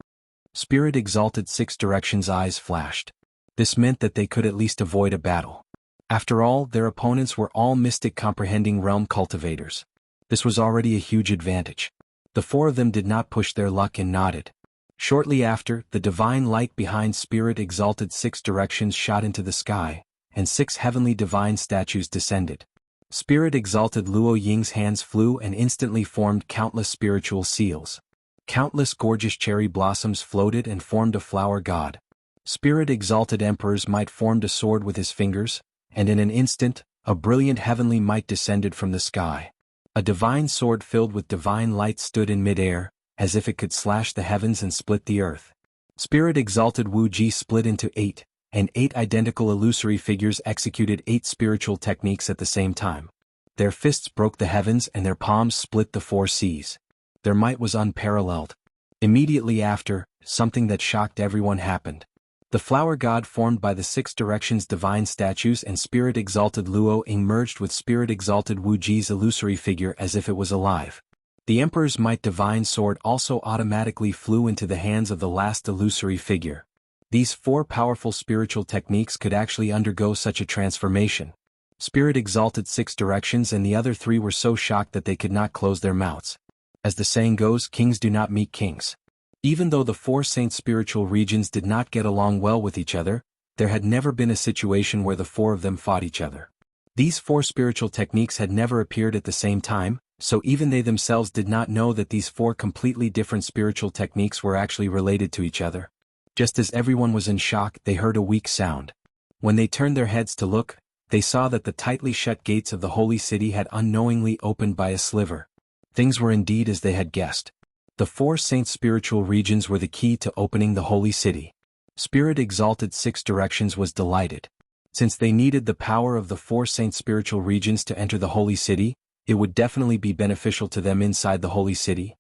Spirit Exalted 6 directions eyes flashed. This meant that they could at least avoid a battle. After all, their opponents were all Mystic Comprehending Realm cultivators. This was already a huge advantage. The 4 of them did not push their luck and nodded. Shortly after, the divine light behind Spirit Exalted 6 directions shot into the sky, and 6 heavenly divine statues descended. Spirit Exalted Luo Ying's hands flew and instantly formed countless spiritual seals. Countless gorgeous cherry blossoms floated and formed a flower god. Spirit Exalted Emperor's might formed a sword with his fingers, and in an instant, a brilliant heavenly might descended from the sky. A divine sword filled with divine light stood in mid-air, as if it could slash the heavens and split the earth. Spirit Exalted Wu Ji split into 8, and 8 identical illusory figures executed 8 spiritual techniques at the same time. Their fists broke the heavens and their palms split the 4 seas. Their might was unparalleled. Immediately after, something that shocked everyone happened. The flower god formed by the six directions divine statues and spirit-exalted Luo Ying merged with spirit-exalted Wu Ji's illusory figure as if it was alive. The Emperor's might divine sword also automatically flew into the hands of the last illusory figure. These four powerful spiritual techniques could actually undergo such a transformation. Spirit exalted six directions and the other three were so shocked that they could not close their mouths. As the saying goes, kings do not meet kings. Even though the four saint spiritual regions did not get along well with each other, there had never been a situation where the four of them fought each other. These four spiritual techniques had never appeared at the same time, so even they themselves did not know that these four completely different spiritual techniques were actually related to each other. Just as everyone was in shock, they heard a weak sound. When they turned their heads to look, they saw that the tightly shut gates of the holy city had unknowingly opened by a sliver. Things were indeed as they had guessed. The four saint spiritual regions were the key to opening the holy city. Spirit exalted six directions was delighted. Since they needed the power of the four saint spiritual regions to enter the holy city, it would definitely be beneficial to them inside the holy city.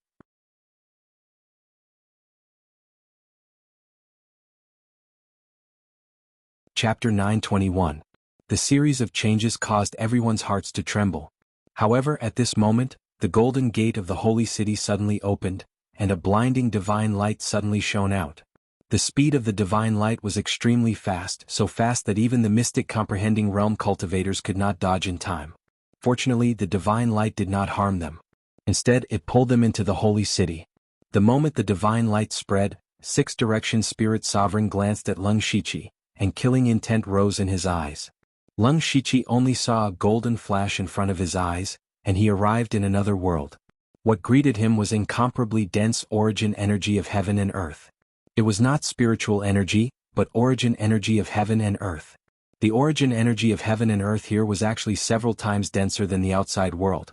Chapter 921. The series of changes caused everyone's hearts to tremble. However, at this moment, the golden gate of the holy city suddenly opened, and a blinding divine light suddenly shone out. The speed of the divine light was extremely fast, so fast that even the mystic comprehending realm cultivators could not dodge in time. Fortunately, the divine light did not harm them. Instead, it pulled them into the holy city. The moment the divine light spread, six direction spirit sovereign glanced at Lung Shiqi, and killing intent rose in his eyes. Lung Shiqi only saw a golden flash in front of his eyes, and he arrived in another world. What greeted him was incomparably dense origin energy of heaven and earth. It was not spiritual energy, but origin energy of heaven and earth. The origin energy of heaven and earth here was actually several times denser than the outside world.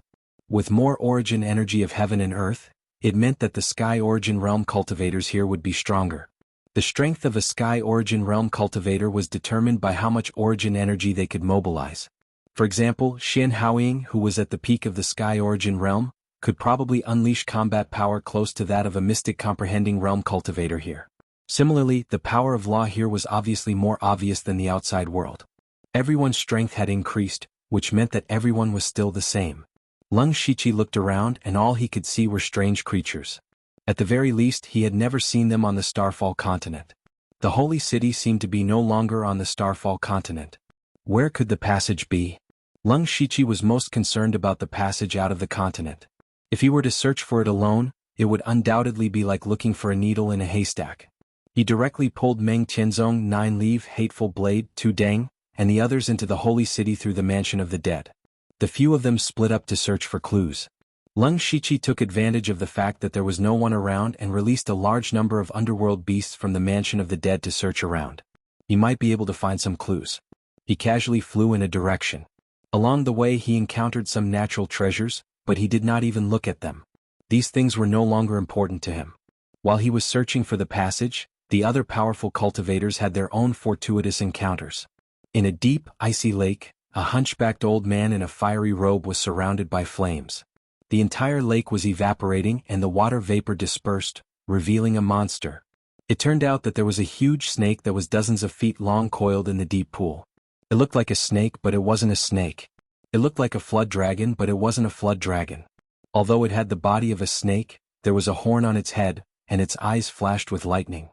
With more origin energy of heaven and earth, it meant that the sky origin realm cultivators here would be stronger. The strength of a sky origin realm cultivator was determined by how much origin energy they could mobilize. For example, Xian Haoying, who was at the peak of the sky origin realm, could probably unleash combat power close to that of a mystic comprehending realm cultivator here. Similarly, the power of law here was obviously more obvious than the outside world. Everyone's strength had increased, which meant that everyone was still the same. Lung Shiqi looked around and all he could see were strange creatures. At the very least, he had never seen them on the Starfall continent. The holy city seemed to be no longer on the Starfall continent. Where could the passage be? Lung Shiqi was most concerned about the passage out of the continent. If he were to search for it alone, it would undoubtedly be like looking for a needle in a haystack. He directly pulled Meng Tianzong 9-leave Hateful Blade, Tu Deng, and the others into the holy city through the mansion of the dead. The few of them split up to search for clues. Lung Shiqi took advantage of the fact that there was no one around and released a large number of underworld beasts from the mansion of the dead to search around. He might be able to find some clues. He casually flew in a direction. Along the way he encountered some natural treasures, but he did not even look at them. These things were no longer important to him. While he was searching for the passage, the other powerful cultivators had their own fortuitous encounters. In a deep, icy lake, a hunchbacked old man in a fiery robe was surrounded by flames. The entire lake was evaporating and the water vapor dispersed, revealing a monster. It turned out that there was a huge snake that was dozens of feet long coiled in the deep pool. It looked like a snake, but it wasn't a snake. It looked like a flood dragon, but it wasn't a flood dragon. Although it had the body of a snake, there was a horn on its head, and its eyes flashed with lightning.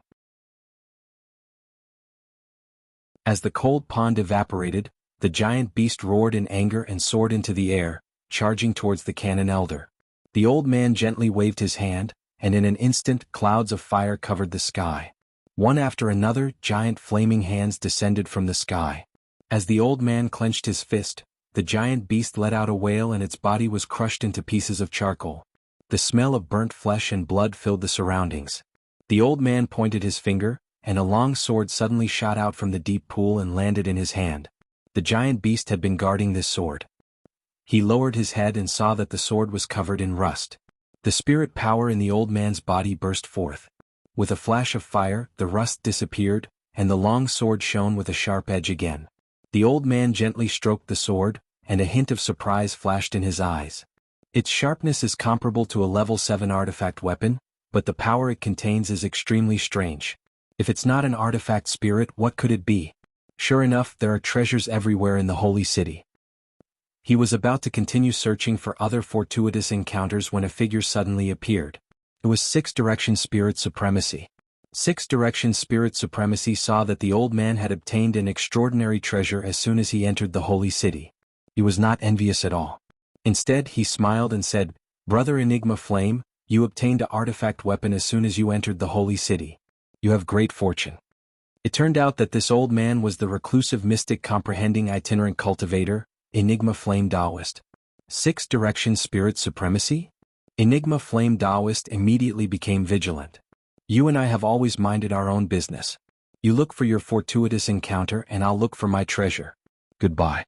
As the cold pond evaporated, the giant beast roared in anger and soared into the air, charging towards the cannon elder. The old man gently waved his hand, and in an instant clouds of fire covered the sky. One after another, giant flaming hands descended from the sky. As the old man clenched his fist, the giant beast let out a wail and its body was crushed into pieces of charcoal. The smell of burnt flesh and blood filled the surroundings. The old man pointed his finger, and a long sword suddenly shot out from the deep pool and landed in his hand. The giant beast had been guarding this sword. He lowered his head and saw that the sword was covered in rust. The spirit power in the old man's body burst forth. With a flash of fire, the rust disappeared, and the long sword shone with a sharp edge again. The old man gently stroked the sword, and a hint of surprise flashed in his eyes. Its sharpness is comparable to a level 7 artifact weapon, but the power it contains is extremely strange. If it's not an artifact spirit, what could it be? Sure enough, there are treasures everywhere in the holy city. He was about to continue searching for other fortuitous encounters when a figure suddenly appeared. It was Sixth Direction Spirit Supremacy. Sixth Direction Spirit Supremacy saw that the old man had obtained an extraordinary treasure as soon as he entered the holy city. He was not envious at all. Instead, he smiled and said, "Brother Enigma Flame, you obtained an artifact weapon as soon as you entered the holy city. You have great fortune." It turned out that this old man was the reclusive mystic comprehending itinerant cultivator, Enigma Flame Taoist. Sixth Direction Spirit Supremacy? Enigma Flame Taoist immediately became vigilant. "You and I have always minded our own business. You look for your fortuitous encounter and I'll look for my treasure. Goodbye."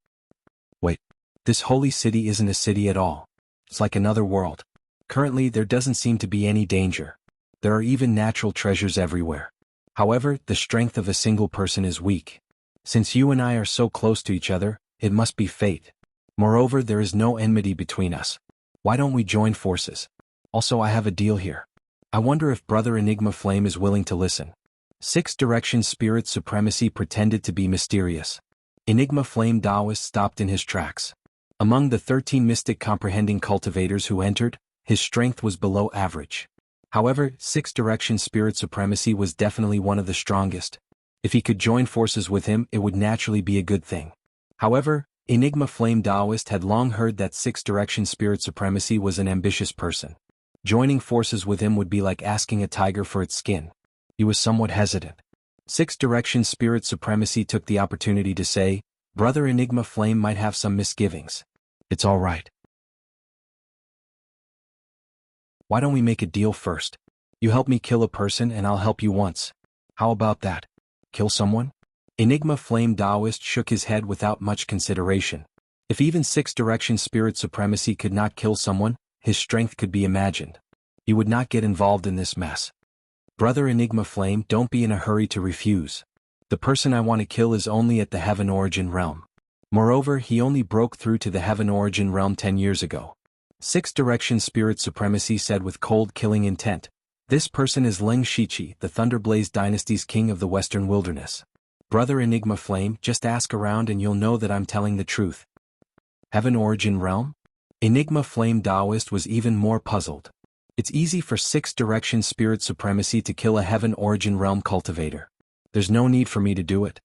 Wait. This holy city isn't a city at all. It's like another world. Currently, there doesn't seem to be any danger. There are even natural treasures everywhere. However, the strength of a single person is weak. Since you and I are so close to each other, it must be fate. Moreover, there is no enmity between us. Why don't we join forces? Also, I have a deal here. I wonder if Brother Enigma Flame is willing to listen. Sixth Direction Spirit Supremacy pretended to be mysterious. Enigma Flame Taoist stopped in his tracks. Among the 13 mystic comprehending cultivators who entered, his strength was below average. However, Sixth Direction Spirit Supremacy was definitely one of the strongest. If he could join forces with him, it would naturally be a good thing. However, Enigma Flame Taoist had long heard that Sixth Direction Spirit Supremacy was an ambitious person. Joining forces with him would be like asking a tiger for its skin. He was somewhat hesitant. Sixth Direction Spirit Supremacy took the opportunity to say, "Brother Enigma Flame might have some misgivings. It's all right. Why don't we make a deal first? You help me kill a person and I'll help you once. How about that? Kill someone?" Enigma Flame Taoist shook his head without much consideration. If even Sixth Direction Spirit Supremacy could not kill someone, his strength could be imagined. He would not get involved in this mess. "Brother Enigma Flame, don't be in a hurry to refuse. The person I want to kill is only at the Heaven Origin Realm. Moreover, he only broke through to the Heaven Origin Realm 10 years ago." Sixth Direction Spirit Supremacy said with cold killing intent, "This person is Leng Shichi, the Thunderblaze Dynasty's king of the Western Wilderness. Brother Enigma Flame, just ask around and you'll know that I'm telling the truth." Heaven Origin Realm? Enigma Flame Taoist was even more puzzled. It's easy for Sixth Direction Spirit Supremacy to kill a Heaven Origin Realm cultivator. There's no need for me to do it.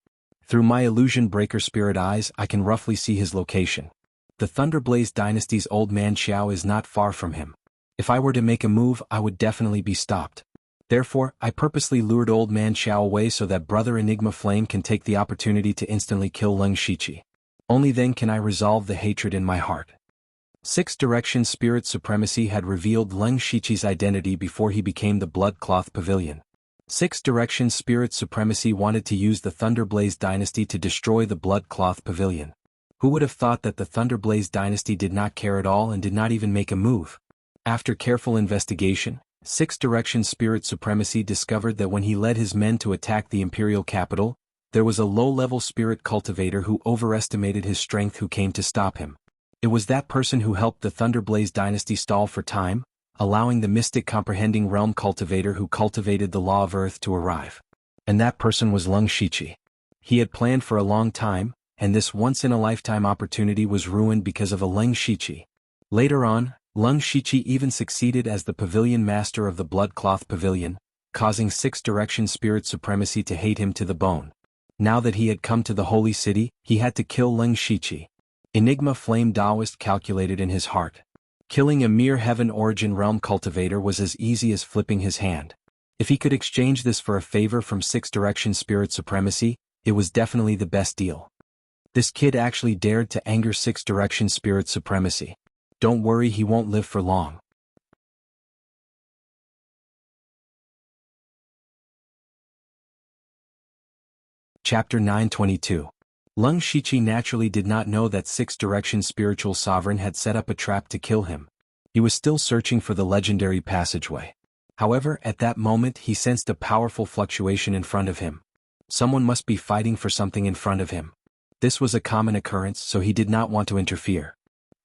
Through my Illusion Breaker Spirit Eyes, I can roughly see his location. The Thunderblaze Dynasty's old man Xiao is not far from him. If I were to make a move, I would definitely be stopped. Therefore, I purposely lured old man Xiao away so that Brother Enigma Flame can take the opportunity to instantly kill Leng Shichi. Only then can I resolve the hatred in my heart. Sixth Direction Spirit Supremacy had revealed Leng Shichi's identity before he became the Bloodcloth Pavilion. Sixth Direction Spirit Supremacy wanted to use the Thunderblaze Dynasty to destroy the Bloodcloth Pavilion. Who would have thought that the Thunderblaze Dynasty did not care at all and did not even make a move? After careful investigation, Sixth Direction Spirit Supremacy discovered that when he led his men to attack the Imperial capital, there was a low-level spirit cultivator who overestimated his strength who came to stop him. It was that person who helped the Thunderblaze Dynasty stall for time, allowing the mystic comprehending realm cultivator who cultivated the law of Earth to arrive. And that person was Leng Shichi. He had planned for a long time, and this once-in-a-lifetime opportunity was ruined because of a Leng Shichi. Later on, Leng Shichi even succeeded as the pavilion master of the Bloodcloth Pavilion, causing Sixth Direction Spirit Supremacy to hate him to the bone. Now that he had come to the Holy City, he had to kill Leng Shichi. Enigma Flame Taoist calculated in his heart. Killing a mere Heaven Origin Realm cultivator was as easy as flipping his hand. If he could exchange this for a favor from Sixth Direction Spirit Supremacy, it was definitely the best deal. This kid actually dared to anger Sixth Direction Spirit Supremacy. Don't worry, he won't live for long. Chapter 922. Leng Shichi naturally did not know that Sixth Direction Spiritual Sovereign had set up a trap to kill him. He was still searching for the legendary passageway. However, at that moment he sensed a powerful fluctuation in front of him. Someone must be fighting for something in front of him. This was a common occurrence, so he did not want to interfere.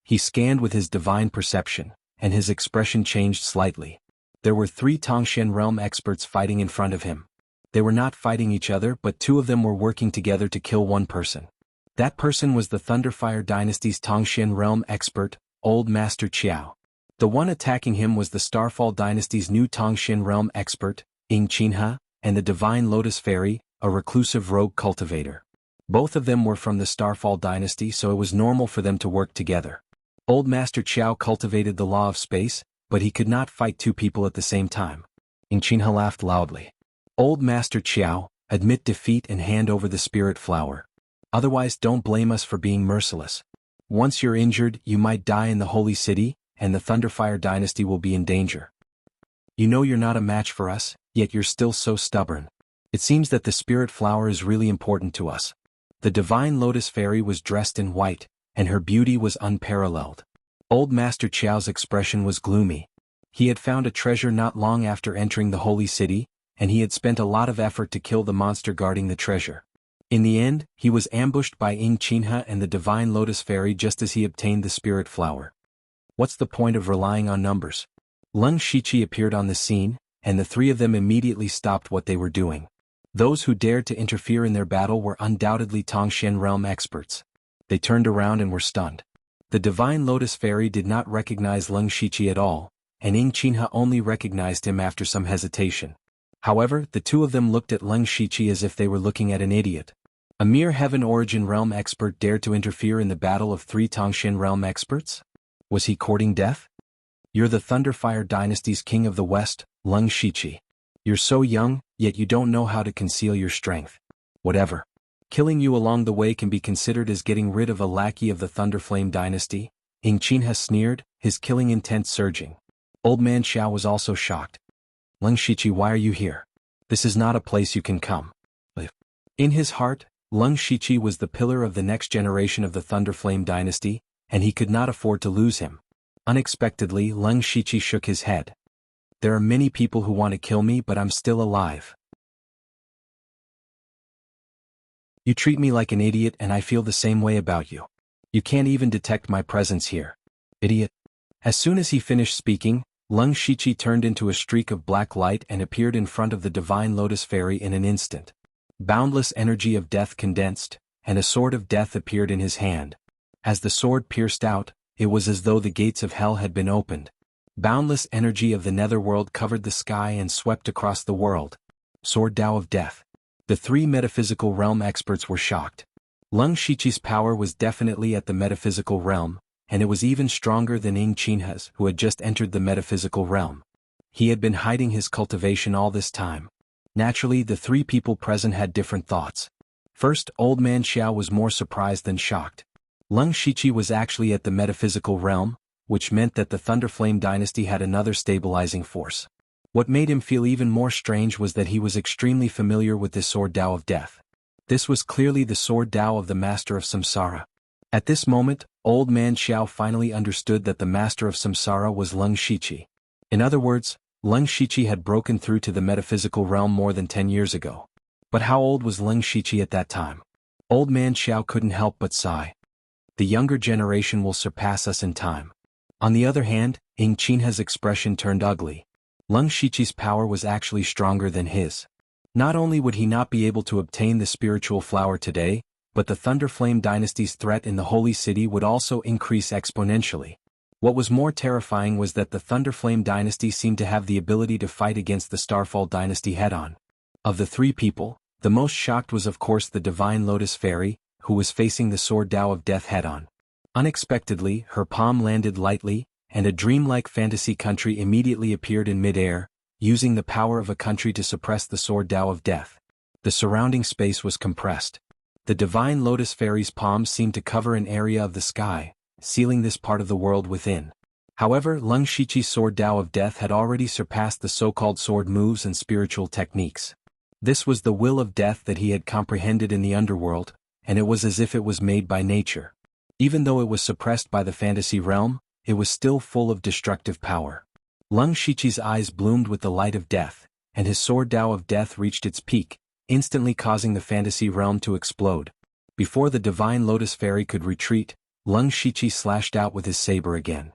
He scanned with his divine perception, and his expression changed slightly. There were 3 Tongshan realm experts fighting in front of him. They were not fighting each other, but 2 of them were working together to kill one person. That person was the Thunderfire Dynasty's Tongshan realm expert, Old Master Qiao. The one attacking him was the Starfall Dynasty's new Tongshan realm expert, Ying Qinhe, and the Divine Lotus Fairy, a reclusive rogue cultivator. Both of them were from the Starfall Dynasty, so it was normal for them to work together. Old Master Qiao cultivated the law of space, but he could not fight 2 people at the same time. Ying Qinhe laughed loudly. Old Master Qiao, admit defeat and hand over the spirit flower. Otherwise don't blame us for being merciless. Once you're injured, you might die in the Holy City, and the Thunderfire Dynasty will be in danger. You know you're not a match for us, yet you're still so stubborn. It seems that the spirit flower is really important to us. The Divine Lotus Fairy was dressed in white, and her beauty was unparalleled. Old Master Qiao's expression was gloomy. He had found a treasure not long after entering the Holy City, and he had spent a lot of effort to kill the monster guarding the treasure. In the end, he was ambushed by Ying Qinhe and the Divine Lotus Fairy just as he obtained the spirit flower. What's the point of relying on numbers? Leng Shiqi appeared on the scene, and the 3 of them immediately stopped what they were doing. Those who dared to interfere in their battle were undoubtedly Tongshan realm experts. They turned around and were stunned. The Divine Lotus Fairy did not recognize Leng Shiqi at all, and Ying Qinhe only recognized him after some hesitation. However, the 2 of them looked at Leng Shiqi as if they were looking at an idiot. A mere Heaven Origin realm expert dared to interfere in the battle of 3 Tongshan realm experts? Was he courting death? You're the Thunderfire Dynasty's King of the West, Leng Shiqi. You're so young, yet you don't know how to conceal your strength. Whatever. Killing you along the way can be considered as getting rid of a lackey of the Thunderflame Dynasty, Ying Qinhe sneered, his killing intent surging. Old Man Xiao was also shocked. Leng Shiqi, why are you here? This is not a place you can come. In his heart, Leng Shiqi was the pillar of the next generation of the Thunderflame Dynasty, and he could not afford to lose him. Unexpectedly, Leng Shiqi shook his head. There are many people who want to kill me, but I'm still alive. You treat me like an idiot, and I feel the same way about you. You can't even detect my presence here. Idiot. As soon as he finished speaking, Leng Shiqi turned into a streak of black light and appeared in front of the Divine Lotus Fairy in an instant. Boundless energy of death condensed, and a sword of death appeared in his hand. As the sword pierced out, it was as though the gates of hell had been opened. Boundless energy of the netherworld covered the sky and swept across the world. Sword Tao of Death. The 3 metaphysical realm experts were shocked. Leng Shiqi's power was definitely at the metaphysical realm, and it was even stronger than Ying Qinhe's, who had just entered the metaphysical realm. He had been hiding his cultivation all this time. Naturally, the 3 people present had different thoughts. First, Old Man Xiao was more surprised than shocked. Leng Shiqi was actually at the metaphysical realm, which meant that the Thunderflame Dynasty had another stabilizing force. What made him feel even more strange was that he was extremely familiar with the Sword Tao of Death. This was clearly the Sword Tao of the Master of Samsara. At this moment, Old Man Xiao finally understood that the Master of Samsara was Leng Shiqi. In other words, Leng Shiqi had broken through to the metaphysical realm more than 10 years ago. But how old was Leng Shiqi at that time? Old Man Xiao couldn't help but sigh. The younger generation will surpass us in time. On the other hand, Ying Qinhe's expression turned ugly. Leng Shiqi's power was actually stronger than his. Not only would he not be able to obtain the spiritual flower today, but the Thunderflame Dynasty's threat in the Holy City would also increase exponentially. What was more terrifying was that the Thunderflame Dynasty seemed to have the ability to fight against the Starfall Dynasty head-on. Of the 3 people, the most shocked was of course the Divine Lotus Fairy, who was facing the Sword Tao of Death head-on. Unexpectedly, her palm landed lightly, and a dreamlike fantasy country immediately appeared in mid-air, using the power of a country to suppress the Sword Tao of Death. The surrounding space was compressed. The Divine Lotus Fairy's palms seemed to cover an area of the sky, sealing this part of the world within. However, Leng Shiqi's Sword Tao of Death had already surpassed the so-called sword moves and spiritual techniques. This was the will of death that he had comprehended in the underworld, and it was as if it was made by nature. Even though it was suppressed by the fantasy realm, it was still full of destructive power. Leng Shiqi's eyes bloomed with the light of death, and his Sword Tao of Death reached its peak, instantly causing the fantasy realm to explode. Before the Divine Lotus Fairy could retreat, Leng Shiqi slashed out with his saber again.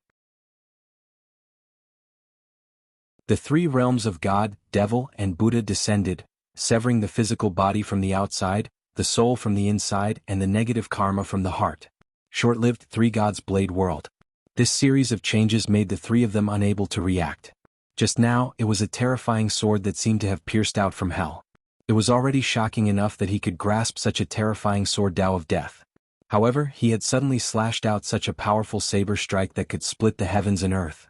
The three realms of God, Devil, and Buddha descended, severing the physical body from the outside, the soul from the inside, and the negative karma from the heart. Short-lived Three Gods Blade World. This series of changes made the three of them unable to react. Just now, it was a terrifying sword that seemed to have pierced out from hell. It was already shocking enough that he could grasp such a terrifying sword Tao of Death. However, he had suddenly slashed out such a powerful saber strike that could split the heavens and earth.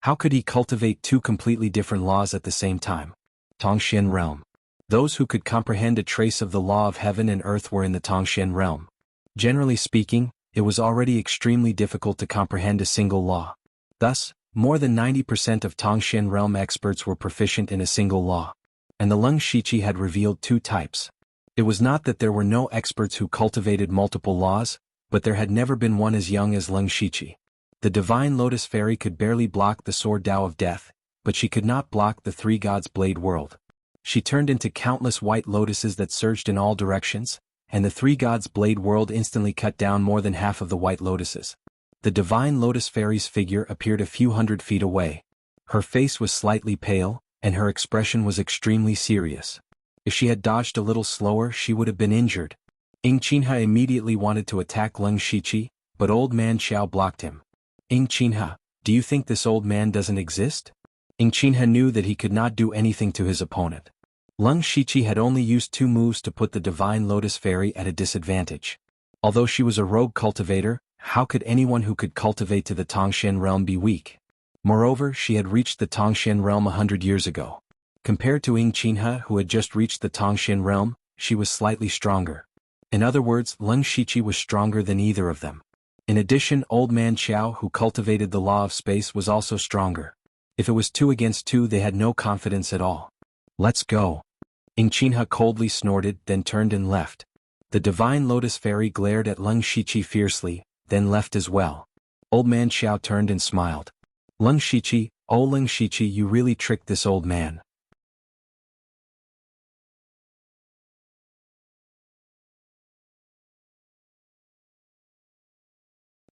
How could he cultivate two completely different laws at the same time? Tongxian Realm. Those who could comprehend a trace of the law of heaven and earth were in the Tongxian Realm. Generally speaking, it was already extremely difficult to comprehend a single law. Thus, more than 90% of Tongxian Realm experts were proficient in a single law. And the Leng Shiqi had revealed two types. It was not that there were no experts who cultivated multiple laws, but there had never been one as young as Leng Shiqi. The Divine Lotus Fairy could barely block the sword Tao of Death, but she could not block the Three Gods Blade World. She turned into countless white lotuses that surged in all directions, and the Three Gods Blade World instantly cut down more than half of the white lotuses. The Divine Lotus Fairy's figure appeared a few hundred feet away. Her face was slightly pale, and her expression was extremely serious. If she had dodged a little slower, she would have been injured. Ing Qinhe immediately wanted to attack Leng Shiqi, but Old Man Xiao blocked him. Ing Qinhe, do you think this old man doesn't exist? Ing Qinhe knew that he could not do anything to his opponent. Leng Shiqi had only used 2 moves to put the Divine Lotus Fairy at a disadvantage. Although she was a rogue cultivator, how could anyone who could cultivate to the Tongxian realm be weak? Moreover, she had reached the Tongxian realm 100 years ago. Compared to Ing Qinhe, who had just reached the Tongxian realm, she was slightly stronger. In other words, Leng Shiqi was stronger than either of them. In addition, Old Man Xiao, who cultivated the law of space, was also stronger. If it was 2 against 2, they had no confidence at all. Let's go. Ing Qinhe coldly snorted, then turned and left. The Divine Lotus Fairy glared at Leng Shiqi fiercely, then left as well. Old Man Xiao turned and smiled. Leng Shiqi, oh Leng Shiqi, you really tricked this old man.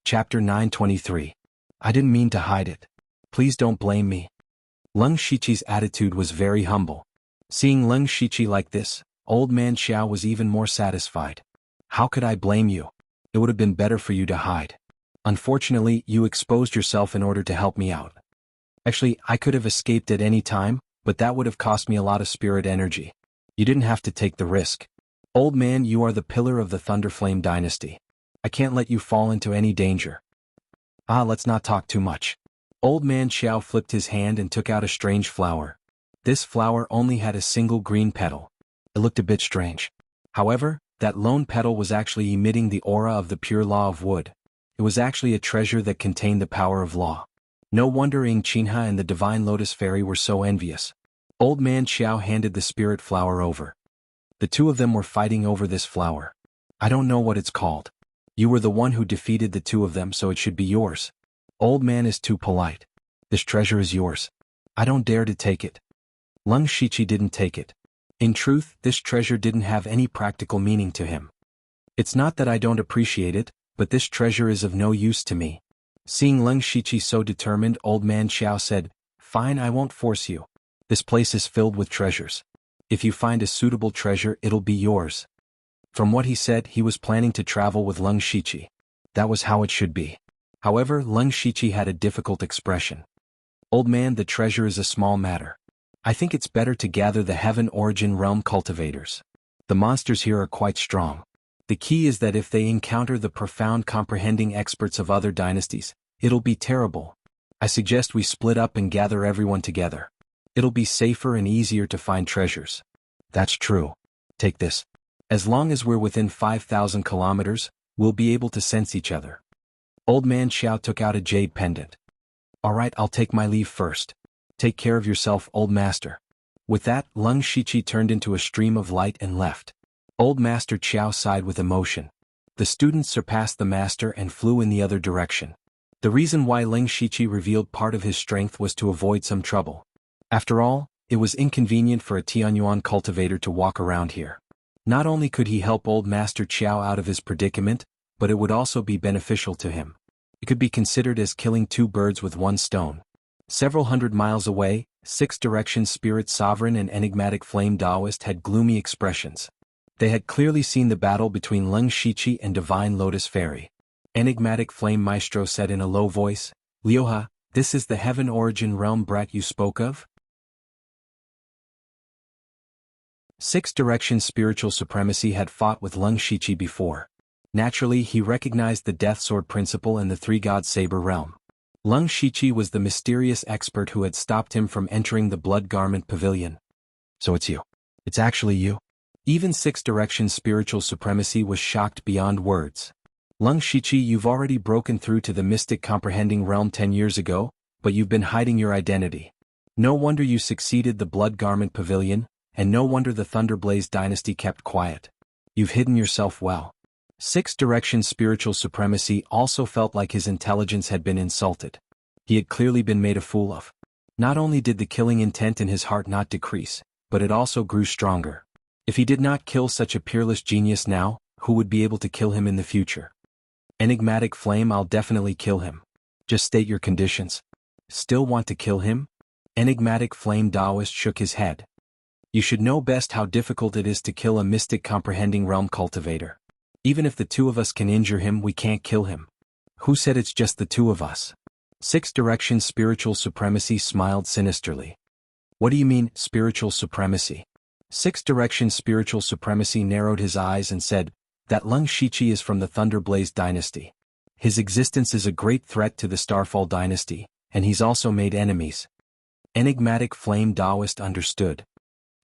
Chapter 923. I didn't mean to hide it. Please don't blame me. Leng Shiqi's attitude was very humble. Seeing Leng Shiqi like this, Old Man Xiao was even more satisfied. How could I blame you? It would have been better for you to hide. Unfortunately, you exposed yourself in order to help me out. Actually, I could have escaped at any time, but that would have cost me a lot of spirit energy. You didn't have to take the risk. Old man, you are the pillar of the Thunderflame dynasty. I can't let you fall into any danger. Let's not talk too much. Old Man Xiao flipped his hand and took out a strange flower. This flower only had a single green petal. It looked a bit strange. However, that lone petal was actually emitting the aura of the pure law of wood. It was actually a treasure that contained the power of law. No wonder Ing Qinhe and the Divine Lotus Fairy were so envious. Old Man Xiao handed the spirit flower over. The two of them were fighting over this flower. I don't know what it's called. You were the one who defeated the two of them, so it should be yours. Old man is too polite. This treasure is yours. I don't dare to take it. Leng Shiqi didn't take it. In truth, this treasure didn't have any practical meaning to him. It's not that I don't appreciate it, but this treasure is of no use to me. Seeing Leng Shiqi so determined, Old Man Xiao said, Fine, I won't force you. This place is filled with treasures. If you find a suitable treasure, it'll be yours. From what he said, he was planning to travel with Leng Shiqi. That was how it should be. However, Leng Shiqi had a difficult expression. Old man, the treasure is a small matter. I think it's better to gather the Heaven Origin Realm cultivators. The monsters here are quite strong. The key is that if they encounter the profound comprehending experts of other dynasties, it'll be terrible. I suggest we split up and gather everyone together. It'll be safer and easier to find treasures. That's true. Take this. As long as we're within 5,000 kilometers, we'll be able to sense each other. Old Man Xiao took out a jade pendant. Alright, I'll take my leave first. Take care of yourself, old master. With that, Leng Shiqi turned into a stream of light and left. Old Master Qiao sighed with emotion. The students surpassed the master and flew in the other direction. The reason why Leng Shiqi revealed part of his strength was to avoid some trouble. After all, it was inconvenient for a Tianyuan cultivator to walk around here. Not only could he help Old Master Qiao out of his predicament, but it would also be beneficial to him. It could be considered as killing two birds with one stone. Several hundred miles away, Six Directions Spirit Sovereign and Enigmatic Flame Taoist had gloomy expressions. They had clearly seen the battle between Leng Shiqi and Divine Lotus Fairy. Enigmatic Flame Maestro said in a low voice, "Liuha, this is the heaven origin realm brat you spoke of?" Six Directions Spiritual Supremacy had fought with Leng Shiqi before. Naturally, he recognized the Death Sword principle and the Three-God Saber realm. Leng Shiqi was the mysterious expert who had stopped him from entering the Blood Garment Pavilion. "So it's you. It's actually you?" Even Six Directions Spiritual Supremacy was shocked beyond words. "Leng Shiqi, you've already broken through to the Mystic Comprehending Realm 10 years ago, but you've been hiding your identity. No wonder you succeeded the Blood Garment Pavilion, and no wonder the Thunderblaze dynasty kept quiet. You've hidden yourself well." Six Directions Spiritual Supremacy also felt like his intelligence had been insulted. He had clearly been made a fool of. Not only did the killing intent in his heart not decrease, but it also grew stronger. If he did not kill such a peerless genius now, who would be able to kill him in the future? "Enigmatic Flame, I'll definitely kill him. Just state your conditions." "Still want to kill him?" Enigmatic Flame Taoist shook his head. "You should know best how difficult it is to kill a Mystic Comprehending Realm cultivator. Even if the two of us can injure him, we can't kill him." "Who said it's just the two of us?" Six Directions Spiritual Supremacy smiled sinisterly. "What do you mean, spiritual supremacy?" Six Directions Spiritual Supremacy narrowed his eyes and said, "That Leng Shiqi is from the Thunderblaze dynasty. His existence is a great threat to the Starfall dynasty, and he's also made enemies." Enigmatic Flame Taoist understood.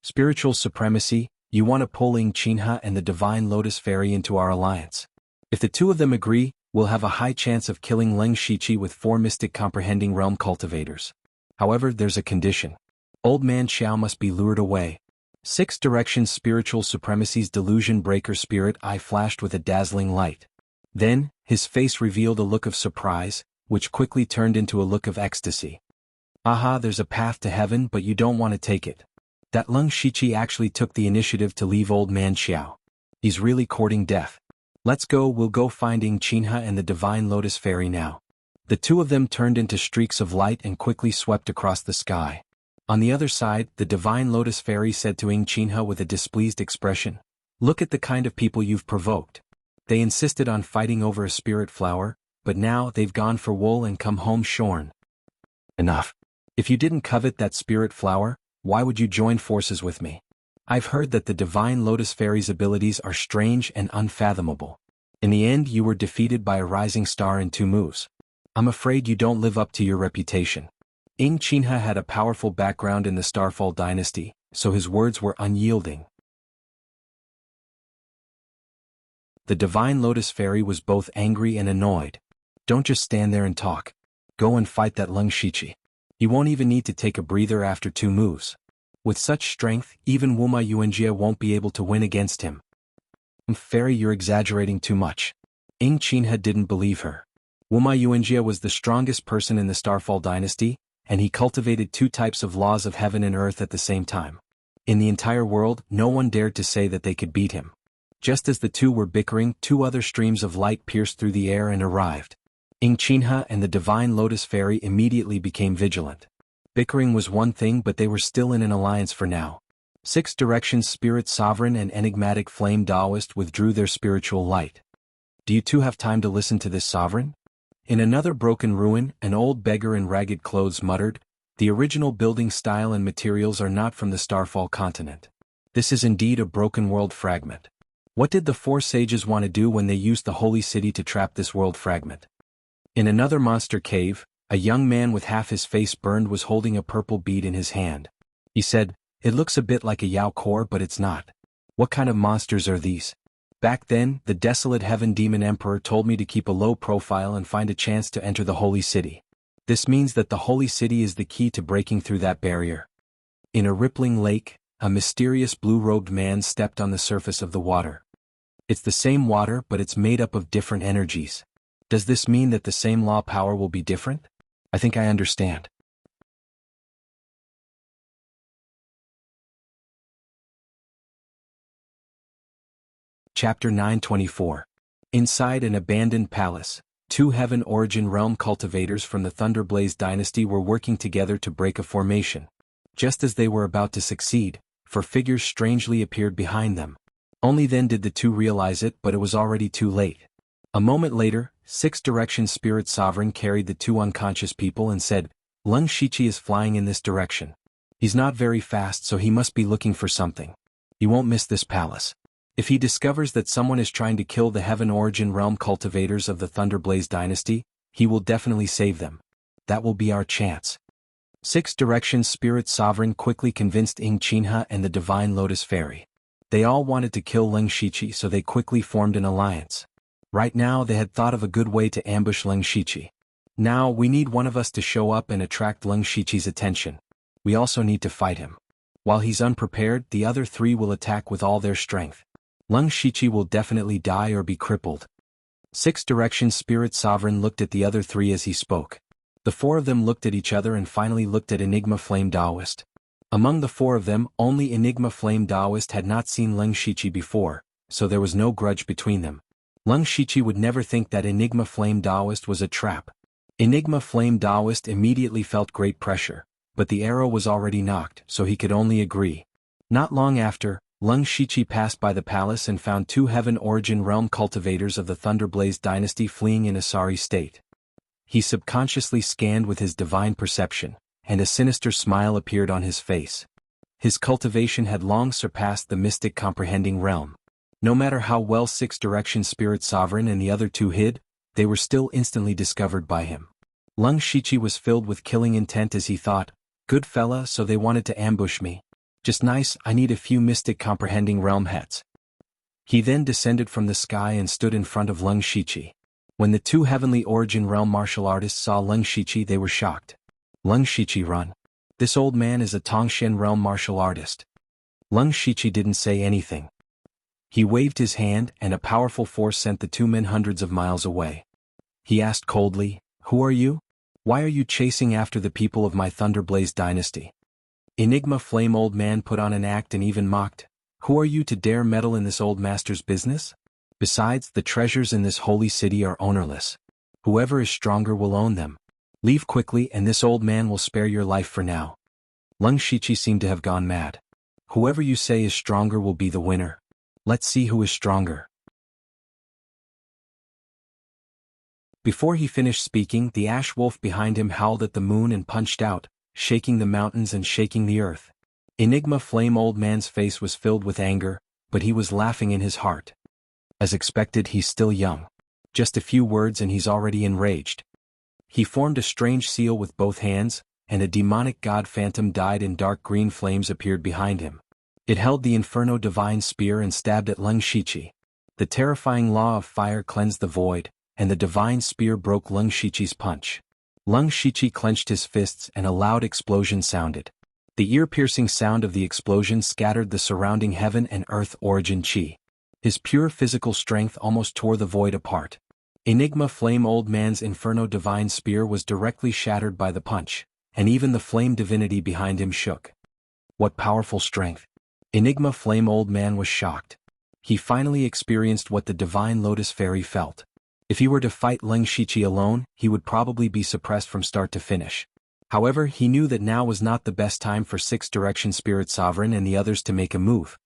"Spiritual supremacy, you want to pull Ing Qinha and the Divine Lotus Fairy into our alliance. If the two of them agree, we'll have a high chance of killing Leng Shiqi with 4 Mystic Comprehending Realm cultivators. However, there's a condition. Old Man Xiao must be lured away." Six Directions Spiritual Supremacy's delusion breaker spirit eye flashed with a dazzling light. Then, his face revealed a look of surprise, which quickly turned into a look of ecstasy. "Aha, there's a path to heaven, but you don't want to take it. That Leng Shiqi actually took the initiative to leave Old Man Xiao. He's really courting death. Let's go, we'll go find Ing Qinha and the Divine Lotus Fairy now." The two of them turned into streaks of light and quickly swept across the sky. On the other side, the Divine Lotus Fairy said to Ing Qinha with a displeased expression, "Look at the kind of people you've provoked. They insisted on fighting over a spirit flower, but now they've gone for wool and come home shorn." "Enough. If you didn't covet that spirit flower, why would you join forces with me? I've heard that the Divine Lotus Fairy's abilities are strange and unfathomable. In the end, you were defeated by a rising star in 2 moves. I'm afraid you don't live up to your reputation." Ing Qinha had a powerful background in the Starfall dynasty, so his words were unyielding. The Divine Lotus Fairy was both angry and annoyed. "Don't just stand there and talk. Go and fight that Leng Shiqi. He won't even need to take a breather after 2 moves. With such strength, even Wuma Yuanjia won't be able to win against him." "Fairy, you're exaggerating too much." Ing Qinha didn't believe her. Wuma Yuanjia was the strongest person in the Starfall dynasty, and he cultivated 2 types of laws of heaven and earth at the same time. In the entire world, no one dared to say that they could beat him. Just as the two were bickering, 2 other streams of light pierced through the air and arrived. Ing Qinha and the Divine Lotus Fairy immediately became vigilant. Bickering was one thing, but they were still in an alliance for now. Six Directions Spirit Sovereign and Enigmatic Flame Taoist withdrew their spiritual light. "Do you two have time to listen to this sovereign?" In another broken ruin, an old beggar in ragged clothes muttered, "The original building style and materials are not from the Starfall continent. This is indeed a broken world fragment. What did the 4 sages want to do when they used the holy city to trap this world fragment?" In another monster cave, a young man with half his face burned was holding a purple bead in his hand. He said, "It looks a bit like a Yao core, but it's not. What kind of monsters are these?" "Back then, the desolate heaven demon emperor told me to keep a low profile and find a chance to enter the holy city. This means that the holy city is the key to breaking through that barrier." In a rippling lake, a mysterious blue-robed man stepped on the surface of the water. "It's the same water, but it's made up of different energies. Does this mean that the same law power will be different? I think I understand." Chapter 924. Inside an abandoned palace, two Heaven Origin Realm cultivators from the Thunderblaze dynasty were working together to break a formation. Just as they were about to succeed, four figures strangely appeared behind them. Only then did the two realize it, but it was already too late. A moment later, Six Direction Spirit Sovereign carried the two unconscious people and said, "Lung Shichi is flying in this direction. He's not very fast, so he must be looking for something. He won't miss this palace. If he discovers that someone is trying to kill the Heaven Origin Realm cultivators of the Thunderblaze dynasty, he will definitely save them. That will be our chance." Six Direction Spirit Sovereign quickly convinced Ing Chinha and the Divine Lotus Fairy. They all wanted to kill Lung Shichi, so they quickly formed an alliance. Right now they had thought of a good way to ambush Lung Shichi. "Now we need one of us to show up and attract Lung Shichi's attention. We also need to fight him. While he's unprepared, the other three will attack with all their strength. Lung Shichi will definitely die or be crippled." Six Direction Spirit Sovereign looked at the other three as he spoke. The four of them looked at each other and finally looked at Enigma Flame Taoist. Among the four of them, only Enigma Flame Taoist had not seen Lung Shichi before, so there was no grudge between them. Lung Shichi would never think that Enigma Flame Taoist was a trap. Enigma Flame Taoist immediately felt great pressure, but the arrow was already knocked, so he could only agree. Not long after, Lung Shichi passed by the palace and found two Heaven Origin Realm cultivators of the Thunderblaze dynasty fleeing in a sorry state. He subconsciously scanned with his divine perception, and a sinister smile appeared on his face. His cultivation had long surpassed the mystic comprehending realm. No matter how well Six Direction Spirit Sovereign and the other two hid, they were still instantly discovered by him. Lung Shichi was filled with killing intent as he thought, "Good fella, so they wanted to ambush me. Just nice, I need a few mystic comprehending realm hats." He then descended from the sky and stood in front of Lung Shichi. When the two Heavenly Origin Realm martial artists saw Lung Shichi, they were shocked. "Lung Shichi, run. This old man is a Tongshan Realm martial artist." Lung Shichi didn't say anything. He waved his hand, and a powerful force sent the two men hundreds of miles away. He asked coldly, "Who are you? Why are you chasing after the people of my Thunderblaze dynasty?" Enigma Flame Old Man put on an act and even mocked, "Who are you to dare meddle in this old master's business? Besides, the treasures in this holy city are ownerless. Whoever is stronger will own them. Leave quickly and this old man will spare your life for now." Lung Shichi seemed to have gone mad. "Whoever you say is stronger will be the winner. Let's see who is stronger." Before he finished speaking, the ash wolf behind him howled at the moon and punched out, shaking the mountains and shaking the earth. Enigma Flame Old Man's face was filled with anger, but he was laughing in his heart. As expected, he's still young. Just a few words and he's already enraged. He formed a strange seal with both hands, and a demonic god phantom dyed in dark green flames appeared behind him. It held the Inferno Divine Spear and stabbed at Lung Shichi. The terrifying law of fire cleansed the void, and the Divine Spear broke Lung Shichi's punch. Lung Shichi clenched his fists and a loud explosion sounded. The ear-piercing sound of the explosion scattered the surrounding heaven and earth origin chi. His pure physical strength almost tore the void apart. Enigma Flame Old Man's Inferno Divine Spear was directly shattered by the punch, and even the flame divinity behind him shook. What powerful strength! Enigma Flame Old Man was shocked. He finally experienced what the Divine Lotus Fairy felt. If he were to fight Lung Shichi alone, he would probably be suppressed from start to finish. However, he knew that now was not the best time for Six Direction Spirit Sovereign and the others to make a move.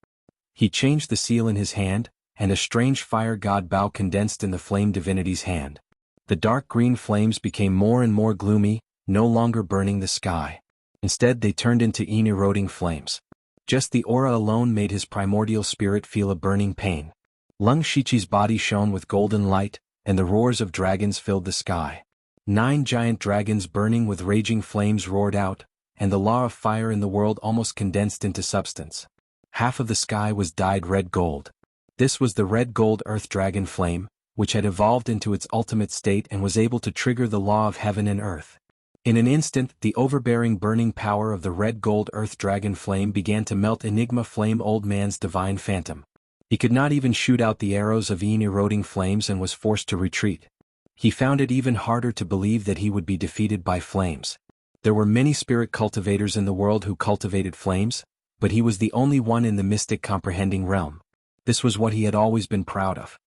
He changed the seal in his hand, and a strange fire god bow condensed in the flame divinity's hand. The dark green flames became more and more gloomy, no longer burning the sky. Instead, they turned into eroding flames. Just the aura alone made his primordial spirit feel a burning pain. Lung Shichi's body shone with golden light, and the roars of dragons filled the sky. 9 giant dragons burning with raging flames roared out, and the law of fire in the world almost condensed into substance. Half of the sky was dyed red gold. This was the red gold earth dragon flame, which had evolved into its ultimate state and was able to trigger the law of heaven and earth. In an instant, the overbearing burning power of the red gold earth dragon flame began to melt Enigma Flame Old Man's divine phantom. He could not even shoot out the arrows of eroding flames and was forced to retreat. He found it even harder to believe that he would be defeated by flames. There were many spirit cultivators in the world who cultivated flames, but he was the only one in the mystic comprehending realm. This was what he had always been proud of.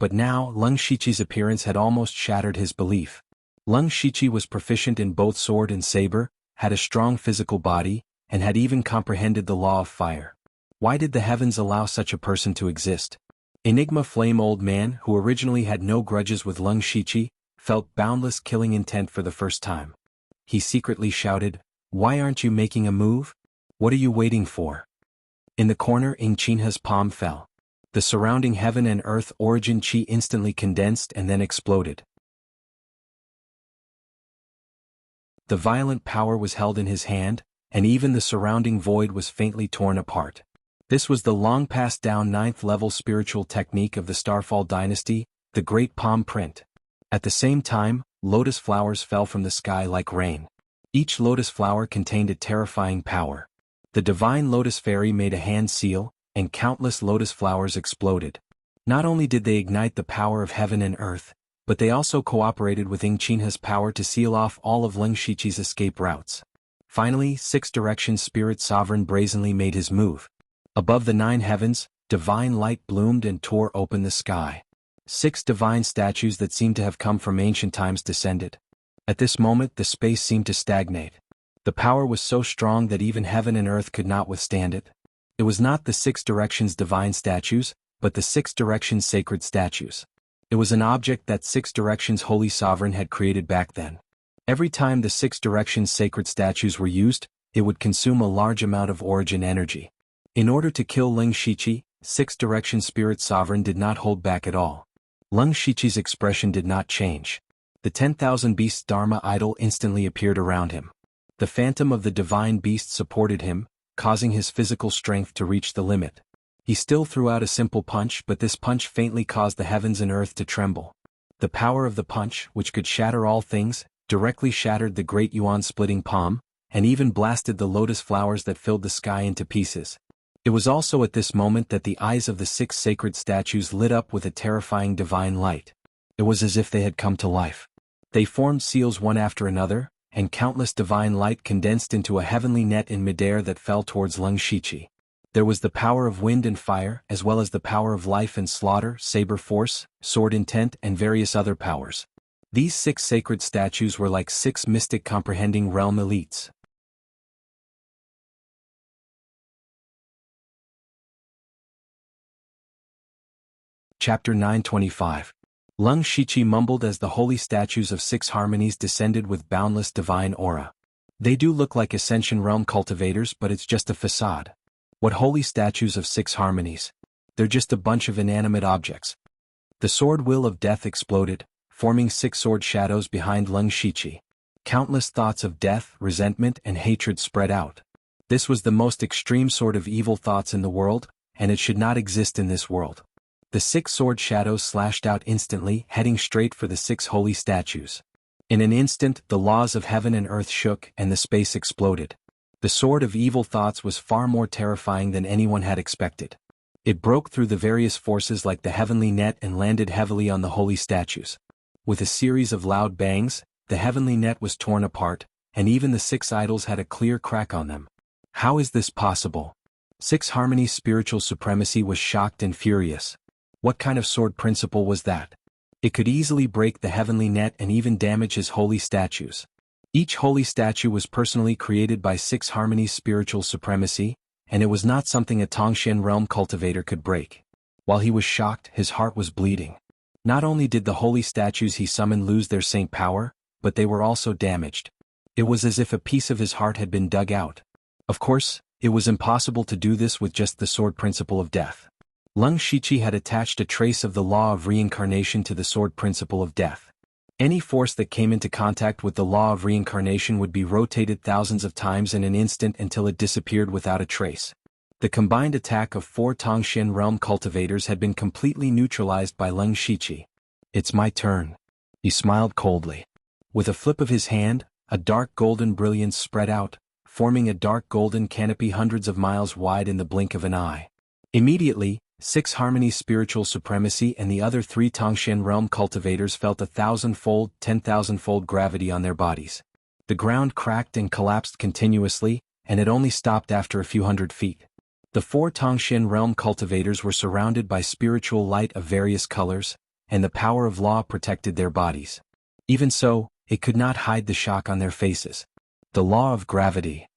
but now Leng Shiqi's appearance had almost shattered his belief. Leng Shiqi was proficient in both sword and saber, had a strong physical body, and had even comprehended the law of fire. Why did the heavens allow such a person to exist? Enigma Flame Old Man, who originally had no grudges with Leng Shiqi, felt boundless killing intent for the first time. He secretly shouted, "Why aren't you making a move? What are you waiting for?" In the corner, Ingqinha's palm fell. The surrounding heaven and earth origin qi instantly condensed and then exploded. The violent power was held in his hand, and even the surrounding void was faintly torn apart. This was the long-passed-down 9th-level spiritual technique of the Starfall dynasty, the Great Palm Print. At the same time, lotus flowers fell from the sky like rain. Each lotus flower contained a terrifying power. The divine lotus fairy made a hand seal, and countless lotus flowers exploded. Not only did they ignite the power of heaven and earth, but they also cooperated with Ingqinha's power to seal off all of Leng Shiqi's escape routes. Finally, Six Direction Spirit Sovereign brazenly made his move. Above the 9 heavens, divine light bloomed and tore open the sky. 6 divine statues that seemed to have come from ancient times descended. At this moment, the space seemed to stagnate. The power was so strong that even heaven and earth could not withstand it. It was not the 6 Directions divine statues, but the 6 Directions sacred statues. It was an object that 6 Directions Holy Sovereign had created back then. Every time the 6 Directions sacred statues were used, it would consume a large amount of origin energy. In order to kill Leng Shiqi, 6 Directions Spirit Sovereign did not hold back at all. Leng Shiqi's expression did not change. The 10,000 Beasts Dharma idol instantly appeared around him. The phantom of the divine beast supported him, causing his physical strength to reach the limit. He still threw out a simple punch, but this punch faintly caused the heavens and earth to tremble. The power of the punch, which could shatter all things, directly shattered the great yuan-splitting palm, and even blasted the lotus flowers that filled the sky into pieces. It was also at this moment that the eyes of the 6 sacred statues lit up with a terrifying divine light. It was as if they had come to life. They formed seals one after another, and countless divine light condensed into a heavenly net in midair that fell towards Leng Shiqi. There was the power of wind and fire, as well as the power of life and slaughter, saber force, sword intent, and various other powers. These 6 sacred statues were like 6 mystic comprehending realm elites. Chapter 925. Leng Shiqi mumbled as the holy statues of 6 harmonies descended with boundless divine aura. They do look like Ascension Realm cultivators, but it's just a facade. What holy statues of 6 harmonies? They're just a bunch of inanimate objects. The sword will of death exploded, forming 6 sword shadows behind Leng Shiqi. Countless thoughts of death, resentment, and hatred spread out. This was the most extreme sort of evil thoughts in the world, and it should not exist in this world. The 6 sword shadows slashed out instantly, heading straight for the 6 holy statues. In an instant, the laws of heaven and earth shook, and the space exploded. The sword of evil thoughts was far more terrifying than anyone had expected. It broke through the various forces like the heavenly net and landed heavily on the holy statues. With a series of loud bangs, the heavenly net was torn apart, and even the 6 idols had a clear crack on them. How is this possible? 6 Harmony's spiritual supremacy was shocked and furious. What kind of sword principle was that? It could easily break the heavenly net and even damage his holy statues. Each holy statue was personally created by 6 Harmony's spiritual supremacy, and it was not something a Tongxian realm cultivator could break. While he was shocked, his heart was bleeding. Not only did the holy statues he summoned lose their saint power, but they were also damaged. It was as if a piece of his heart had been dug out. Of course, it was impossible to do this with just the sword principle of death. Leng Shiqi had attached a trace of the law of reincarnation to the sword principle of death. Any force that came into contact with the law of reincarnation would be rotated thousands of times in an instant until it disappeared without a trace. The combined attack of 4 Tongxian realm cultivators had been completely neutralized by Leng Shiqi. "It's my turn." He smiled coldly. With a flip of his hand, a dark golden brilliance spread out, forming a dark golden canopy hundreds of miles wide in the blink of an eye. Immediately, 6 Harmony's spiritual supremacy and the other 3 Tongxian realm cultivators felt 1,000-fold, 10,000-fold gravity on their bodies. The ground cracked and collapsed continuously, and it only stopped after a few hundred feet. The 4 Tongxian realm cultivators were surrounded by spiritual light of various colors, and the power of law protected their bodies. Even so, it could not hide the shock on their faces. The law of gravity.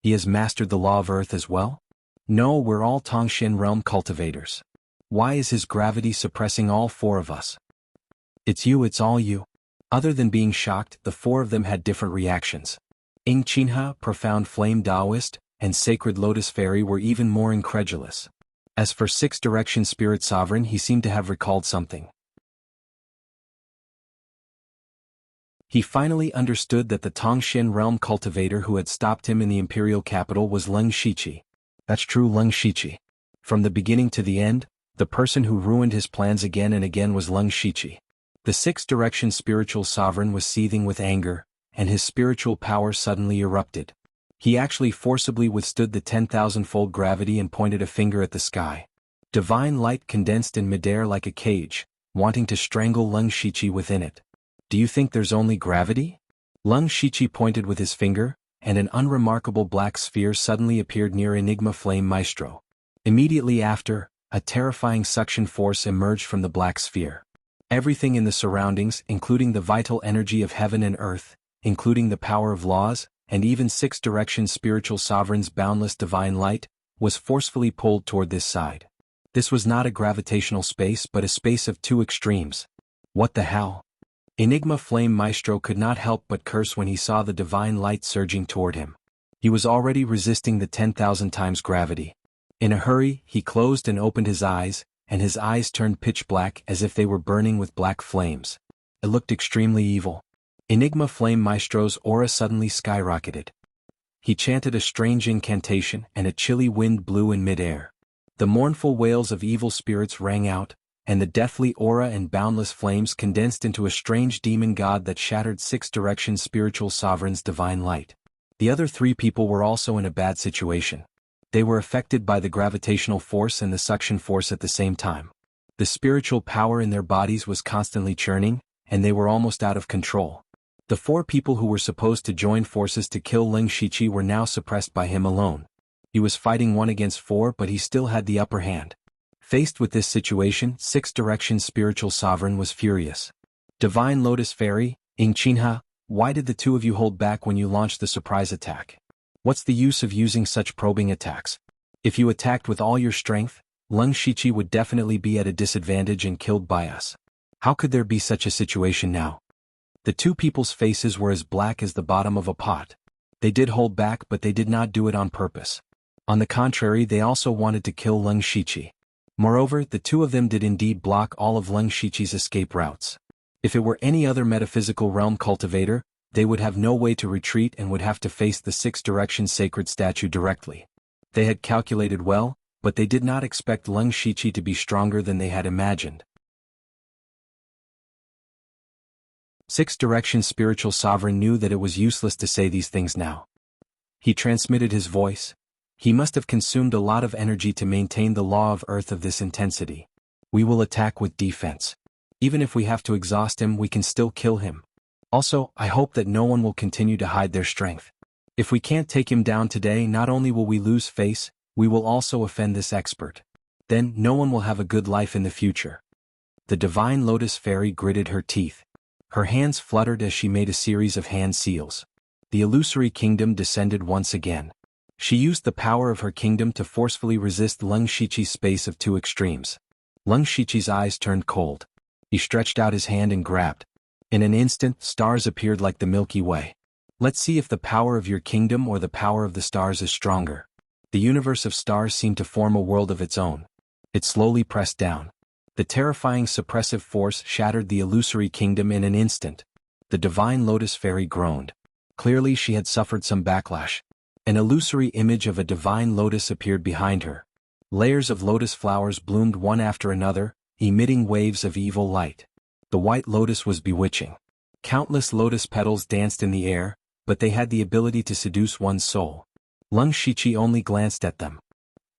He has mastered the law of earth as well? No, we're all Tongshin realm cultivators. Why is his gravity suppressing all four of us? It's you, it's all you. Other than being shocked, the four of them had different reactions. Ing Chinha, profound flame Taoist, and sacred lotus fairy were even more incredulous. As for Six Direction Spirit Sovereign, he seemed to have recalled something. He finally understood that the Tongshin realm cultivator who had stopped him in the imperial capital was Leng Shichi. That's true, Leng Shichi. From the beginning to the end, the person who ruined his plans again and again was Leng Shichi. The Six Direction spiritual sovereign was seething with anger, and his spiritual power suddenly erupted. He actually forcibly withstood the 10,000-fold gravity and pointed a finger at the sky. Divine light condensed in midair like a cage, wanting to strangle Leng Shichi within it. Do you think there's only gravity? Leng Shichi pointed with his finger, and an unremarkable black sphere suddenly appeared near Enigma Flame Maestro. Immediately after, a terrifying suction force emerged from the black sphere. Everything in the surroundings, including the vital energy of heaven and earth, including the power of laws, and even Six Direction Spiritual Sovereign's boundless divine light, was forcefully pulled toward this side. This was not a gravitational space but a space of two extremes. What the hell? Enigma Flame Maestro could not help but curse when he saw the divine light surging toward him. He was already resisting the 10,000 times gravity. In a hurry, he closed and opened his eyes, and his eyes turned pitch black as if they were burning with black flames. It looked extremely evil. Enigma Flame Maestro's aura suddenly skyrocketed. He chanted a strange incantation and a chilly wind blew in midair. The mournful wails of evil spirits rang out, and the deathly aura and boundless flames condensed into a strange demon god that shattered Six Direction Spiritual Sovereign's divine light. The other three people were also in a bad situation. They were affected by the gravitational force and the suction force at the same time. The spiritual power in their bodies was constantly churning, and they were almost out of control. The four people who were supposed to join forces to kill Leng Shichi were now suppressed by him alone. He was fighting 1 against 4, but he still had the upper hand. Faced with this situation, Six Direction Spiritual Sovereign was furious. Divine Lotus Fairy, Ing Chinha, why did the two of you hold back when you launched the surprise attack? What's the use of using such probing attacks? If you attacked with all your strength, Leng Shichi would definitely be at a disadvantage and killed by us. How could there be such a situation now? The two people's faces were as black as the bottom of a pot. They did hold back, but they did not do it on purpose. On the contrary, they also wanted to kill Leng Shichi. Moreover, the two of them did indeed block all of Leng Shichi's escape routes. If it were any other metaphysical realm cultivator, they would have no way to retreat and would have to face the Six Direction sacred statue directly. They had calculated well, but they did not expect Leng Shichi to be stronger than they had imagined. Six Direction Spiritual Sovereign knew that it was useless to say these things now. He transmitted his voice. He must have consumed a lot of energy to maintain the law of earth of this intensity. We will attack with defense. Even if we have to exhaust him, we can still kill him. Also, I hope that no one will continue to hide their strength. If we can't take him down today, not only will we lose face, we will also offend this expert. Then, no one will have a good life in the future. The Divine Lotus Fairy gritted her teeth. Her hands fluttered as she made a series of hand seals. The illusory kingdom descended once again. She used the power of her kingdom to forcefully resist Leng Shichi's space of two extremes. Leng Shichi's eyes turned cold. He stretched out his hand and grabbed. In an instant, stars appeared like the Milky Way. Let's see if the power of your kingdom or the power of the stars is stronger. The universe of stars seemed to form a world of its own. It slowly pressed down. The terrifying suppressive force shattered the illusory kingdom in an instant. The Divine Lotus Fairy groaned. Clearly she had suffered some backlash. An illusory image of a divine lotus appeared behind her. Layers of lotus flowers bloomed one after another, emitting waves of evil light. The white lotus was bewitching. Countless lotus petals danced in the air, but they had the ability to seduce one's soul. Leng Shichi only glanced at them.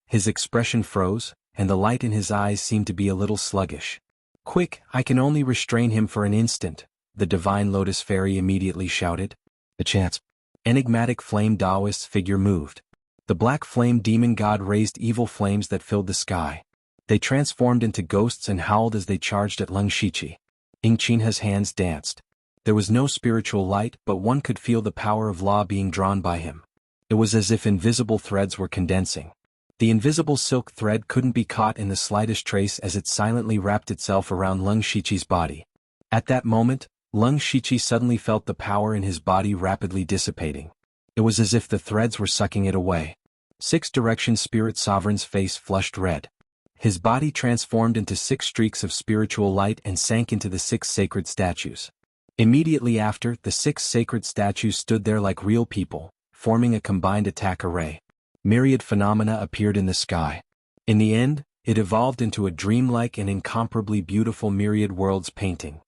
His expression froze, and the light in his eyes seemed to be a little sluggish. Quick, I can only restrain him for an instant, the Divine Lotus Fairy immediately shouted. A chance. Enigmatic flame Taoist's figure moved. The black flame demon god raised evil flames that filled the sky. They transformed into ghosts and howled as they charged at Leng Shiqi. Ying Qinha's hands danced. There was no spiritual light, but one could feel the power of law being drawn by him. It was as if invisible threads were condensing. The invisible silk thread couldn't be caught in the slightest trace as it silently wrapped itself around Leng Shiqi's body. At that moment, Leng Shiqi suddenly felt the power in his body rapidly dissipating. It was as if the threads were sucking it away. Six-direction spirit sovereign's face flushed red. His body transformed into 6 streaks of spiritual light and sank into the 6 sacred statues. Immediately after, the 6 sacred statues stood there like real people, forming a combined attack array. Myriad phenomena appeared in the sky. In the end, it evolved into a dreamlike and incomparably beautiful myriad worlds painting.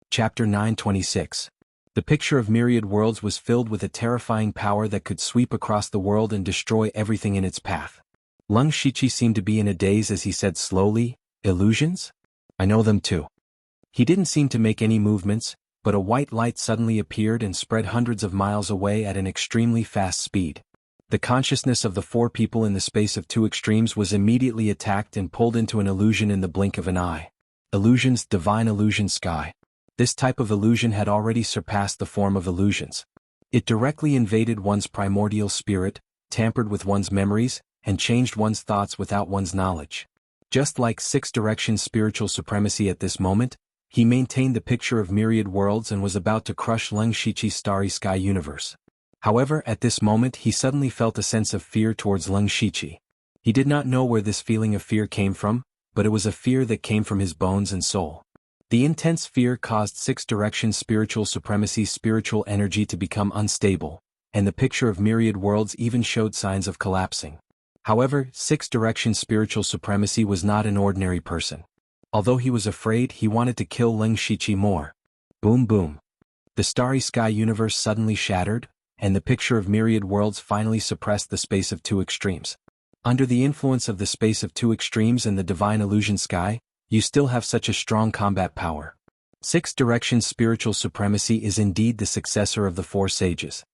Chapter 926. The picture of myriad worlds was filled with a terrifying power that could sweep across the world and destroy everything in its path. Leng Shiqi seemed to be in a daze as he said slowly, "Illusions? I know them too." He didn't seem to make any movements, but a white light suddenly appeared and spread hundreds of miles away at an extremely fast speed. The consciousness of the 4 people in the space of 2 extremes was immediately attacked and pulled into an illusion in the blink of an eye. Illusions, divine illusion sky. This type of illusion had already surpassed the form of illusions. It directly invaded one's primordial spirit, tampered with one's memories, and changed one's thoughts without one's knowledge. Just like 6-direction spiritual supremacy at this moment, he maintained the picture of myriad worlds and was about to crush Leng Shiqi's starry sky universe. However, at this moment he suddenly felt a sense of fear towards Leng Shiqi. He did not know where this feeling of fear came from, but it was a fear that came from his bones and soul. The intense fear caused 6-direction spiritual supremacy's spiritual energy to become unstable, and the picture of myriad worlds even showed signs of collapsing. However, 6-direction spiritual supremacy was not an ordinary person. Although he was afraid, he wanted to kill Leng Shiqi more. Boom boom. The starry sky universe suddenly shattered, and the picture of myriad worlds finally suppressed the space of 2 extremes. Under the influence of the space of 2 extremes and the divine illusion sky, you still have such a strong combat power. 6-direction spiritual supremacy is indeed the successor of the 4 sages.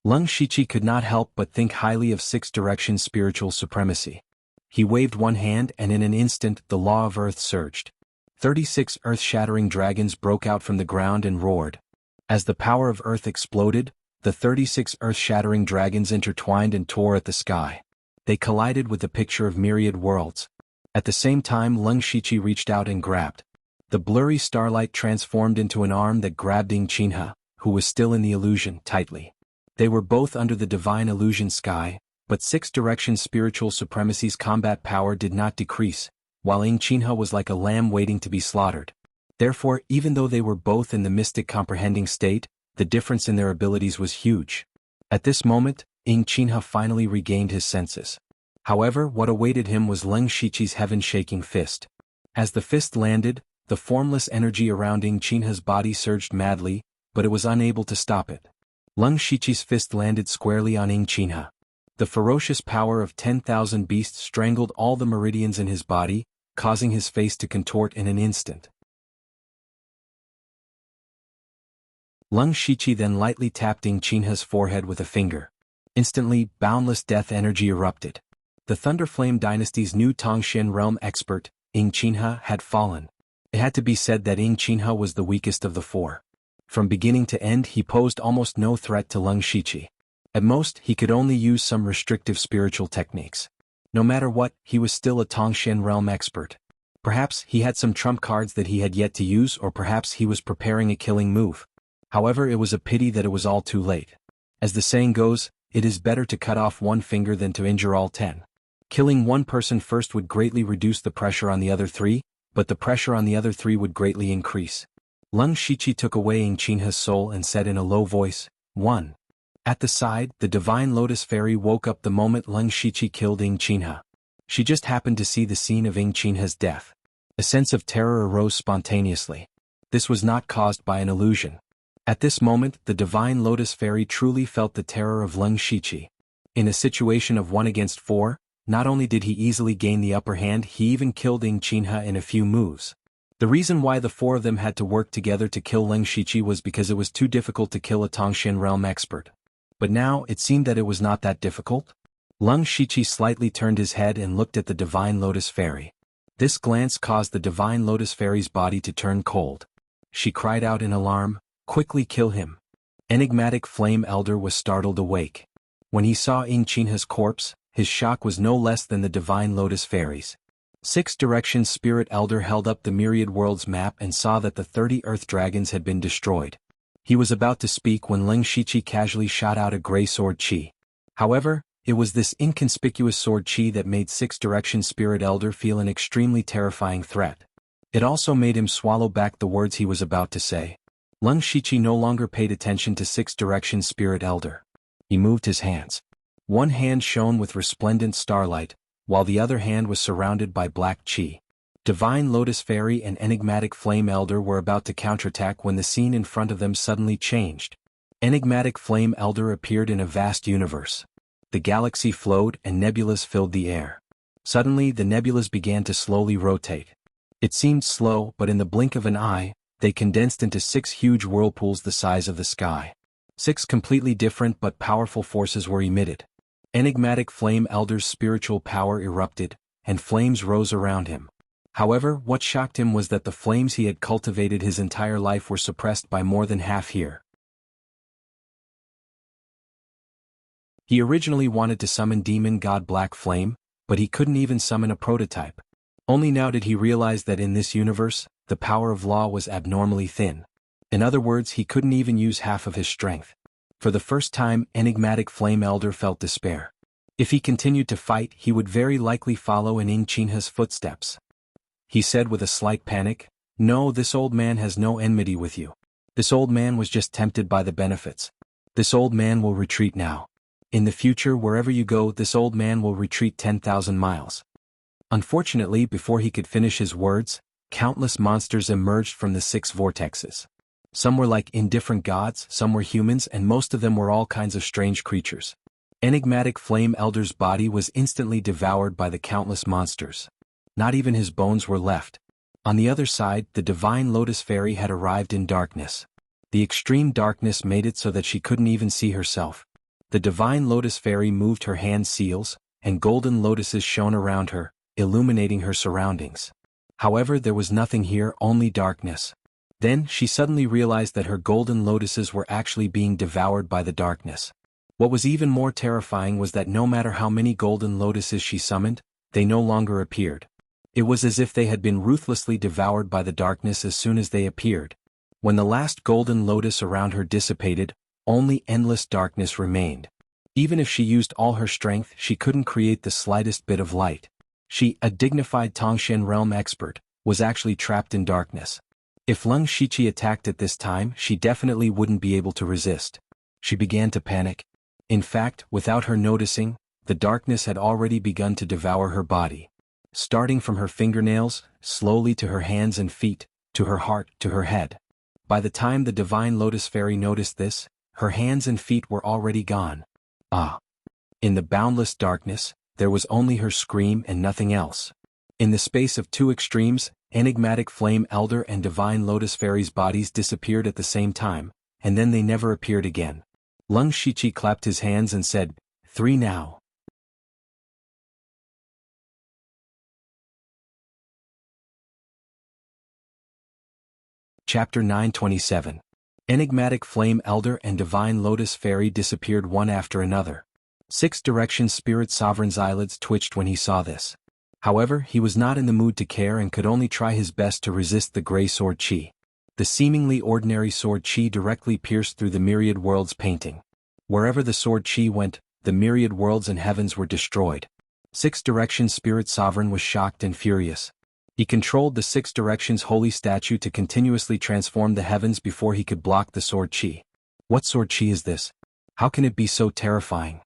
Leng Shiqi could not help but think highly of 6-direction spiritual supremacy. He waved one hand and in an instant the law of earth surged. 36 earth-shattering dragons broke out from the ground and roared. As the power of earth exploded, the 36 earth-shattering dragons intertwined and tore at the sky. They collided with the picture of myriad worlds. At the same time Leng Shiqi reached out and grabbed. The blurry starlight transformed into an arm that grabbed Ying Qinha, who was still in the illusion, tightly. They were both under the divine illusion sky, but 6-direction spiritual supremacy's combat power did not decrease, while Ying Qinha was like a lamb waiting to be slaughtered. Therefore, even though they were both in the mystic comprehending state, the difference in their abilities was huge. At this moment, Ying Qinha finally regained his senses. However, what awaited him was Leng Shiqi's heaven-shaking fist. As the fist landed, the formless energy around Ying Qinha's body surged madly, but it was unable to stop it. Leng Shiqi's fist landed squarely on Ying Qinha. The ferocious power of 10,000 beasts strangled all the meridians in his body, causing his face to contort in an instant. Leng Shiqi then lightly tapped Ying Qinha's forehead with a finger. Instantly, boundless death energy erupted. The Thunderflame dynasty's new Tongxian realm expert, Ying Qinha, had fallen. It had to be said that Ying Qinha was the weakest of the 4. From beginning to end he posed almost no threat to Leng Shiqi. At most, he could only use some restrictive spiritual techniques. No matter what, he was still a Tongxian realm expert. Perhaps he had some trump cards that he had yet to use, or perhaps he was preparing a killing move. However, it was a pity that it was all too late. As the saying goes, it is better to cut off one finger than to injure all 10. Killing one person first would greatly reduce the pressure on the other 3, but the pressure on the other 3 would greatly increase. Leng Shiqi took away Ying Qinha's soul and said in a low voice, "1." At the side, the divine lotus fairy woke up the moment Leng Shiqi killed Ying Qinha. She just happened to see the scene of Ying Qinha's death. A sense of terror arose spontaneously. This was not caused by an illusion. At this moment, the divine lotus fairy truly felt the terror of Leng Shiqi. In a situation of 1 against 4, not only did he easily gain the upper hand, he even killed Ying Qinha in a few moves. The reason why the four of them had to work together to kill Leng Shiqi was because it was too difficult to kill a Tongshan realm expert. But now, it seemed that it was not that difficult. Leng Shiqi slightly turned his head and looked at the Divine Lotus Fairy. This glance caused the Divine Lotus Fairy's body to turn cold. She cried out in alarm, "Quickly kill him." Enigmatic Flame Elder was startled awake. When he saw Ingqinha's corpse, his shock was no less than the Divine Lotus Fairy's. Six Direction Spirit Elder held up the Myriad Worlds map and saw that the 30 Earth Dragons had been destroyed. He was about to speak when Leng Shiqi casually shot out a gray sword chi. However, it was this inconspicuous sword chi that made Six Direction Spirit Elder feel an extremely terrifying threat. It also made him swallow back the words he was about to say. Leng Shiqi no longer paid attention to Six Direction Spirit Elder. He moved his hands. One hand shone with resplendent starlight, while the other hand was surrounded by black chi. Divine Lotus Fairy and Enigmatic Flame Elder were about to counterattack when the scene in front of them suddenly changed. Enigmatic Flame Elder appeared in a vast universe. The galaxy flowed and nebulas filled the air. Suddenly the nebulas began to slowly rotate. It seemed slow, but in the blink of an eye, they condensed into 6 huge whirlpools the size of the sky. 6 completely different but powerful forces were emitted. Enigmatic Flame Elder's spiritual power erupted, and flames rose around him. However, what shocked him was that the flames he had cultivated his entire life were suppressed by more than half here. He originally wanted to summon Demon God Black Flame, but he couldn't even summon a prototype. Only now did he realize that in this universe, the power of law was abnormally thin. In other words, he couldn't even use half of his strength. For the first time, Enigmatic Flame Elder felt despair. If he continued to fight, he would very likely follow in Ingqinha's footsteps. He said with a slight panic, "No, this old man has no enmity with you. This old man was just tempted by the benefits. This old man will retreat now. In the future, wherever you go, this old man will retreat 10,000 miles." Unfortunately, before he could finish his words, countless monsters emerged from the 6 vortexes. Some were like indifferent gods, some were humans, and most of them were all kinds of strange creatures. Enigmatic Flame Elder's body was instantly devoured by the countless monsters. Not even his bones were left. On the other side, the Divine Lotus Fairy had arrived in darkness. The extreme darkness made it so that she couldn't even see herself. The Divine Lotus Fairy moved her hand seals, and golden lotuses shone around her, illuminating her surroundings. However, there was nothing here, only darkness. Then, she suddenly realized that her golden lotuses were actually being devoured by the darkness. What was even more terrifying was that no matter how many golden lotuses she summoned, they no longer appeared. It was as if they had been ruthlessly devoured by the darkness as soon as they appeared. When the last golden lotus around her dissipated, only endless darkness remained. Even if she used all her strength, she couldn't create the slightest bit of light. She, a dignified Tongshan realm expert, was actually trapped in darkness. If Leng Shiqi attacked at this time, she definitely wouldn't be able to resist. She began to panic. In fact, without her noticing, the darkness had already begun to devour her body. Starting from her fingernails, slowly to her hands and feet, to her heart, to her head. By the time the Divine Lotus Fairy noticed this, her hands and feet were already gone. Ah! In the boundless darkness, there was only her scream and nothing else. In the space of 2 extremes, Enigmatic Flame Elder and Divine Lotus Fairy's bodies disappeared at the same time, and then they never appeared again. Leng Shiqi clapped his hands and said, "3 now." Chapter 927. Enigmatic Flame Elder and Divine Lotus Fairy disappeared one after another. 6 Direction Spirit Sovereign's eyelids twitched when he saw this. However, he was not in the mood to care and could only try his best to resist the gray sword chi. The seemingly ordinary sword chi directly pierced through the Myriad Worlds painting. Wherever the sword chi went, the Myriad Worlds and heavens were destroyed. 6 Direction Spirit Sovereign was shocked and furious. He controlled the 6 Directions holy statue to continuously transform the heavens before he could block the sword chi. What sword chi is this? How can it be so terrifying?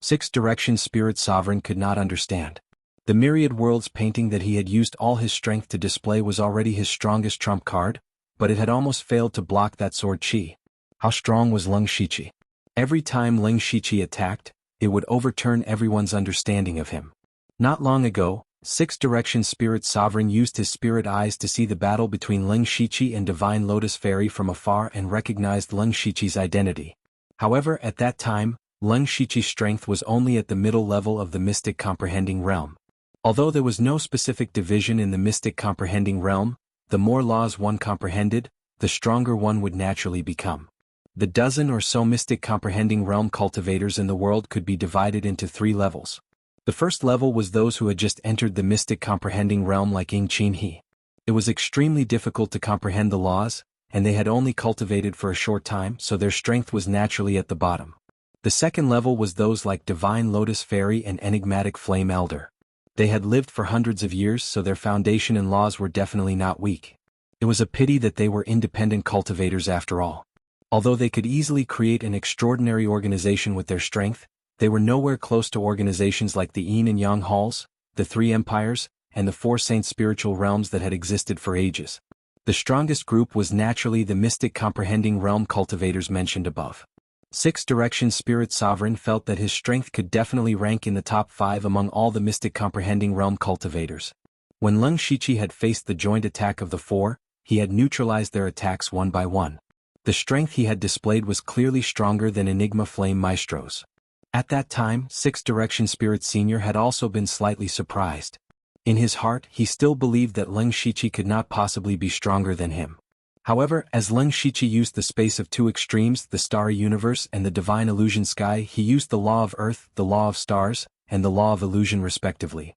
6 Direction Spirit Sovereign could not understand. The Myriad Worlds painting that he had used all his strength to display was already his strongest trump card, but it had almost failed to block that sword chi. How strong was Leng Shiqi? Every time Leng Shiqi attacked, it would overturn everyone's understanding of him. Not long ago, Six-direction spirit sovereign used his spirit eyes to see the battle between Leng Shiqi and Divine Lotus Fairy from afar and recognized Leng Shiqi's identity. However, at that time, Leng Shiqi's strength was only at the middle level of the mystic comprehending realm. Although there was no specific division in the mystic comprehending realm, the more laws one comprehended, the stronger one would naturally become. The dozen or so mystic comprehending realm cultivators in the world could be divided into 3 levels. The first level was those who had just entered the mystic comprehending realm like Ying Qin He. It was extremely difficult to comprehend the laws, and they had only cultivated for a short time, so their strength was naturally at the bottom. The second level was those like Divine Lotus Fairy and Enigmatic Flame Elder. They had lived for hundreds of years, so their foundation and laws were definitely not weak. It was a pity that they were independent cultivators after all. Although they could easily create an extraordinary organization with their strength, they were nowhere close to organizations like the Yin and Yang Halls, the 3 empires, and the 4 saint spiritual realms that had existed for ages. The strongest group was naturally the mystic comprehending realm cultivators mentioned above. Six-direction spirit sovereign felt that his strength could definitely rank in the top 5 among all the mystic comprehending realm cultivators. When Leng Shiqi had faced the joint attack of the 4, he had neutralized their attacks one by one. The strength he had displayed was clearly stronger than Enigma Flame Maestro's. At that time, Six-direction spirit senior had also been slightly surprised. In his heart, he still believed that Leng Shiqi could not possibly be stronger than him. However, as Leng Shiqi used the space of 2 extremes, the starry universe and the divine illusion sky, he used the law of earth, the law of stars, and the law of illusion respectively.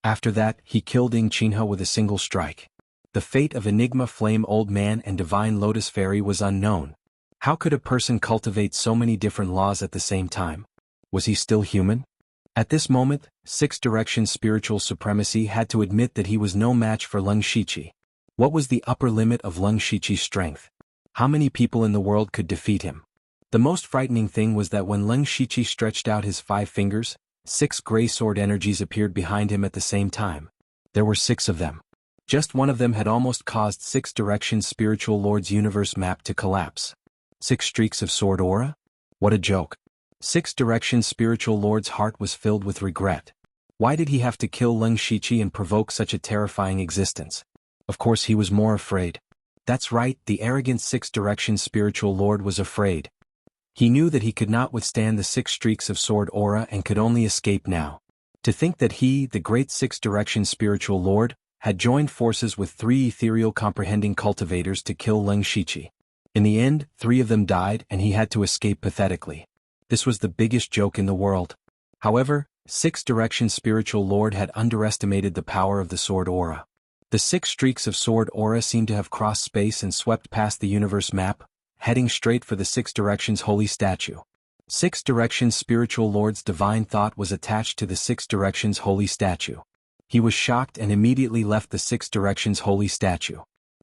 After that, he killed Ying Qinhe with a single strike. The fate of Enigma Flame Old Man and Divine Lotus Fairy was unknown. How could a person cultivate so many different laws at the same time? Was he still human? At this moment, Six-direction spiritual supremacy had to admit that he was no match for Leng Shiqi. What was the upper limit of Leng Shiqi's strength? How many people in the world could defeat him? The most frightening thing was that when Leng Shiqi stretched out his 5 fingers, 6 gray sword energies appeared behind him at the same time. There were 6 of them. Just one of them had almost caused Six-direction spiritual lord's universe map to collapse. 6 streaks of sword aura? What a joke. Six-direction spiritual lord's heart was filled with regret. Why did he have to kill Leng Shiqi and provoke such a terrifying existence? Of course he was more afraid. That's right, the arrogant Six-direction spiritual lord was afraid. He knew that he could not withstand the 6 streaks of sword aura and could only escape now. To think that he, the great Six-direction spiritual lord, had joined forces with 3 ethereal comprehending cultivators to kill Leng Shiqi. In the end, 3 of them died and he had to escape pathetically. This was the biggest joke in the world. However, Six-direction spiritual lord had underestimated the power of the sword aura. The 6 streaks of sword aura seemed to have crossed space and swept past the universe map, heading straight for the Six-direction's holy statue. Six-direction spiritual lord's divine thought was attached to the Six-direction's holy statue. He was shocked and immediately left the Six-direction's holy statue.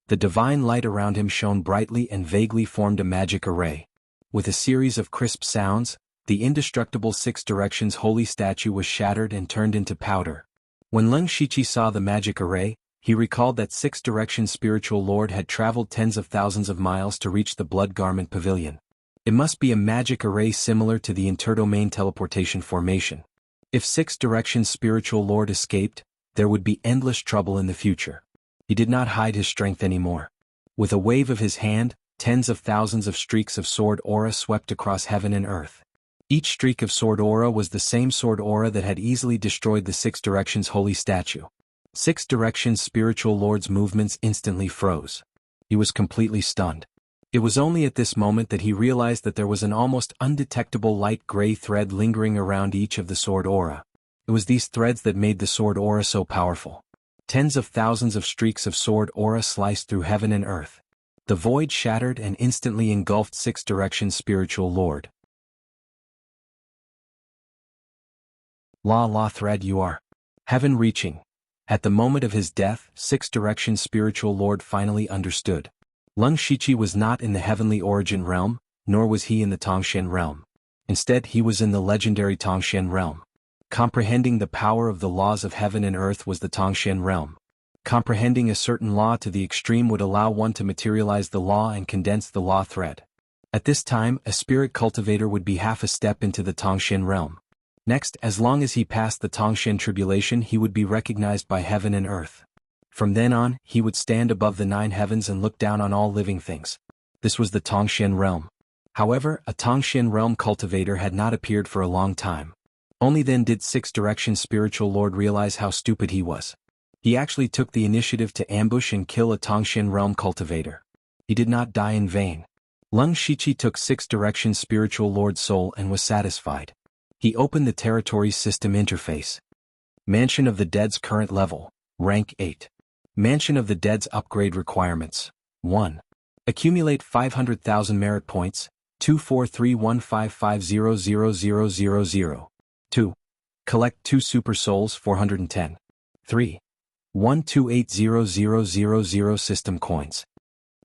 The divine light around him shone brightly and vaguely formed a magic array. With a series of crisp sounds, the indestructible Six-direction's holy statue was shattered and turned into powder. When Leng Shiqi saw the magic array, he recalled that Six-direction spiritual lord had traveled tens of thousands of miles to reach the Blood Garment Pavilion. It must be a magic array similar to the interdomain teleportation formation. If Six-direction spiritual lord escaped, there would be endless trouble in the future. He did not hide his strength anymore. With a wave of his hand, tens of thousands of streaks of sword aura swept across heaven and earth. Each streak of sword aura was the same sword aura that had easily destroyed the Six-direction's holy statue. Six-direction spiritual lord's movements instantly froze. He was completely stunned. It was only at this moment that he realized that there was an almost undetectable light gray thread lingering around each of the sword aura. It was these threads that made the sword aura so powerful. Tens of thousands of streaks of sword aura sliced through heaven and earth. The void shattered and instantly engulfed Six-direction spiritual lord. La thread you are. Heaven reaching. At the moment of his death, Six-direction spiritual lord finally understood. Leng Shiqi was not in the heavenly origin realm, nor was he in the Tongxian realm. Instead, he was in the legendary Tongxian realm. Comprehending the power of the laws of heaven and earth was the Tongxian realm. Comprehending a certain law to the extreme would allow one to materialize the law and condense the law thread. At this time, a spirit cultivator would be half a step into the Tongxian realm. Next, as long as he passed the Tongshan tribulation, he would be recognized by heaven and earth. From then on, he would stand above the 9 heavens and look down on all living things. This was the Tongshan realm. However, a Tongshan realm cultivator had not appeared for a long time. Only then did Six Direction Spiritual Lord realize how stupid he was. He actually took the initiative to ambush and kill a Tongshan realm cultivator. He did not die in vain. Lung Shichi took Six Direction Spiritual Lord's soul and was satisfied. He opened the Territories System interface. Mansion of the Dead's current level, rank 8. Mansion of the Dead's upgrade requirements. 1. Accumulate 500,000 merit points, 24315500000. 2. Collect 2 super souls, 410. 3. 1280000 system coins.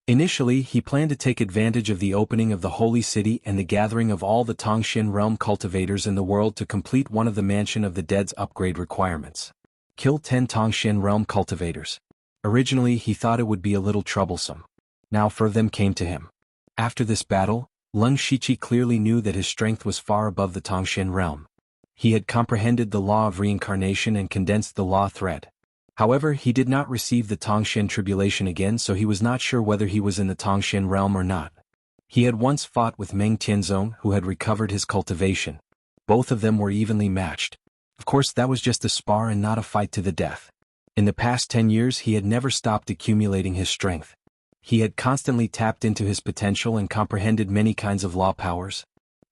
Initially, he planned to take advantage of the opening of the Holy City and the gathering of all the Tongshan realm cultivators in the world to complete one of the Mansion of the Dead's upgrade requirements. Kill 10 Tongshan realm cultivators. Originally, he thought it would be a little troublesome. Now 4 of them came to him. After this battle, Lung Shichi clearly knew that his strength was far above the Tongshan realm. He had comprehended the law of reincarnation and condensed the law thread. However, he did not receive the Tongshan tribulation again, so he was not sure whether he was in the Tongshan realm or not. He had once fought with Meng Tianzong, who had recovered his cultivation. Both of them were evenly matched. Of course, that was just a spar and not a fight to the death. In the past 10 years, he had never stopped accumulating his strength. He had constantly tapped into his potential and comprehended many kinds of law powers.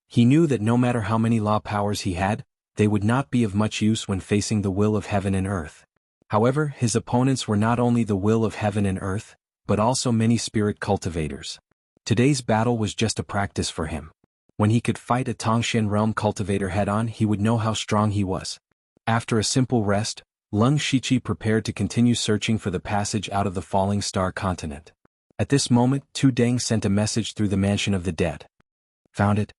He knew that no matter how many law powers he had, they would not be of much use when facing the will of heaven and earth. However, his opponents were not only the will of heaven and earth, but also many spirit cultivators. Today's battle was just a practice for him. When he could fight a Tongshan realm cultivator head-on, he would know how strong he was. After a simple rest, Lung Shichi prepared to continue searching for the passage out of the falling star continent. At this moment, Tu Deng sent a message through the Mansion of the Dead. Found it?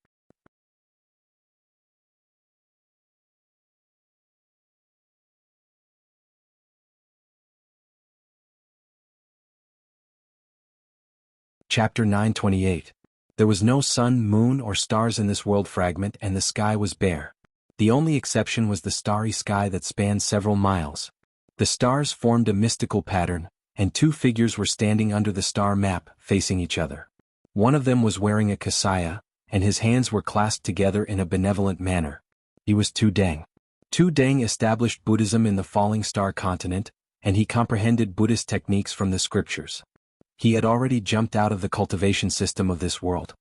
Chapter 928. There was no sun, moon, or stars in this world fragment, and the sky was bare. The only exception was the starry sky that spanned several miles. The stars formed a mystical pattern, and 2 figures were standing under the star map, facing each other. One of them was wearing a kasaya, and his hands were clasped together in a benevolent manner. He was Tu Deng. Tu Deng established Buddhism in the falling star continent, and he comprehended Buddhist techniques from the scriptures. He had already jumped out of the cultivation system of this world.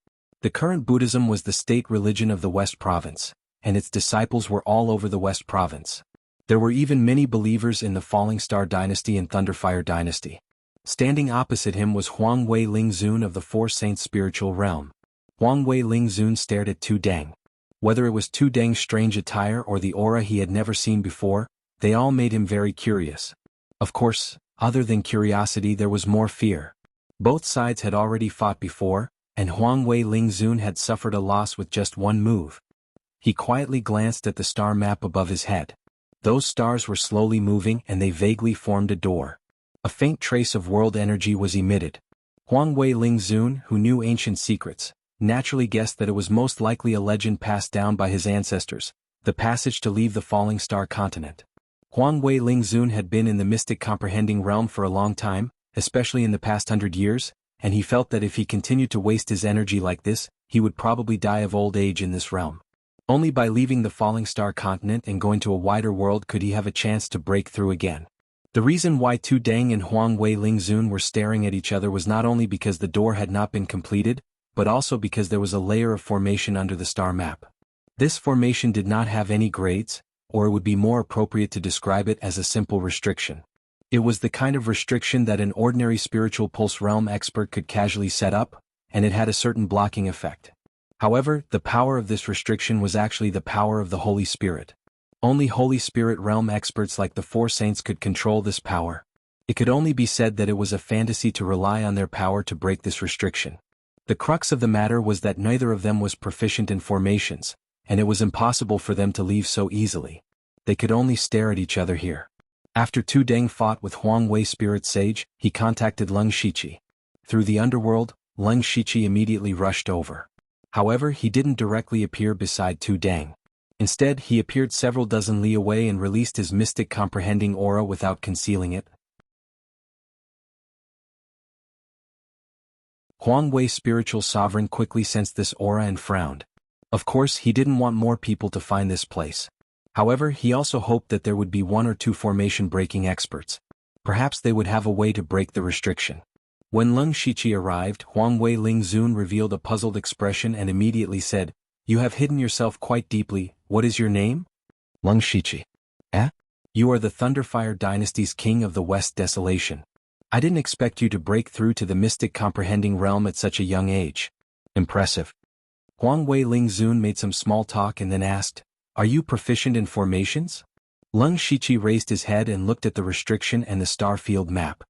The current Buddhism was the state religion of the West Province, and its disciples were all over the West Province. There were even many believers in the Falling Star Dynasty and Thunderfire Dynasty. Standing opposite him was Huang Wei Lingzun of the Four Saints spiritual realm. Huang Wei Lingzun stared at Tu Deng. Whether it was Tu Deng's strange attire or the aura he had never seen before, they all made him very curious. Of course, other than curiosity, there was more fear. Both sides had already fought before, and Huang Wei Lingzun had suffered a loss with just one move. He quietly glanced at the star map above his head. Those stars were slowly moving and they vaguely formed a door. A faint trace of world energy was emitted. Huang Wei Lingzun, who knew ancient secrets, naturally guessed that it was most likely a legend passed down by his ancestors, the passage to leave the falling star continent. Huang Wei Lingzun had been in the mystic comprehending realm for a long time, especially in the past 100 years, and he felt that if he continued to waste his energy like this, he would probably die of old age in this realm. Only by leaving the falling star continent and going to a wider world could he have a chance to break through again. The reason why Tu Deng and Huang Wei Lingzun were staring at each other was not only because the door had not been completed, but also because there was a layer of formation under the star map. This formation did not have any grades, or it would be more appropriate to describe it as a simple restriction. It was the kind of restriction that an ordinary spiritual pulse realm expert could casually set up, and it had a certain blocking effect. However, the power of this restriction was actually the power of the Holy Spirit. Only Holy Spirit realm experts like the Four Saints could control this power. It could only be said that it was a fantasy to rely on their power to break this restriction. The crux of the matter was that neither of them was proficient in formations, and it was impossible for them to leave so easily. They could only stare at each other here. After Tu Deng fought with Huang Wei Spirit Sage, he contacted Lung Shichi. Through the underworld, Lung Shichi immediately rushed over. However, he didn't directly appear beside Tu Deng. Instead, he appeared several dozen li away and released his mystic comprehending aura without concealing it. Huang Wei's spiritual sovereign quickly sensed this aura and frowned. Of course, he didn't want more people to find this place. However, he also hoped that there would be one or two formation-breaking experts. Perhaps they would have a way to break the restriction. When Leng Shiqi arrived, Huang Wei Ling Zun revealed a puzzled expression and immediately said, "You have hidden yourself quite deeply. What is your name?" "Leng Shiqi." "Eh? You are the Thunderfire Dynasty's king of the West Desolation. I didn't expect you to break through to the mystic comprehending realm at such a young age." "Impressive." Huang Wei Ling Zun made some small talk and then asked, "Are you proficient in formations?" Leng Shiqi raised his head and looked at the restriction and the star field map.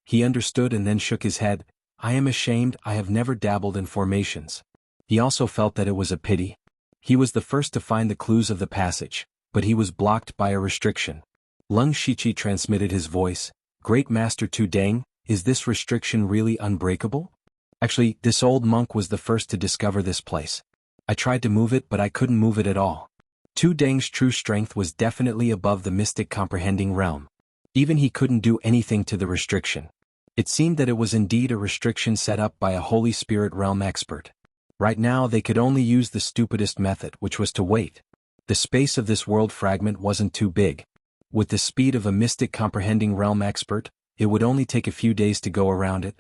He understood and then shook his head. "I am ashamed, I have never dabbled in formations." He also felt that it was a pity. He was the first to find the clues of the passage, but he was blocked by a restriction. Leng Shiqi transmitted his voice, "Great Master Tu Deng, is this restriction really unbreakable?" "Actually, this old monk was the first to discover this place. I tried to move it but I couldn't move it at all." Tu Deng's true strength was definitely above the mystic comprehending realm. Even he couldn't do anything to the restriction. It seemed that it was indeed a restriction set up by a Holy Spirit realm expert. Right now they could only use the stupidest method, which was to wait. The space of this world fragment wasn't too big. With the speed of a mystic comprehending realm expert, it would only take a few days to go around it.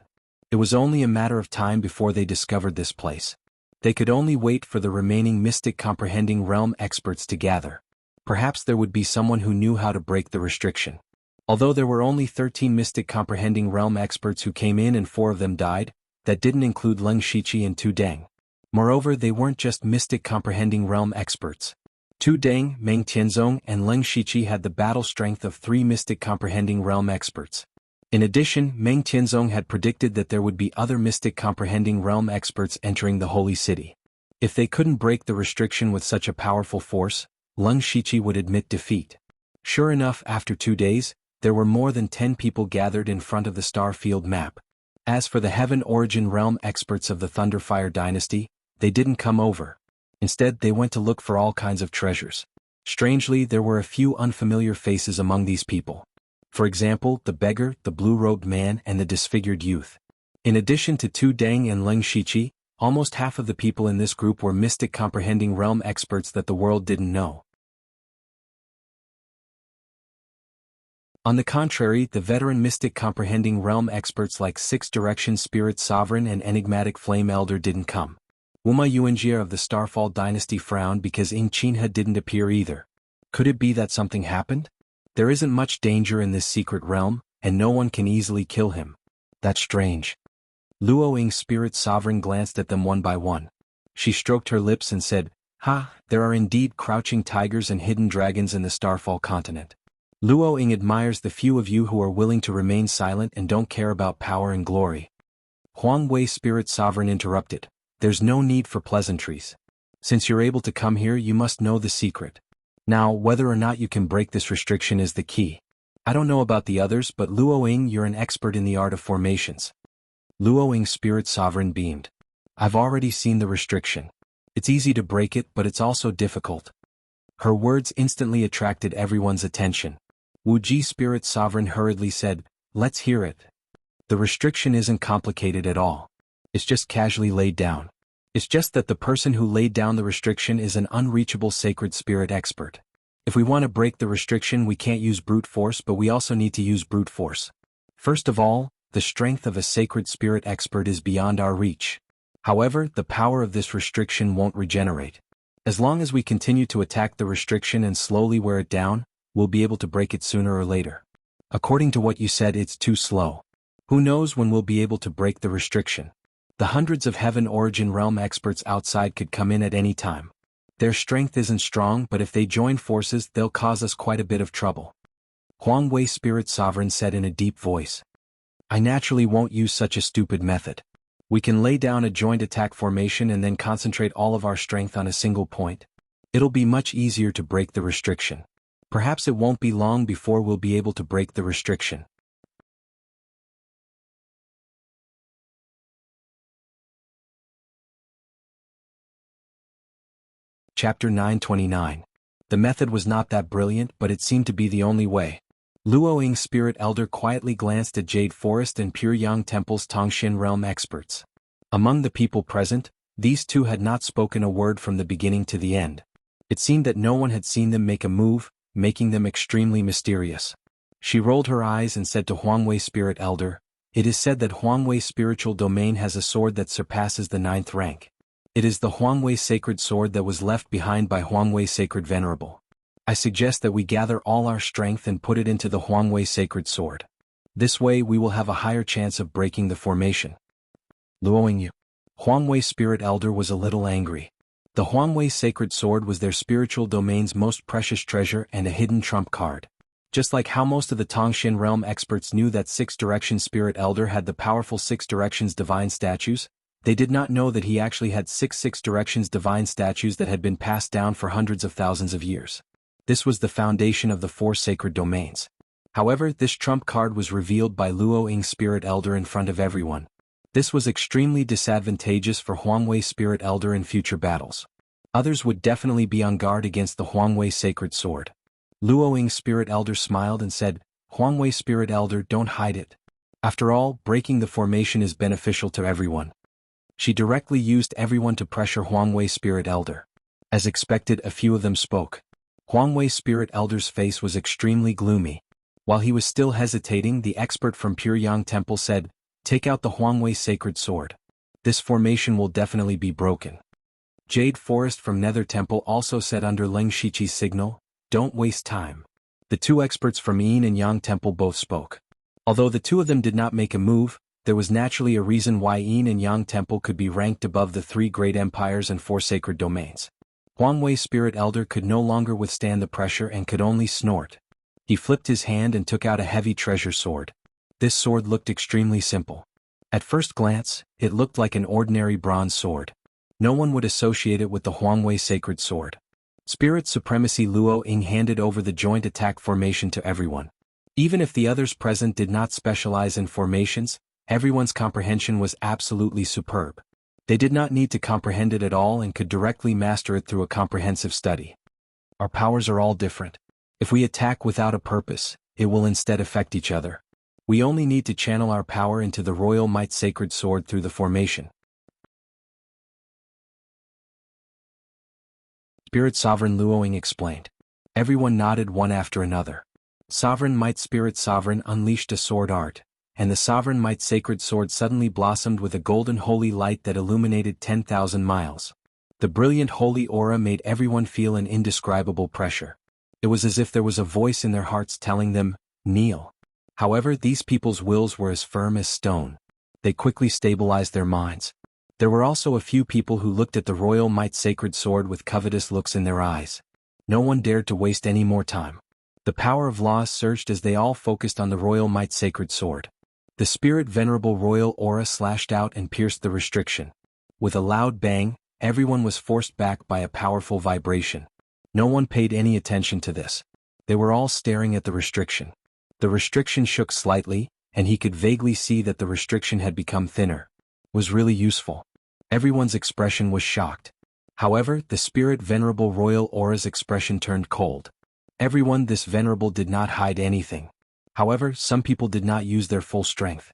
It was only a matter of time before they discovered this place. They could only wait for the remaining mystic comprehending realm experts to gather. Perhaps there would be someone who knew how to break the restriction. Although there were only 13 mystic comprehending realm experts who came in and 4 of them died, that didn't include Leng Shiqi and Tu Deng. Moreover, they weren't just mystic comprehending realm experts. Tu Deng, Meng Tianzong, and Leng Shiqi had the battle strength of 3 mystic comprehending realm experts. In addition, Meng Tianzong had predicted that there would be other mystic comprehending realm experts entering the holy city. If they couldn't break the restriction with such a powerful force, Leng Shiqi would admit defeat. Sure enough, after 2 days, there were more than 10 people gathered in front of the star field map. As for the Heaven Origin realm experts of the Thunderfire Dynasty, they didn't come over. Instead, they went to look for all kinds of treasures. Strangely, there were a few unfamiliar faces among these people. For example, the beggar, the blue-robed man, and the disfigured youth. In addition to Tu Deng and Leng Shiqi, almost half of the people in this group were mystic comprehending realm experts that the world didn't know. On the contrary, the veteran mystic comprehending realm experts like Six Direction Spirit Sovereign and Enigmatic Flame Elder didn't come. Wuma Yuanjie of the Starfall Dynasty frowned because Ing Qinhe didn't appear either. Could it be that something happened? There isn't much danger in this secret realm, and no one can easily kill him. That's strange. Luo Ying's Spirit Sovereign glanced at them one by one. She stroked her lips and said, "Ha, there are indeed crouching tigers and hidden dragons in the Starfall continent. Luo Ying admires the few of you who are willing to remain silent and don't care about power and glory." Huang Wei Spirit Sovereign interrupted, "There's no need for pleasantries. Since you're able to come here, you must know the secret. Now, whether or not you can break this restriction is the key. I don't know about the others, but Luo Ying, you're an expert in the art of formations." Luo Ying's Spirit Sovereign beamed. "I've already seen the restriction. It's easy to break it, but it's also difficult." Her words instantly attracted everyone's attention. Wu Ji Spirit Sovereign hurriedly said, "Let's hear it." "The restriction isn't complicated at all. It's just casually laid down. It's just that the person who laid down the restriction is an unreachable sacred spirit expert. If we want to break the restriction, we can't use brute force, but we also need to use brute force. First of all, the strength of a sacred spirit expert is beyond our reach. However, the power of this restriction won't regenerate. As long as we continue to attack the restriction and slowly wear it down, we'll be able to break it sooner or later. According to what you said, it's too slow. Who knows when we'll be able to break the restriction? The hundreds of Heaven Origin realm experts outside could come in at any time. Their strength isn't strong, but if they join forces, they'll cause us quite a bit of trouble." Huang Wei Spirit Sovereign said in a deep voice. "I naturally won't use such a stupid method. We can lay down a joint attack formation and then concentrate all of our strength on a single point. It'll be much easier to break the restriction. Perhaps it won't be long before we'll be able to break the restriction." Chapter 929. The method was not that brilliant, but it seemed to be the only way. Luo Ying's spirit elder quietly glanced at Jade Forest and Pure Yang Temple's Tongshin realm experts. Among the people present, these two had not spoken a word from the beginning to the end. It seemed that no one had seen them make a move, making them extremely mysterious. She rolled her eyes and said to Huangwei Spirit Elder, "It is said that Huangwei's spiritual domain has a sword that surpasses the 9th rank. It is the Huangwei sacred sword that was left behind by Huangwei Sacred Venerable. I suggest that we gather all our strength and put it into the Huangwei sacred sword. This way we will have a higher chance of breaking the formation." Luoying Yu. Huangwei Spirit Elder was a little angry. The Huangwei sacred sword was their spiritual domain's most precious treasure and a hidden trump card. Just like how most of the Tongshin realm experts knew that Six Directions Spirit Elder had the powerful Six Directions divine statues, they did not know that he actually had Six Directions divine statues that had been passed down for hundreds of thousands of years. This was the foundation of the 4 sacred domains. However, this trump card was revealed by Luo Ying's Spirit Elder in front of everyone. This was extremely disadvantageous for Huangwei Spirit Elder in future battles. Others would definitely be on guard against the Huangwei sacred sword. Luo Ying's Spirit Elder smiled and said, "Huangwei Spirit Elder, don't hide it. After all, breaking the formation is beneficial to everyone." She directly used everyone to pressure Huangwei Spirit Elder. As expected, a few of them spoke. Huangwei Spirit Elder's face was extremely gloomy. While he was still hesitating, the expert from Pure Yang Temple said, "Take out the Huangwei sacred sword. This formation will definitely be broken." Jade Forest from Nether Temple also said under Leng Shiqi's signal, "Don't waste time." The 2 experts from Yin and Yang Temple both spoke. Although the 2 of them did not make a move, there was naturally a reason why Yin and Yang Temple could be ranked above the 3 great empires and 4 sacred domains. Huangwei Spirit Elder could no longer withstand the pressure and could only snort. He flipped his hand and took out a heavy treasure sword. This sword looked extremely simple. At first glance, it looked like an ordinary bronze sword. No one would associate it with the Huangwei sacred sword. Spirit Supremacy Luo Ying handed over the joint attack formation to everyone. Even if the others present did not specialize in formations, everyone's comprehension was absolutely superb. They did not need to comprehend it at all and could directly master it through a comprehensive study. Our powers are all different. If we attack without a purpose, it will instead affect each other. We only need to channel our power into the Royal Might Sacred Sword through the formation. Spirit Sovereign Luo Ying explained. Everyone nodded one after another. Sovereign Might Spirit Sovereign unleashed a sword art, and the Sovereign Might Sacred Sword suddenly blossomed with a golden holy light that illuminated 10,000 miles. The brilliant holy aura made everyone feel an indescribable pressure. It was as if there was a voice in their hearts telling them, "Kneel." However, these people's wills were as firm as stone. They quickly stabilized their minds. There were also a few people who looked at the Royal Might Sacred Sword with covetous looks in their eyes. No one dared to waste any more time. The power of laws surged as they all focused on the Royal Might Sacred Sword. The Spirit Venerable Royal Aura slashed out and pierced the restriction. With a loud bang, everyone was forced back by a powerful vibration. No one paid any attention to this. They were all staring at the restriction. The restriction shook slightly, and he could vaguely see that the restriction had become thinner. It was really useful. Everyone's expression was shocked. However, the Spirit Venerable Royal Aura's expression turned cold. Everyone this venerable did not hide anything. However, some people did not use their full strength.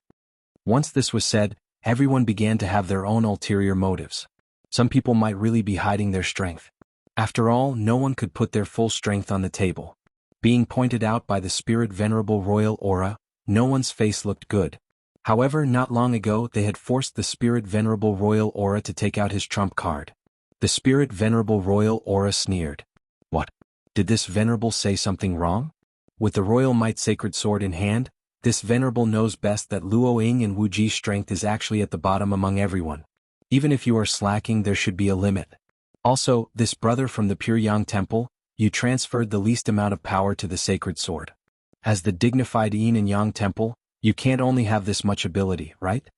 Once this was said, everyone began to have their own ulterior motives. Some people might really be hiding their strength. After all, no one could put their full strength on the table. Being pointed out by the Spirit Venerable Royal Aura, no one's face looked good. However, not long ago they had forced the Spirit Venerable Royal Aura to take out his trump card. The Spirit Venerable Royal Aura sneered. What? Did this venerable say something wrong? With the Royal Might Sacred Sword in hand, this venerable knows best that Luo Ying and Wu Ji's strength is actually at the bottom among everyone. Even if you are slacking, there should be a limit. Also, this brother from the Pure Yang Temple, you transferred the least amount of power to the sacred sword. As the dignified Yin and Yang Temple, you can't only have this much ability, right?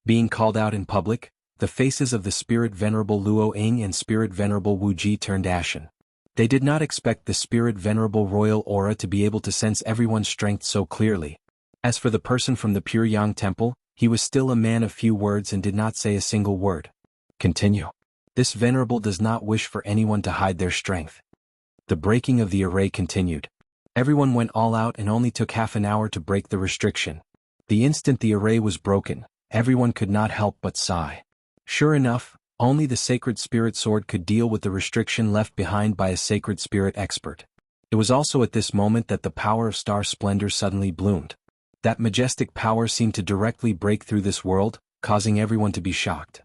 Being called out in public, the faces of the Spirit Venerable Luo Ying and Spirit Venerable Wu Ji turned ashen. They did not expect the Spirit Venerable Royal Aura to be able to sense everyone's strength so clearly. As for the person from the Pure Yang Temple, he was still a man of few words and did not say a single word. Continue. This venerable does not wish for anyone to hide their strength. The breaking of the array continued. Everyone went all out and only took half an hour to break the restriction. The instant the array was broken, everyone could not help but sigh. Sure enough, only the sacred spirit sword could deal with the restriction left behind by a sacred spirit expert. It was also at this moment that the power of star splendor suddenly bloomed. That majestic power seemed to directly break through this world, causing everyone to be shocked.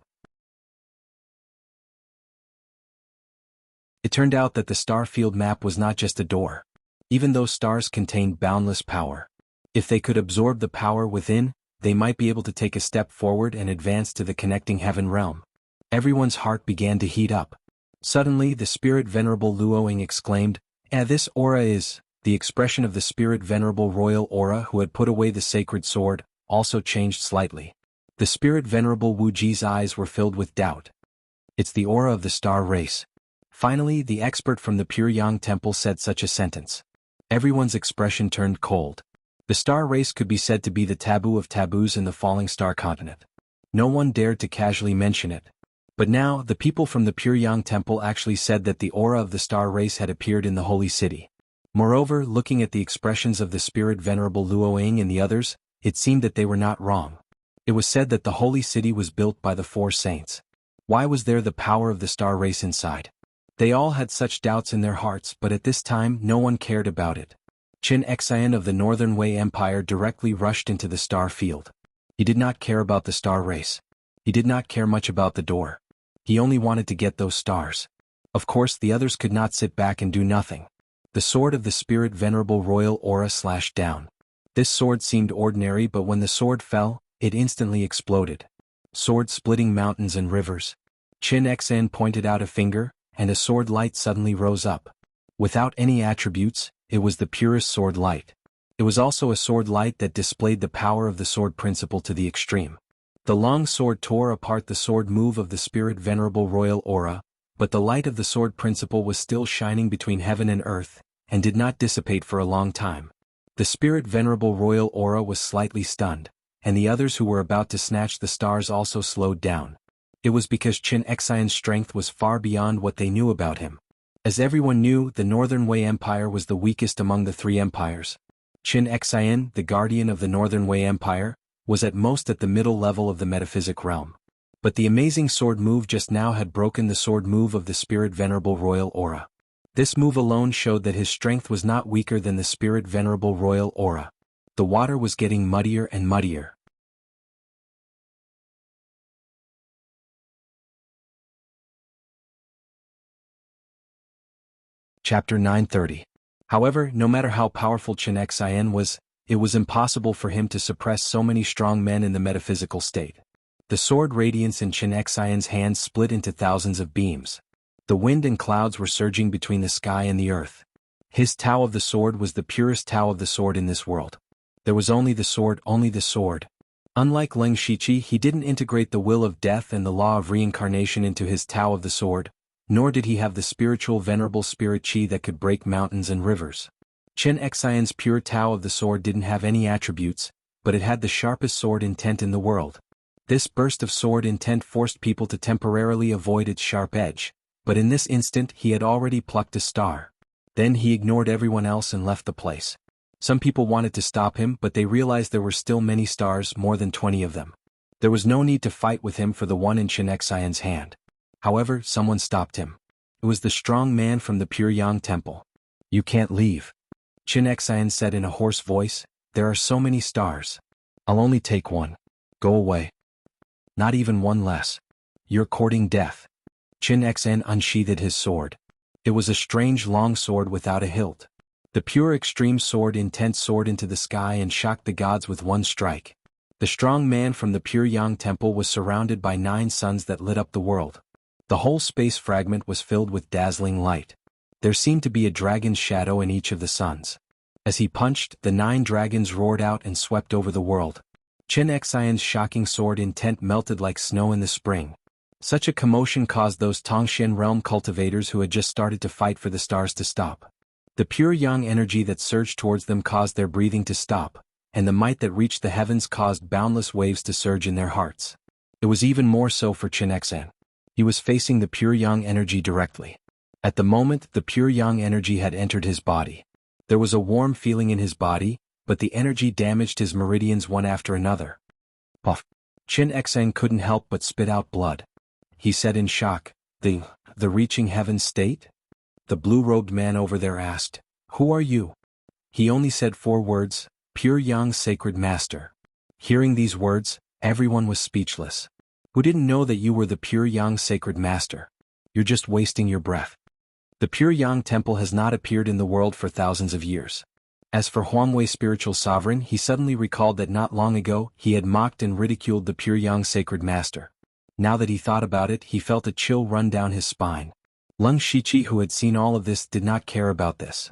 It turned out that the star field map was not just a door. Even those stars contained boundless power. If they could absorb the power within, they might be able to take a step forward and advance to the connecting heaven realm. Everyone's heart began to heat up. Suddenly the spirit venerable Luoying exclaimed, this aura is..." The expression of the spirit venerable royal aura who had put away the sacred sword, also changed slightly. The spirit venerable Wu Ji's eyes were filled with doubt. "It's the aura of the star race." Finally the expert from the Pure Yang Temple said such a sentence. Everyone's expression turned cold. The star race could be said to be the taboo of taboos in the falling star continent. No one dared to casually mention it. But now the people from the Pure Yang Temple actually said that the aura of the star race had appeared in the holy city. Moreover, looking at the expressions of the spirit venerable Luoying and the others, it seemed that they were not wrong. It was said that the holy city was built by the 4 saints. Why was there the power of the star race inside? They all had such doubts in their hearts, but at this time no one cared about it. Qin Xian of the Northern Wei Empire directly rushed into the star field. He did not care about the star race. He did not care much about the door. He only wanted to get those stars. Of course the others could not sit back and do nothing. The sword of the spirit venerable royal aura slashed down. This sword seemed ordinary, but when the sword fell, it instantly exploded. Sword splitting mountains and rivers. Qin Xian pointed out a finger, and a sword light suddenly rose up. Without any attributes, it was the purest sword light. It was also a sword light that displayed the power of the sword principle to the extreme. The long sword tore apart the sword move of the spirit venerable royal aura, but the light of the sword principle was still shining between heaven and earth, and did not dissipate for a long time. The spirit venerable royal aura was slightly stunned, and the others who were about to snatch the stars also slowed down. It was because Qin Xian's strength was far beyond what they knew about him. As everyone knew, the Northern Wei Empire was the weakest among the 3 empires. Qin Xian, the guardian of the Northern Wei Empire, was at most at the middle level of the metaphysic realm. But the amazing sword move just now had broken the sword move of the spirit venerable royal aura. This move alone showed that his strength was not weaker than the spirit venerable royal aura. The water was getting muddier and muddier. Chapter 930. However, no matter how powerful Qin Xian was, it was impossible for him to suppress so many strong men in the metaphysical state. The sword radiance in Qin Xian's hands split into thousands of beams. The wind and clouds were surging between the sky and the earth. His Tao of the sword was the purest Tao of the sword in this world. There was only the sword, only the sword. Unlike Leng Shiqi, he didn't integrate the will of death and the law of reincarnation into his Tao of the sword, nor did he have the spiritual venerable spirit chi that could break mountains and rivers. Qin Xian's pure Tao of the sword didn't have any attributes, but it had the sharpest sword intent in the world. This burst of sword intent forced people to temporarily avoid its sharp edge, but in this instant he had already plucked a star. Then he ignored everyone else and left the place. Some people wanted to stop him, but they realized there were still many stars, more than 20 of them. There was no need to fight with him for the one in Qin Xian's hand. However, someone stopped him. It was the strong man from the Pure Yang Temple. "You can't leave," Qin Xian said in a hoarse voice. "There are so many stars. I'll only take one. Go away. Not even one less. You're courting death." Qin Xian unsheathed his sword. It was a strange long sword without a hilt. The pure extreme sword intense soared into the sky and shocked the gods with one strike. The strong man from the Pure Yang Temple was surrounded by 9 suns that lit up the world. The whole space fragment was filled with dazzling light. There seemed to be a dragon's shadow in each of the suns. As he punched, the 9 dragons roared out and swept over the world. Qin Xian's shocking sword intent melted like snow in the spring. Such a commotion caused those Tongxian realm cultivators who had just started to fight for the stars to stop. The pure yang energy that surged towards them caused their breathing to stop, and the might that reached the heavens caused boundless waves to surge in their hearts. It was even more so for Qin Xian. He was facing the pure yang energy directly. At the moment, the pure yang energy had entered his body. There was a warm feeling in his body, but the energy damaged his meridians one after another. Puff. Qin Xen couldn't help but spit out blood. He said in shock, The reaching heaven state? The blue-robed man over there asked, "Who are you?" He only said 4 words, "Pure Yang Sacred Master." Hearing these words, everyone was speechless. Who didn't know that you were the Pure Yang Sacred Master? You're just wasting your breath. The Pure Yang Temple has not appeared in the world for thousands of years. As for Huangwei Spiritual Sovereign, he suddenly recalled that not long ago he had mocked and ridiculed the Pure Yang Sacred Master. Now that he thought about it, he felt a chill run down his spine. Lung Shiqi, who had seen all of this, did not care about this.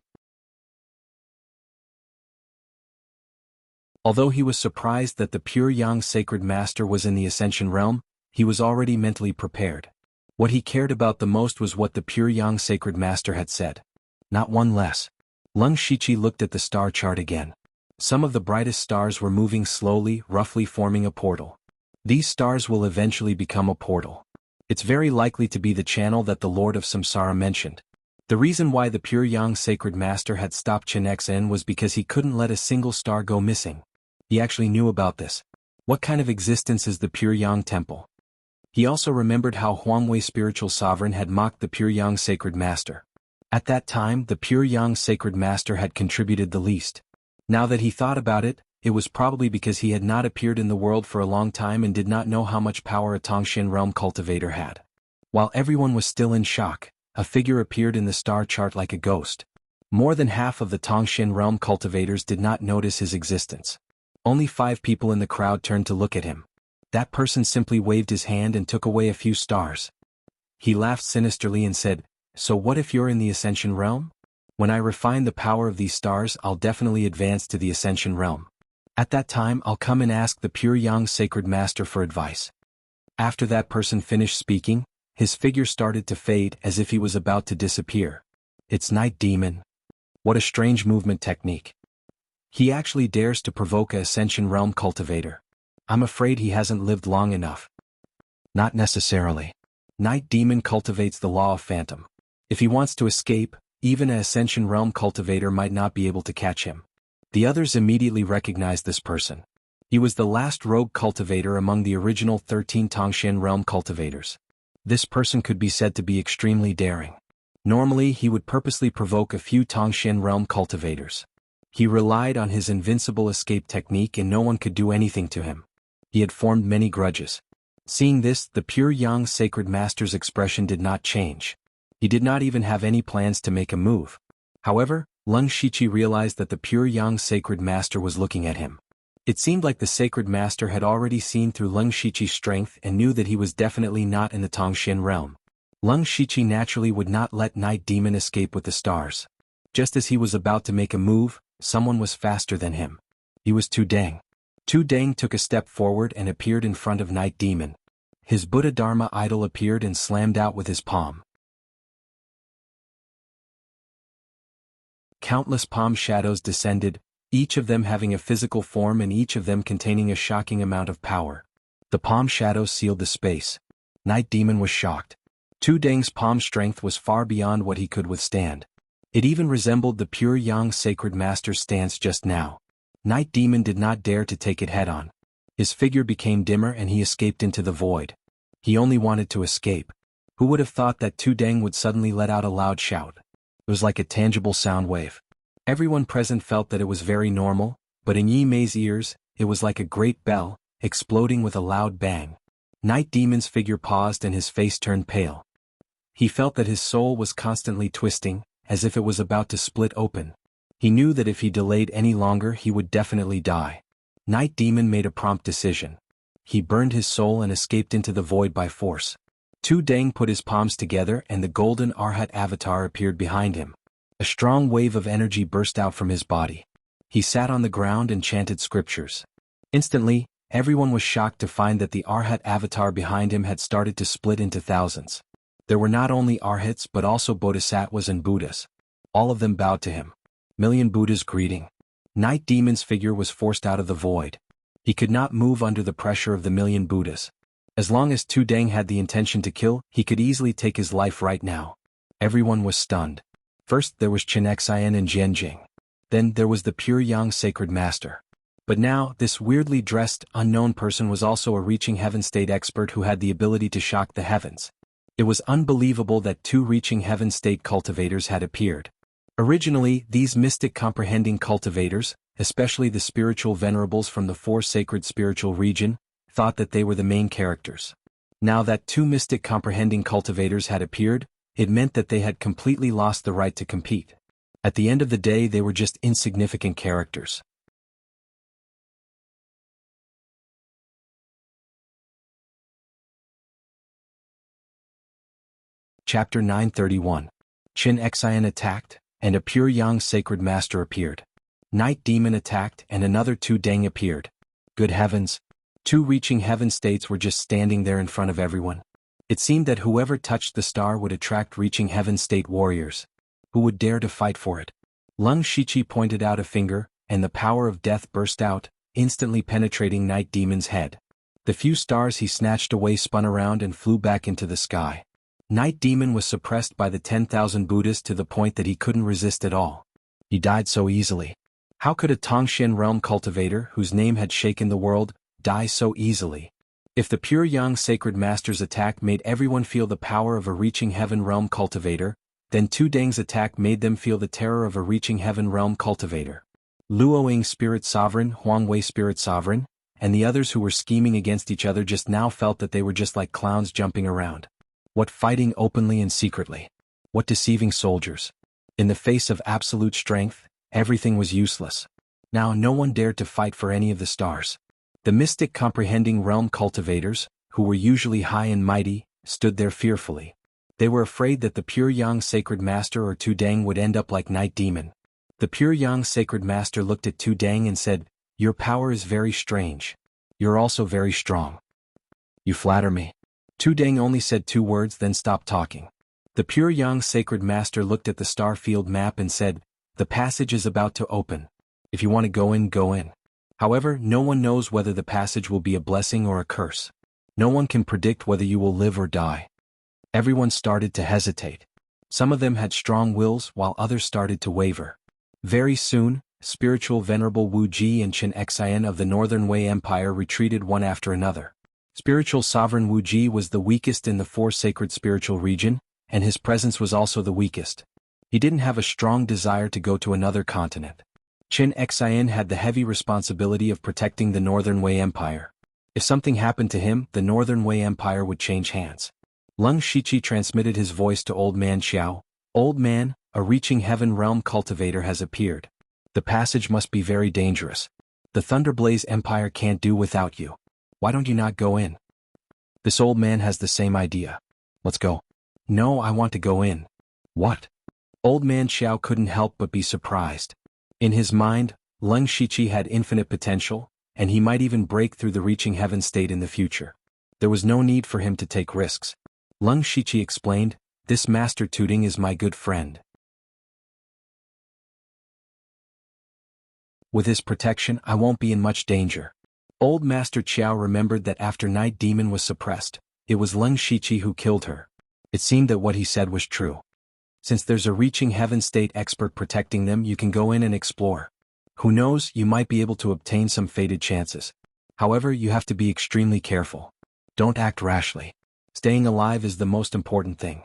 Although he was surprised that the Pure Yang Sacred Master was in the Ascension Realm, he was already mentally prepared. What he cared about the most was what the Pure Yang Sacred Master had said. Not one less. Lung Shiqi looked at the star chart again. Some of the brightest stars were moving slowly, roughly forming a portal. These stars will eventually become a portal. It's very likely to be the channel that the Lord of Samsara mentioned. The reason why the Pure Yang Sacred Master had stopped Qin Xen was because he couldn't let a single star go missing. He actually knew about this. What kind of existence is the Pure Yang Temple? He also remembered how Huangwei Spiritual Sovereign had mocked the Pure Yang Sacred Master. At that time, the Pure Yang Sacred Master had contributed the least. Now that he thought about it, it was probably because he had not appeared in the world for a long time and did not know how much power a Tongxin realm cultivator had. While everyone was still in shock, a figure appeared in the star chart like a ghost. More than half of the Tongxin realm cultivators did not notice his existence. Only 5 people in the crowd turned to look at him. That person simply waved his hand and took away a few stars. He laughed sinisterly and said, "So what if you're in the Ascension Realm? When I refine the power of these stars, I'll definitely advance to the Ascension Realm. At that time, I'll come and ask the Pure Yang Sacred Master for advice." After that person finished speaking, his figure started to fade as if he was about to disappear. It's Night Demon. What a strange movement technique. He actually dares to provoke a Ascension Realm cultivator. I'm afraid he hasn't lived long enough. Not necessarily. Night Demon cultivates the law of phantom. If he wants to escape, even an Ascension Realm cultivator might not be able to catch him. The others immediately recognized this person. He was the last rogue cultivator among the original 13 Tongxin Realm cultivators. This person could be said to be extremely daring. Normally, he would purposely provoke a few Tongxin Realm cultivators. He relied on his invincible escape technique and no one could do anything to him. He had formed many grudges. Seeing this, the Pure Yang Sacred Master's expression did not change. He did not even have any plans to make a move. However, Lung Shiqi realized that the Pure Yang Sacred Master was looking at him. It seemed like the Sacred Master had already seen through Lung Shiqi's strength and knew that he was definitely not in the Tongxin realm. Lung Shiqi naturally would not let Night Demon escape with the stars. Just as he was about to make a move, someone was faster than him. He was Tu Deng. Tu Deng took a step forward and appeared in front of Night Demon. His Buddha Dharma idol appeared and slammed out with his palm. Countless palm shadows descended, each of them having a physical form and each of them containing a shocking amount of power. The palm shadows sealed the space. Night Demon was shocked. Tu Deng's palm strength was far beyond what he could withstand. It even resembled the Pure Yang Sacred Master's stance just now. Night Demon did not dare to take it head-on. His figure became dimmer and he escaped into the void. He only wanted to escape. Who would have thought that Tu Deng would suddenly let out a loud shout? It was like a tangible sound wave. Everyone present felt that it was very normal, but in Yi Mei's ears, it was like a great bell, exploding with a loud bang. Night Demon's figure paused and his face turned pale. He felt that his soul was constantly twisting, as if it was about to split open. He knew that if he delayed any longer he would definitely die. Night Demon made a prompt decision. He burned his soul and escaped into the void by force. Tu Deng put his palms together and the golden Arhat avatar appeared behind him. A strong wave of energy burst out from his body. He sat on the ground and chanted scriptures. Instantly, everyone was shocked to find that the Arhat avatar behind him had started to split into thousands. There were not only Arhats but also Bodhisattvas and Buddhas. All of them bowed to him. Million Buddhas greeting. Night Demon's figure was forced out of the void. He could not move under the pressure of the million Buddhas. As long as Tu Deng had the intention to kill, he could easily take his life right now. Everyone was stunned. First there was Chen Xian and Jian Jing. Then there was the pure Yang sacred master. But now, this weirdly dressed, unknown person was also a reaching heaven state expert who had the ability to shock the heavens. It was unbelievable that two reaching heaven state cultivators had appeared. Originally, these mystic comprehending cultivators, especially the spiritual venerables from the four sacred spiritual region, thought that they were the main characters. Now that two mystic comprehending cultivators had appeared, it meant that they had completely lost the right to compete. At the end of the day, they were just insignificant characters. Chapter 931. Qin Xian attacked, and a pure Yang sacred master appeared. Night Demon attacked, and another Tu Deng appeared. Good heavens! Two reaching heaven states were just standing there in front of everyone. It seemed that whoever touched the star would attract reaching heaven state warriors. Who would dare to fight for it? Lung Shiqi pointed out a finger, and the power of death burst out, instantly penetrating Night Demon's head. The few stars he snatched away spun around and flew back into the sky. Night Demon was suppressed by the 10,000 Buddhas to the point that he couldn't resist at all. He died so easily. How could a Tongxian realm cultivator, whose name had shaken the world, die so easily? If the pure Yang sacred master's attack made everyone feel the power of a reaching heaven realm cultivator, then Tu Deng's attack made them feel the terror of a reaching heaven realm cultivator. Luoying spirit sovereign, Huang Wei spirit sovereign, and the others who were scheming against each other just now felt that they were just like clowns jumping around. What fighting openly and secretly? What deceiving soldiers? In the face of absolute strength, everything was useless. Now no one dared to fight for any of the stars. The mystic comprehending realm cultivators, who were usually high and mighty, stood there fearfully. They were afraid that the pure Yang sacred master or Tu Deng would end up like Night Demon. The pure Yang sacred master looked at Tu Deng and said, "Your power is very strange. You're also very strong. You flatter me." Tu Deng only said two words then stopped talking. The pure Yang sacred master looked at the star field map and said, "The passage is about to open. If you want to go in, go in. However, no one knows whether the passage will be a blessing or a curse. No one can predict whether you will live or die." Everyone started to hesitate. Some of them had strong wills while others started to waver. Very soon, spiritual venerable Wu Ji and Chen Xian of the Northern Wei Empire retreated one after another. Spiritual sovereign Wu Ji was the weakest in the four sacred spiritual region, and his presence was also the weakest. He didn't have a strong desire to go to another continent. Chen Xian had the heavy responsibility of protecting the Northern Wei Empire. If something happened to him, the Northern Wei Empire would change hands. Lung Shiqi transmitted his voice to Old Man Xiao. "Old Man, a reaching heaven realm cultivator has appeared. The passage must be very dangerous. The Thunderblaze Empire can't do without you. Why don't you not go in?" This old man has the same idea. "Let's go." "No, I want to go in." "What?" Old Man Xiao couldn't help but be surprised. In his mind, Lung Shiqi had infinite potential, and he might even break through the reaching heaven state in the future. There was no need for him to take risks. Lung Shiqi explained, "This Master Tuding is my good friend. With his protection, I won't be in much danger." Old Master Qiao remembered that after Night Demon was suppressed, it was Lung Shiqi who killed her. It seemed that what he said was true. Since there's a reaching heaven state expert protecting them, you can go in and explore. Who knows, you might be able to obtain some fated chances. However, you have to be extremely careful. Don't act rashly. Staying alive is the most important thing.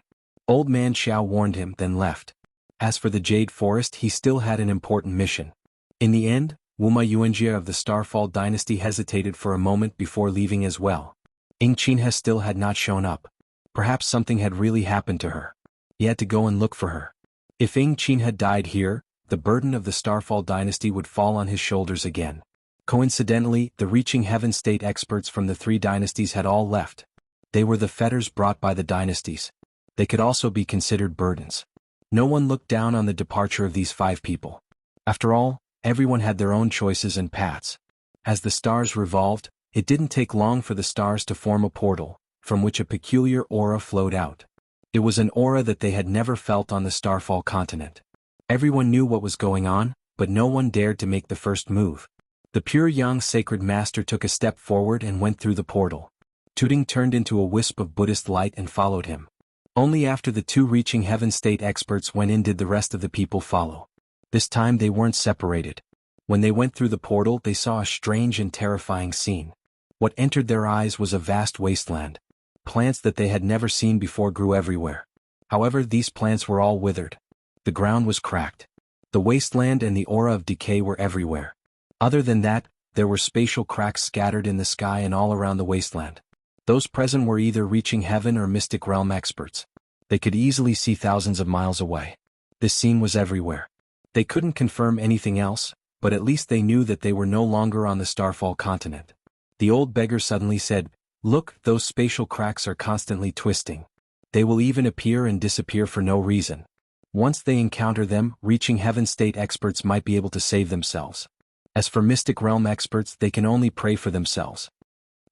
Old Man Xiao warned him, then left. As for the Jade Forest, he still had an important mission. In the end, Wuma Yuanjia of the Starfall dynasty hesitated for a moment before leaving as well. Ying Qinhe still had not shown up. Perhaps something had really happened to her. He had to go and look for her. If Ying Qin had died here, the burden of the Starfall dynasty would fall on his shoulders again. Coincidentally, the reaching heaven state experts from the three dynasties had all left. They were the fetters brought by the dynasties. They could also be considered burdens. No one looked down on the departure of these 5 people. After all, everyone had their own choices and paths. As the stars revolved, it didn't take long for the stars to form a portal, from which a peculiar aura flowed out. It was an aura that they had never felt on the Starfall continent. Everyone knew what was going on, but no one dared to make the first move. The pure Yang sacred master took a step forward and went through the portal. Tooting turned into a wisp of Buddhist light and followed him. Only after the two reaching heaven state experts went in did the rest of the people follow. This time they weren't separated. When they went through the portal they saw a strange and terrifying scene. What entered their eyes was a vast wasteland. Plants that they had never seen before grew everywhere. However, these plants were all withered. The ground was cracked. The wasteland and the aura of decay were everywhere. Other than that, there were spatial cracks scattered in the sky and all around the wasteland. Those present were either reaching heaven or mystic realm experts. They could easily see thousands of miles away. This scene was everywhere. They couldn't confirm anything else, but at least they knew that they were no longer on the Starfall continent. The old beggar suddenly said, "Look, those spatial cracks are constantly twisting. They will even appear and disappear for no reason. Once they encounter them, reaching heaven state experts might be able to save themselves. As for mystic realm experts, they can only pray for themselves."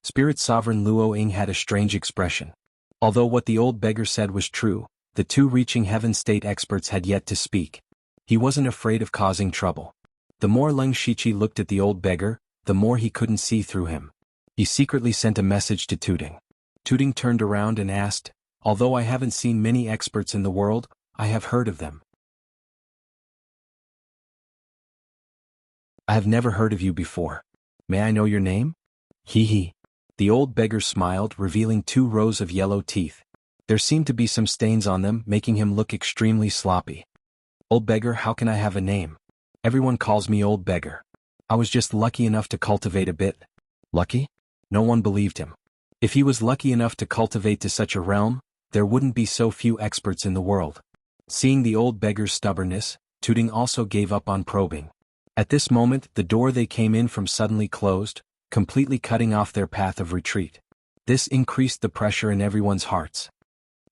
Spirit Sovereign Luo Ying had a strange expression. Although what the old beggar said was true, the two reaching heaven state experts had yet to speak. He wasn't afraid of causing trouble. The more Leng Shiqi looked at the old beggar, the more he couldn't see through him. He secretly sent a message to Tooting. Tooting turned around and asked, "Although I haven't seen many experts in the world, I have heard of them." "I have never heard of you before. May I know your name?" "Hee hee." The old beggar smiled, revealing 2 rows of yellow teeth. There seemed to be some stains on them, making him look extremely sloppy. "Old beggar, how can I have a name? Everyone calls me old beggar. I was just lucky enough to cultivate a bit." Lucky? No one believed him. If he was lucky enough to cultivate to such a realm, there wouldn't be so few experts in the world. Seeing the old beggar's stubbornness, Tooting also gave up on probing. At this moment, the door they came in from suddenly closed, completely cutting off their path of retreat. This increased the pressure in everyone's hearts.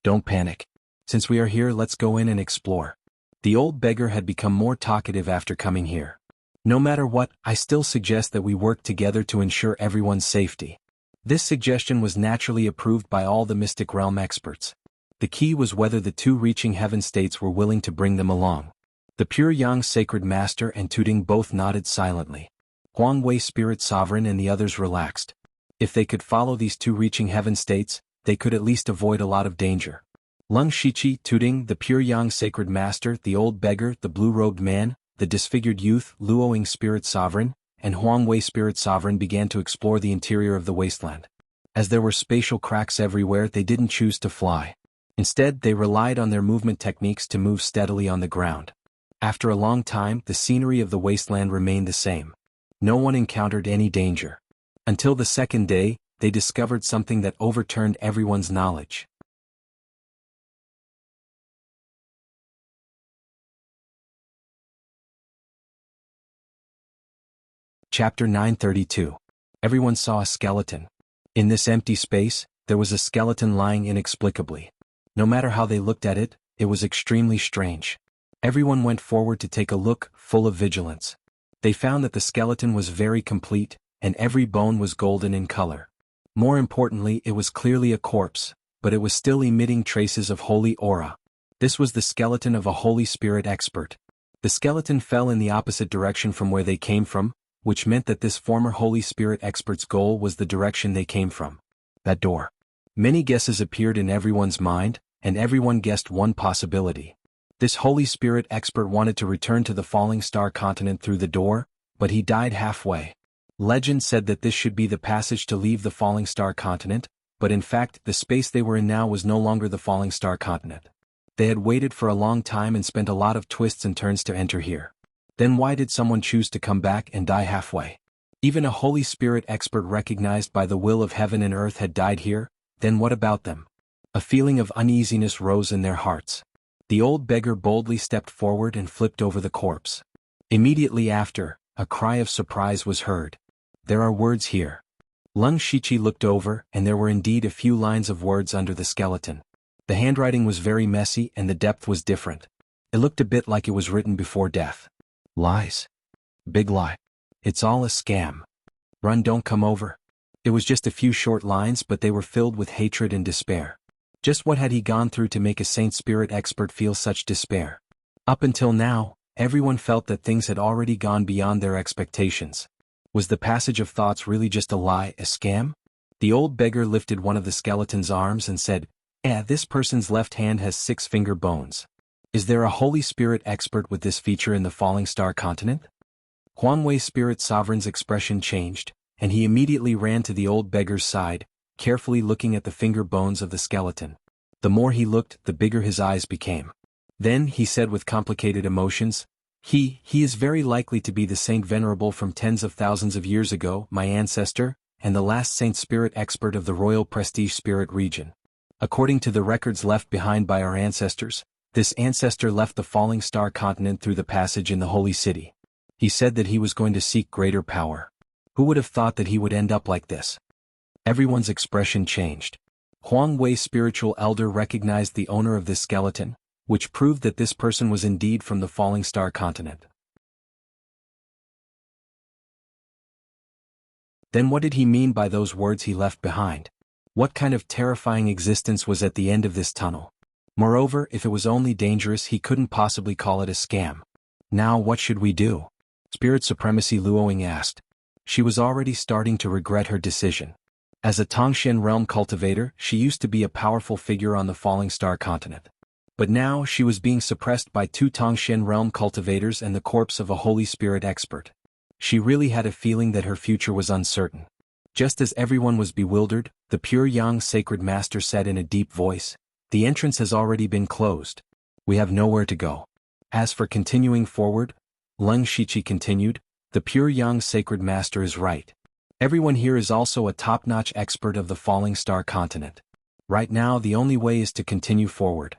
"Don't panic. Since we are here, let's go in and explore." The old beggar had become more talkative after coming here. "No matter what, I still suggest that we work together to ensure everyone's safety." This suggestion was naturally approved by all the mystic realm experts. The key was whether the two reaching heaven states were willing to bring them along. The Pure Yang Sacred Master and Tooting both nodded silently. Huang Wei Spirit Sovereign and the others relaxed. If they could follow these two reaching heaven states, they could at least avoid a lot of danger. Leng Shiqi, Tooting, the Pure Yang Sacred Master, the old beggar, the blue-robed man, the disfigured youth, Luo Ying Spirit Sovereign, and Huang Wei Spirit Sovereign began to explore the interior of the wasteland. As there were spatial cracks everywhere, they didn't choose to fly. Instead, they relied on their movement techniques to move steadily on the ground. After a long time, the scenery of the wasteland remained the same. No one encountered any danger. Until the second day, they discovered something that overturned everyone's knowledge. Chapter 932. Everyone saw a skeleton. In this empty space, there was a skeleton lying inexplicably. No matter how they looked at it, it was extremely strange. Everyone went forward to take a look, full of vigilance. They found that the skeleton was very complete, and every bone was golden in color. More importantly, it was clearly a corpse, but it was still emitting traces of holy aura. This was the skeleton of a Holy Spirit expert. The skeleton fell in the opposite direction from where they came from, which meant that this former Holy Spirit expert's goal was the direction they came from. That door. Many guesses appeared in everyone's mind, and everyone guessed one possibility. This Holy Spirit expert wanted to return to the Falling Star continent through the door, but he died halfway. Legend said that this should be the passage to leave the Falling Star continent, but in fact, the space they were in now was no longer the Falling Star continent. They had waited for a long time and spent a lot of twists and turns to enter here. Then why did someone choose to come back and die halfway? Even a Holy Spirit expert recognized by the will of heaven and earth had died here, then what about them? A feeling of uneasiness rose in their hearts. The old beggar boldly stepped forward and flipped over the corpse. Immediately after, a cry of surprise was heard. "There are words here." Leng Shiqi looked over, and there were indeed a few lines of words under the skeleton. The handwriting was very messy and the depth was different. It looked a bit like it was written before death. Lies. Big lie. It's all a scam. Run, don't come over. It was just a few short lines, but they were filled with hatred and despair. Just what had he gone through to make a Saint Spirit expert feel such despair? Up until now, everyone felt that things had already gone beyond their expectations. Was the passage of thoughts really just a lie, a scam? The old beggar lifted one of the skeleton's arms and said, this person's left hand has 6 finger bones. Is there a Holy Spirit expert with this feature in the Falling Star continent? Huang Wei Spirit Sovereign's expression changed, and he immediately ran to the old beggar's side, carefully looking at the finger bones of the skeleton. The more he looked, the bigger his eyes became. Then, he said with complicated emotions, He is very likely to be the Saint Venerable from tens of thousands of years ago, my ancestor, and the last Saint Spirit expert of the Royal Prestige Spirit region. According to the records left behind by our ancestors, this ancestor left the Falling Star continent through the passage in the Holy City. He said that he was going to seek greater power. Who would have thought that he would end up like this? Everyone's expression changed. Huang Wei Spiritual Elder recognized the owner of this skeleton, which proved that this person was indeed from the Falling Star continent. Then what did he mean by those words he left behind? What kind of terrifying existence was at the end of this tunnel? Moreover, if it was only dangerous, he couldn't possibly call it a scam. Now what should we do? Spirit Supremacy Luoying asked. She was already starting to regret her decision. As a Tongshan realm cultivator, she used to be a powerful figure on the Falling Star continent. But now she was being suppressed by 2 Tongshan realm cultivators and the corpse of a Holy Spirit expert. She really had a feeling that her future was uncertain. Just as everyone was bewildered, the Pure Yang Sacred Master said in a deep voice, "The entrance has already been closed. We have nowhere to go. As for continuing forward," Leng Shichi continued, "the Pure Yang Sacred Master is right. Everyone here is also a top-notch expert of the Falling Star continent. Right now the only way is to continue forward.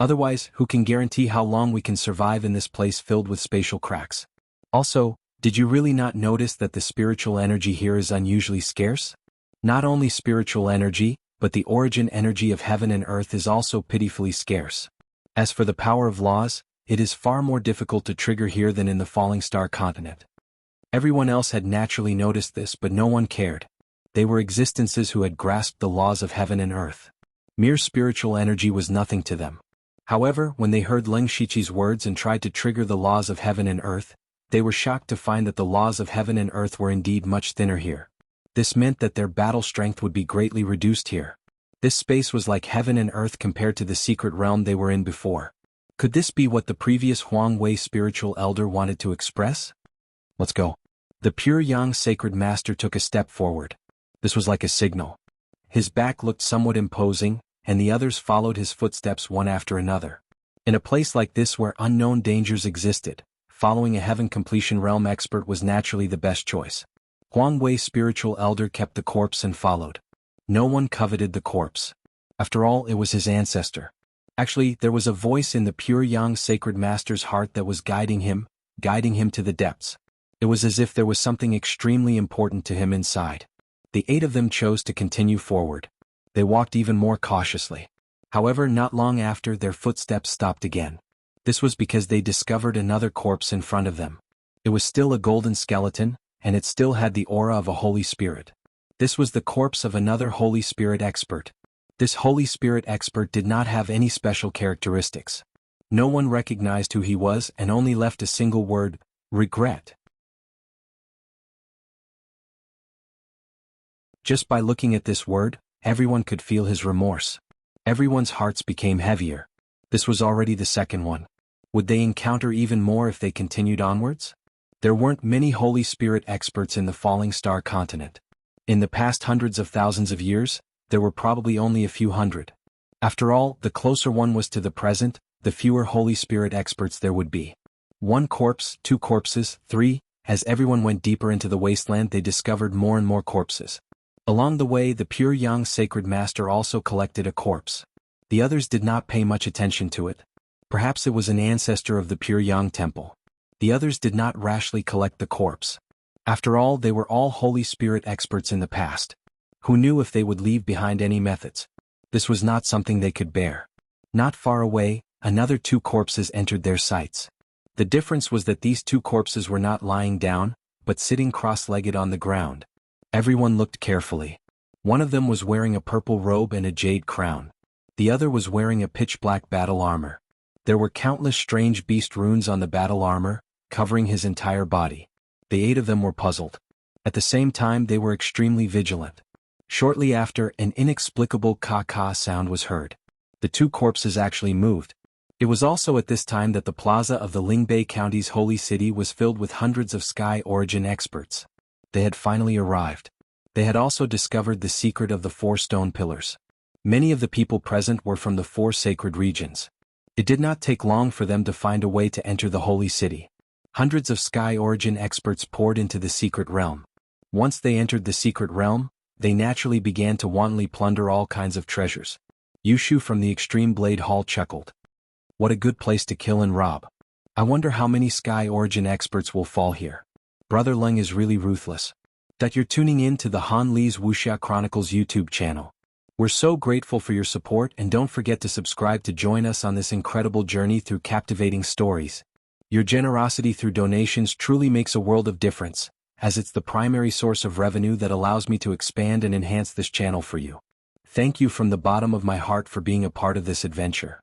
Otherwise, who can guarantee how long we can survive in this place filled with spatial cracks? Also, did you really not notice that the spiritual energy here is unusually scarce? Not only spiritual energy, but the origin energy of heaven and earth is also pitifully scarce. As for the power of laws, it is far more difficult to trigger here than in the Falling Star continent." Everyone else had naturally noticed this, but no one cared. They were existences who had grasped the laws of heaven and earth. Mere spiritual energy was nothing to them. However, when they heard Leng Shichi's words and tried to trigger the laws of heaven and earth, they were shocked to find that the laws of heaven and earth were indeed much thinner here. This meant that their battle strength would be greatly reduced here. This space was like heaven and earth compared to the secret realm they were in before. Could this be what the previous Huang Wei Spiritual Elder wanted to express? Let's go. The Pure Yang Sacred Master took a step forward. This was like a signal. His back looked somewhat imposing, and the others followed his footsteps one after another. In a place like this where unknown dangers existed, following a heaven completion realm expert was naturally the best choice. Huang Wei Spiritual Elder kept the corpse and followed. No one coveted the corpse. After all, it was his ancestor. Actually, there was a voice in the Pure Yang Sacred Master's heart that was guiding him to the depths. It was as if there was something extremely important to him inside. The 8 of them chose to continue forward. They walked even more cautiously. However, not long after, their footsteps stopped again. This was because they discovered another corpse in front of them. It was still a golden skeleton, and it still had the aura of a Holy Spirit. This was the corpse of another Holy Spirit expert. This Holy Spirit expert did not have any special characteristics. No one recognized who he was and only left a single word: regret. Just by looking at this word, everyone could feel his remorse. Everyone's hearts became heavier. This was already the second one. Would they encounter even more if they continued onwards? There weren't many Holy Spirit experts in the Falling Star continent. In the past hundreds of thousands of years, there were probably only a few hundred. After all, the closer one was to the present, the fewer Holy Spirit experts there would be. 1 corpse, 2 corpses, 3, as everyone went deeper into the wasteland they discovered more and more corpses. Along the way, the Pure Yang Sacred Master also collected a corpse. The others did not pay much attention to it. Perhaps it was an ancestor of the Pure Yang Temple. The others did not rashly collect the corpse. After all, they were all Holy Spirit experts in the past. Who knew if they would leave behind any methods? This was not something they could bear. Not far away, another 2 corpses entered their sights. The difference was that these 2 corpses were not lying down, but sitting cross-legged on the ground. Everyone looked carefully. One of them was wearing a purple robe and a jade crown. The other was wearing a pitch-black battle armor. There were countless strange beast runes on the battle armor, covering his entire body. The 8 of them were puzzled. At the same time, they were extremely vigilant. Shortly after, an inexplicable caw-caw sound was heard. The two corpses actually moved. It was also at this time that the plaza of the Lingbei County's holy city was filled with hundreds of sky origin experts. They had finally arrived. They had also discovered the secret of the 4 stone pillars. Many of the people present were from the 4 sacred regions. It did not take long for them to find a way to enter the holy city. Hundreds of sky origin experts poured into the secret realm. Once they entered the secret realm, they naturally began to wantonly plunder all kinds of treasures. Yushu from the Extreme Blade Hall chuckled. What a good place to kill and rob. I wonder how many sky origin experts will fall here. Brother Leng is really ruthless. That you're tuning in to the Han Li's Wuxia Chronicles YouTube channel. We're so grateful for your support, and don't forget to subscribe to join us on this incredible journey through captivating stories. Your generosity through donations truly makes a world of difference, as it's the primary source of revenue that allows me to expand and enhance this channel for you. Thank you from the bottom of my heart for being a part of this adventure.